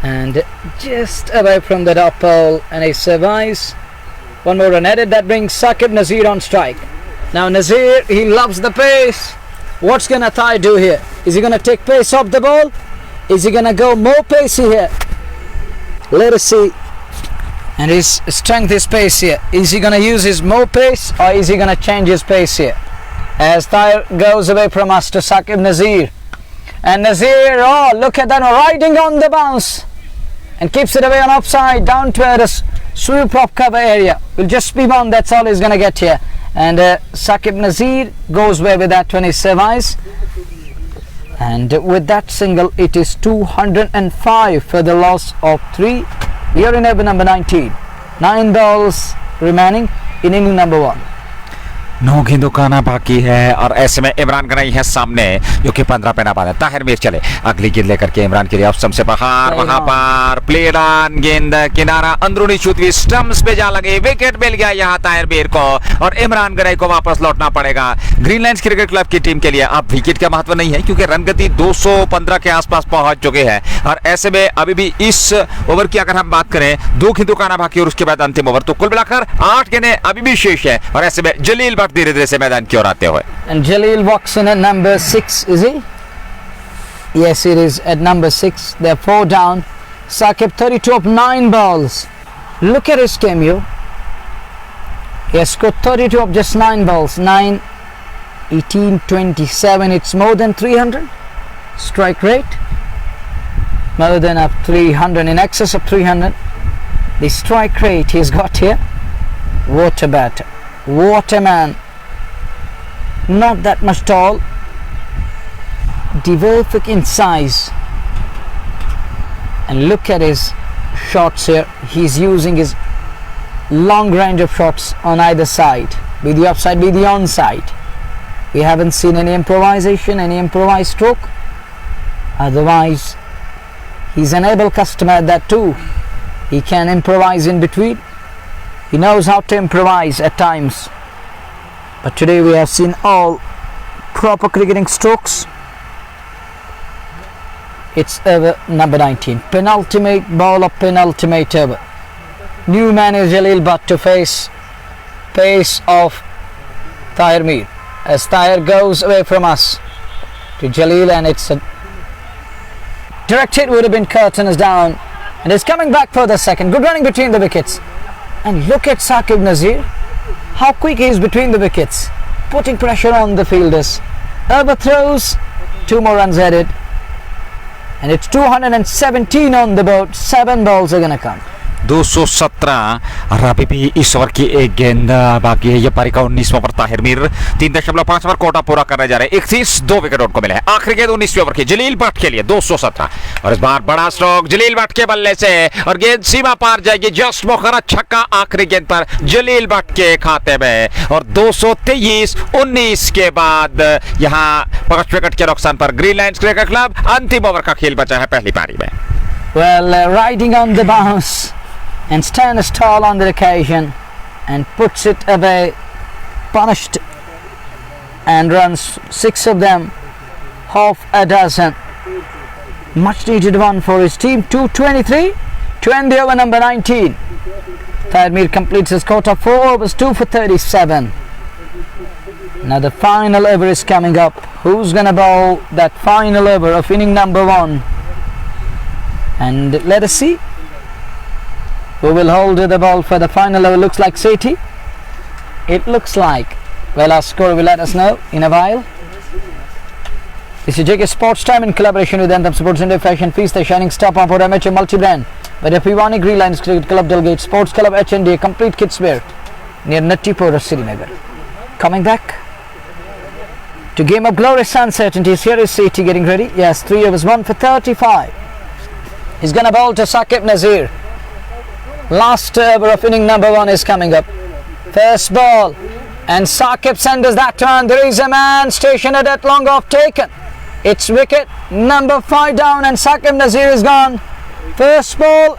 Speaker 1: And just away from the top pole, and he survives. One more run added, that brings Saqib Nazir on strike. Now Nazir, he loves the pace. What's gonna Tahir do here? Is he gonna take pace off the ball? Is he gonna go more pacey here? Let us see. And his strength is pace here. Is he gonna use his more pace, or is he gonna change his pace here? As Tahir goes away from us to Saqib Nazir. And Nazir, oh, look at that, riding on the bounce. And keeps it away on offside, down to a sweep of cover area. Will just be one, that's all he's going to get here. And Saqib Nazir goes away with that when he survives. And with that single, it is 205 for the loss of 3. Here in over number 19. 9 balls remaining in inning number 1.
Speaker 2: 9 गेंदों का आना बाकी है और ऐसे में इमरान गनाई है सामने जो कि 15 पे ना बांधे। ताहिर मीर चले अगली गेंद लेकर के इमरान के लिए ऑप्शन से बाहर, वहां पर प्लेड ऑन, गेंद किनारा अंदरूनी छूती स्टंप्स पे जा लगे, विकेट मिल गया यहां ताहिर मीर को और इमरान गनाई को वापस लौटना पड़ेगा। ग्रीन लाइन्स क्रिकेट क्लब की टीम के लिए अब विकेट का महत्व नहीं है क्योंकि रन गति 215 के आसपास पहुंच चुके हैं और ऐसे में अभी भी इस ओवर की अगर हम बात करें 2 गेंदों का आना बाकी और उसके बाद अंतिम ओवर, तो कुल मिलाकर 8 गेंदें अभी भी शेष है और ऐसे में जलील धीरे धीरे से मैदान की ओर आते हुए।
Speaker 1: And Jalil walks in at number 6, is he? Yes, it is at number 6. They're 4 down. Saqib 32 of 9 balls. Look at his cameo. He has scored 32 of just 9 balls. 9, 18, 27. It's more than 300. Strike rate. More than 300, in excess of 300. The strike rate he's got here. What a batter. What a man. Not that much tall, Dvorak in size, and look at his shots here. He's using his long range of shots on either side, be the offside, be the onside. We haven't seen any improvisation, any improvised stroke. Otherwise, he's an able customer at that too. He can improvise in between. He knows how to improvise at times. But today we have seen all proper cricketing strokes. It's over number 19. Penultimate ball of penultimate over. New man is Jalil Bhatt to face pace of Tahir Mir. As Tahir goes away from us to Jalil, and it's a direct hit, would have been curtain is down. And it's coming back for the second. Good running between the wickets. And look at Saqib Nazir. How quick he is between the wickets, putting pressure on the fielders. Overthrows, 2 more runs added, and it's 217 on the board. 7 balls are gonna come.
Speaker 2: 217 और अभी भी इस over की एक गेंद बाकी है। ये पारी का 19वां पर ताहिर मीर 3.5 ओवर कोटा पूरा करने जा रहे हैं। 31 2 विकेट उनको मिले हैं। आखिरी गेंद 19वें ओवर की जलील भट्ट के लिए 217 और इस बार बड़ा स्ट्रोक जलील भट्ट के बल्ले से और गेंद सीमा पार जाएगी। जस्ट मुखरा छक्का आखिरी गेंद पर जलील भट्ट के खाते में और 223-19 के बाद यहाँ 5 विकेट के नुकसान पर ग्रीन लाइन्स क्रिकेट क्लब अंतिम ओवर का खेल बचा है पहली पारी में।
Speaker 1: Well, riding on the bounce and stands tall on the occasion and puts it away, punished, and runs 6 of them, half a dozen. Much needed one for his team. 223 to end the over number 19. Tahir Mir completes his quota, 4 overs, 2 for 37. Now the final over is coming up. Who's gonna bowl that final over of inning number 1? And let us see who will hold the ball for the final over. Looks like Sethi. It looks like. Well, our score will let us know in a while. This is JK Sports Time in collaboration with Anthem Sports India Fashion Feast, the shining star pump for amateur multi-brand by the Pivani Green Lines Cricket Club Delegate Sports Club HND, complete kids wear near Nattipura, Srinagar. Coming back to game of glorious uncertainties. Here is CT getting ready. Yes, 3 overs, 1 for 35. He's gonna bowl to Saqib Nazir. Last over of inning number 1 is coming up. First ball, and Saqib sends that turn. There is a man stationed at that long off taken. It's wicket number 5 down, and Saqib Nazir is gone. First ball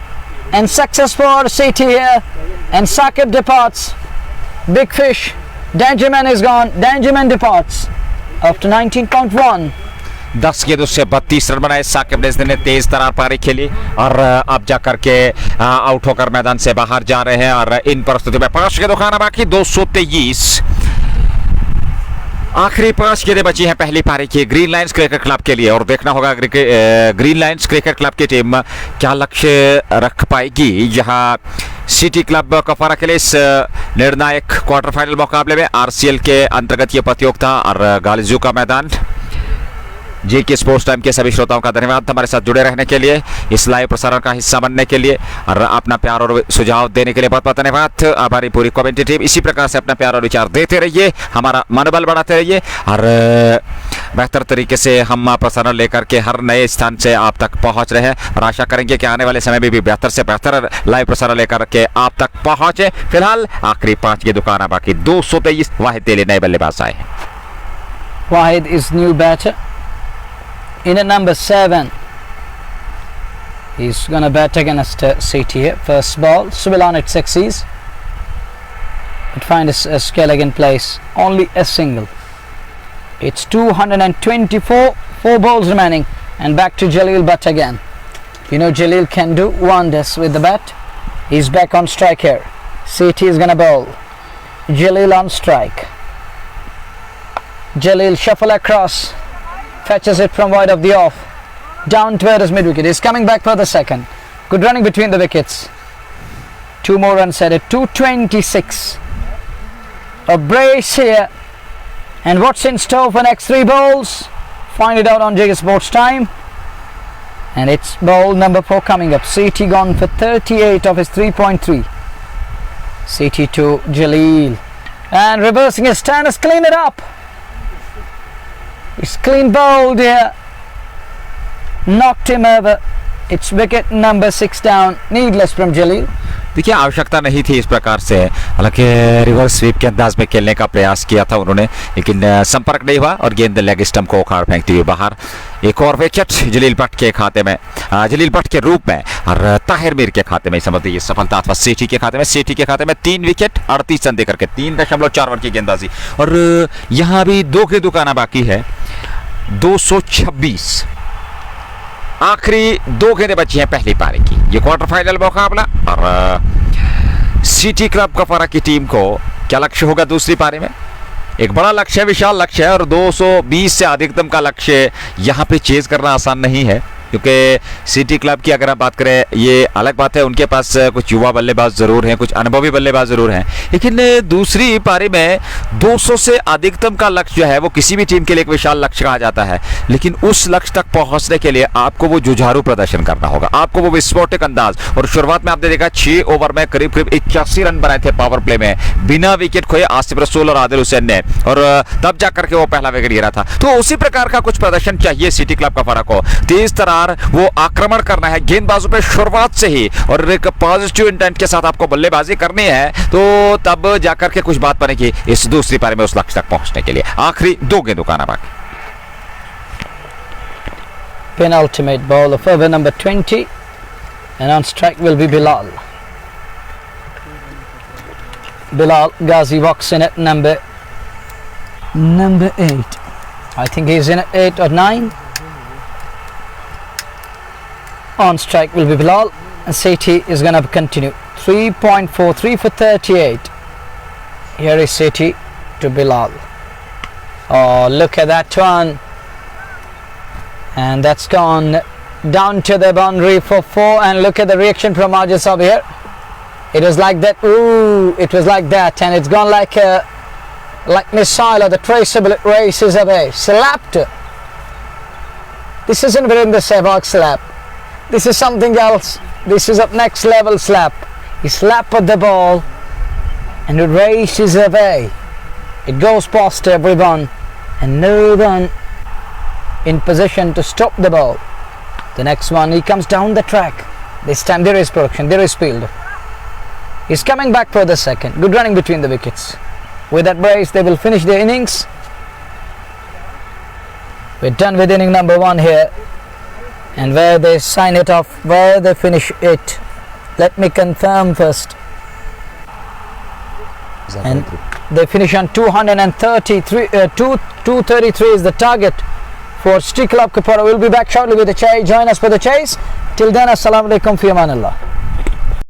Speaker 1: and success for CT here, and Saqib departs. Big fish. Dangerman is gone. Dangerman departs after 19.1.
Speaker 3: 10 गेंदों से 32 run बनाए साकिब नज़ीर ने तेज तरार पारी खेली और अब जाकर के आउट होकर मैदान से बाहर जा रहे हैं। और इन परिस्थितियों में 5 गेंदों खाना बाकी 223। आखिरी 5 गेंदें बची हैं पहली पारी की ग्रीन लाइंस क्रिकेट क्लब के लिए और देखना होगा ग्रीन लाइंस क्रिकेट क्लब की टीम क्या लक्ष्य रख पाएगी। यहाँ सिटी क्लब कफारा के लिए इस निर्णायक क्वार्टर फाइनल मुकाबले में आरसीएल के अंतर्गत ये प्रतियोगिता और गालिजू का मैदान। जेके स्पोर्ट्स टाइम के सभी श्रोताओं का धन्यवाद हमारे साथ जुड़े रहने के लिए, इस लाइव प्रसारण का हिस्सा बनने के लिए और अपना प्यार और सुझाव देने के लिए बहुत बहुत धन्यवाद। हमारी पूरी कमेंट्री टीम इसी प्रकार से अपना प्यार और विचार देते रहिए, हमारा मनोबल बढ़ाते रहिए और बेहतर तरीके से हम प्रसारण लेकर के हर नए स्थान से आप तक पहुंच रहे हैं और आशा करेंगे कि आने वाले समय में भी बेहतर से बेहतर लाइव प्रसारण लेकर के आप तक पहुंचे। फिलहाल आखिरी 5 की दुकान बाकी 223। वाहिद के लिए नए बल्लेबाज आए।
Speaker 1: Wahid is new batter. In at number 7, he's gonna bat against CT here. First ball, Subilan it succeeds. But find a scale again place. Only a single. It's 224. 4 balls remaining, and back to Jalil Bhatt again. You know Jalil can do wonders with the bat. He's back on strike here. CT is gonna bowl. Jalil on strike. Jalil shuffle across. Fetches it from wide of the off. Down towards mid wicket. He's coming back for the second. Good running between the wickets. 2 more runs added. 226. A brace here. And what's in store for next 3 balls? Find it out on JK Sports Time. And it's ball number 4 coming up. CT gone for 38 of his 3.3. CT to Jalil. And reversing his stand has cleaned it up. It's clean bowled here. Knocked him over. It's wicket number 6 down. Needless from Jalil.
Speaker 3: देखिए आवश्यकता नहीं थी इस प्रकार से, हालांकि reverse sweep के अंदाज में खेलने का प्रयास किया था उन्होंने, लेकिन संपर्क नहीं हुआ और गेंद लेग स्टंप को उखाड़ फेंकती हुई बाहर। एक और विकेट जलील भट्ट के खाते में, जलील भट्ट के रूप में और ताहिर मीर के खाते में। समझ लीजिए सफलता अथवा सीटी के खाते में। सीटी के खाते में 3 विकेट 38 रन देकर के 3.4 ओवर की गेंदबाजी और यहाँ भी 2 की दुकाना बाकी है। 226। आखिरी 2 गेंदें बची हैं पहली पारी की। ये क्वार्टर फाइनल मुकाबला और सिटी क्लब कफारा की टीम को क्या लक्ष्य होगा दूसरी पारी में। एक बड़ा लक्ष्य है, विशाल लक्ष्य है और 220 से अधिकतम का लक्ष्य यहाँ पे चेज करना आसान नहीं है, क्योंकि सिटी क्लब की अगर आप बात करें ये अलग बात है, उनके पास कुछ युवा बल्लेबाज ज़रूर हैं, कुछ अनुभवी बल्लेबाज ज़रूर हैं, लेकिन दूसरी पारी में 200 से अधिकतम का लक्ष्य जो है वो किसी भी टीम के लिए एक विशाल लक्ष्य कहा जाता है। लेकिन उस लक्ष्य तक पहुंचने के लिए आपको वो जुझारू प्रदर्शन करना होगा, आपको वो विस्फोटक अंदाज। और शुरुआत में आपने देखा 6 ओवर में करीब 81 रन बनाए थे पावर प्ले में, बिना विकेट खोए आसिफ रसूल और आदिल हुसैन ने, और तब जाकर के वो पहला विकेट गिरा था। तो उसी प्रकार का कुछ प्रदर्शन चाहिए सिटी क्लब कफारा को। तेज तरार वो आक्रमण करना है गेंदबाजों पे शुरुआत से ही और एक पॉजिटिव इंटेंट के साथ आपको बल्लेबाजी करनी है, तो तब जाकर के कुछ बात बनेगी इस दूसरी पारी में उस लक्ष्य तक पहुंचने के लिए। आखिरी 2 गेंदों का बाकी।
Speaker 1: Penultimate ball of over number 20, and on strike will be Bilal. Bilal Ghazi walks in at number 8. I think he's in at 8 or 9. On strike will be Bilal, and Sethi is going to continue. 3.43 for 38. Here is Sethi to Bilal. Oh, look at that one. And that's gone down to the boundary for 4. And look at the reaction from Ajaz over here. It was like that. Ooh, it was like that, and it's gone like missile or the traceable. It races away. Slapped This isn't within the Sehwag slap. This is something else. This is a next level slap. He slapped at the ball and it races away. It goes past everyone and no one in position to stop the ball. The next one, he comes down the track. This time there is production, there is field. He's coming back for the second. Good running between the wickets. With that brace, they will finish their innings. We're done with inning number 1 here. And where they sign it off, where they finish it, let me confirm first. And they finish on 233. 233 is the target for City Club Kupwara. We'll be back shortly with the chase. Join us for the chase. Till then, assalamu alaikum fi amanillah.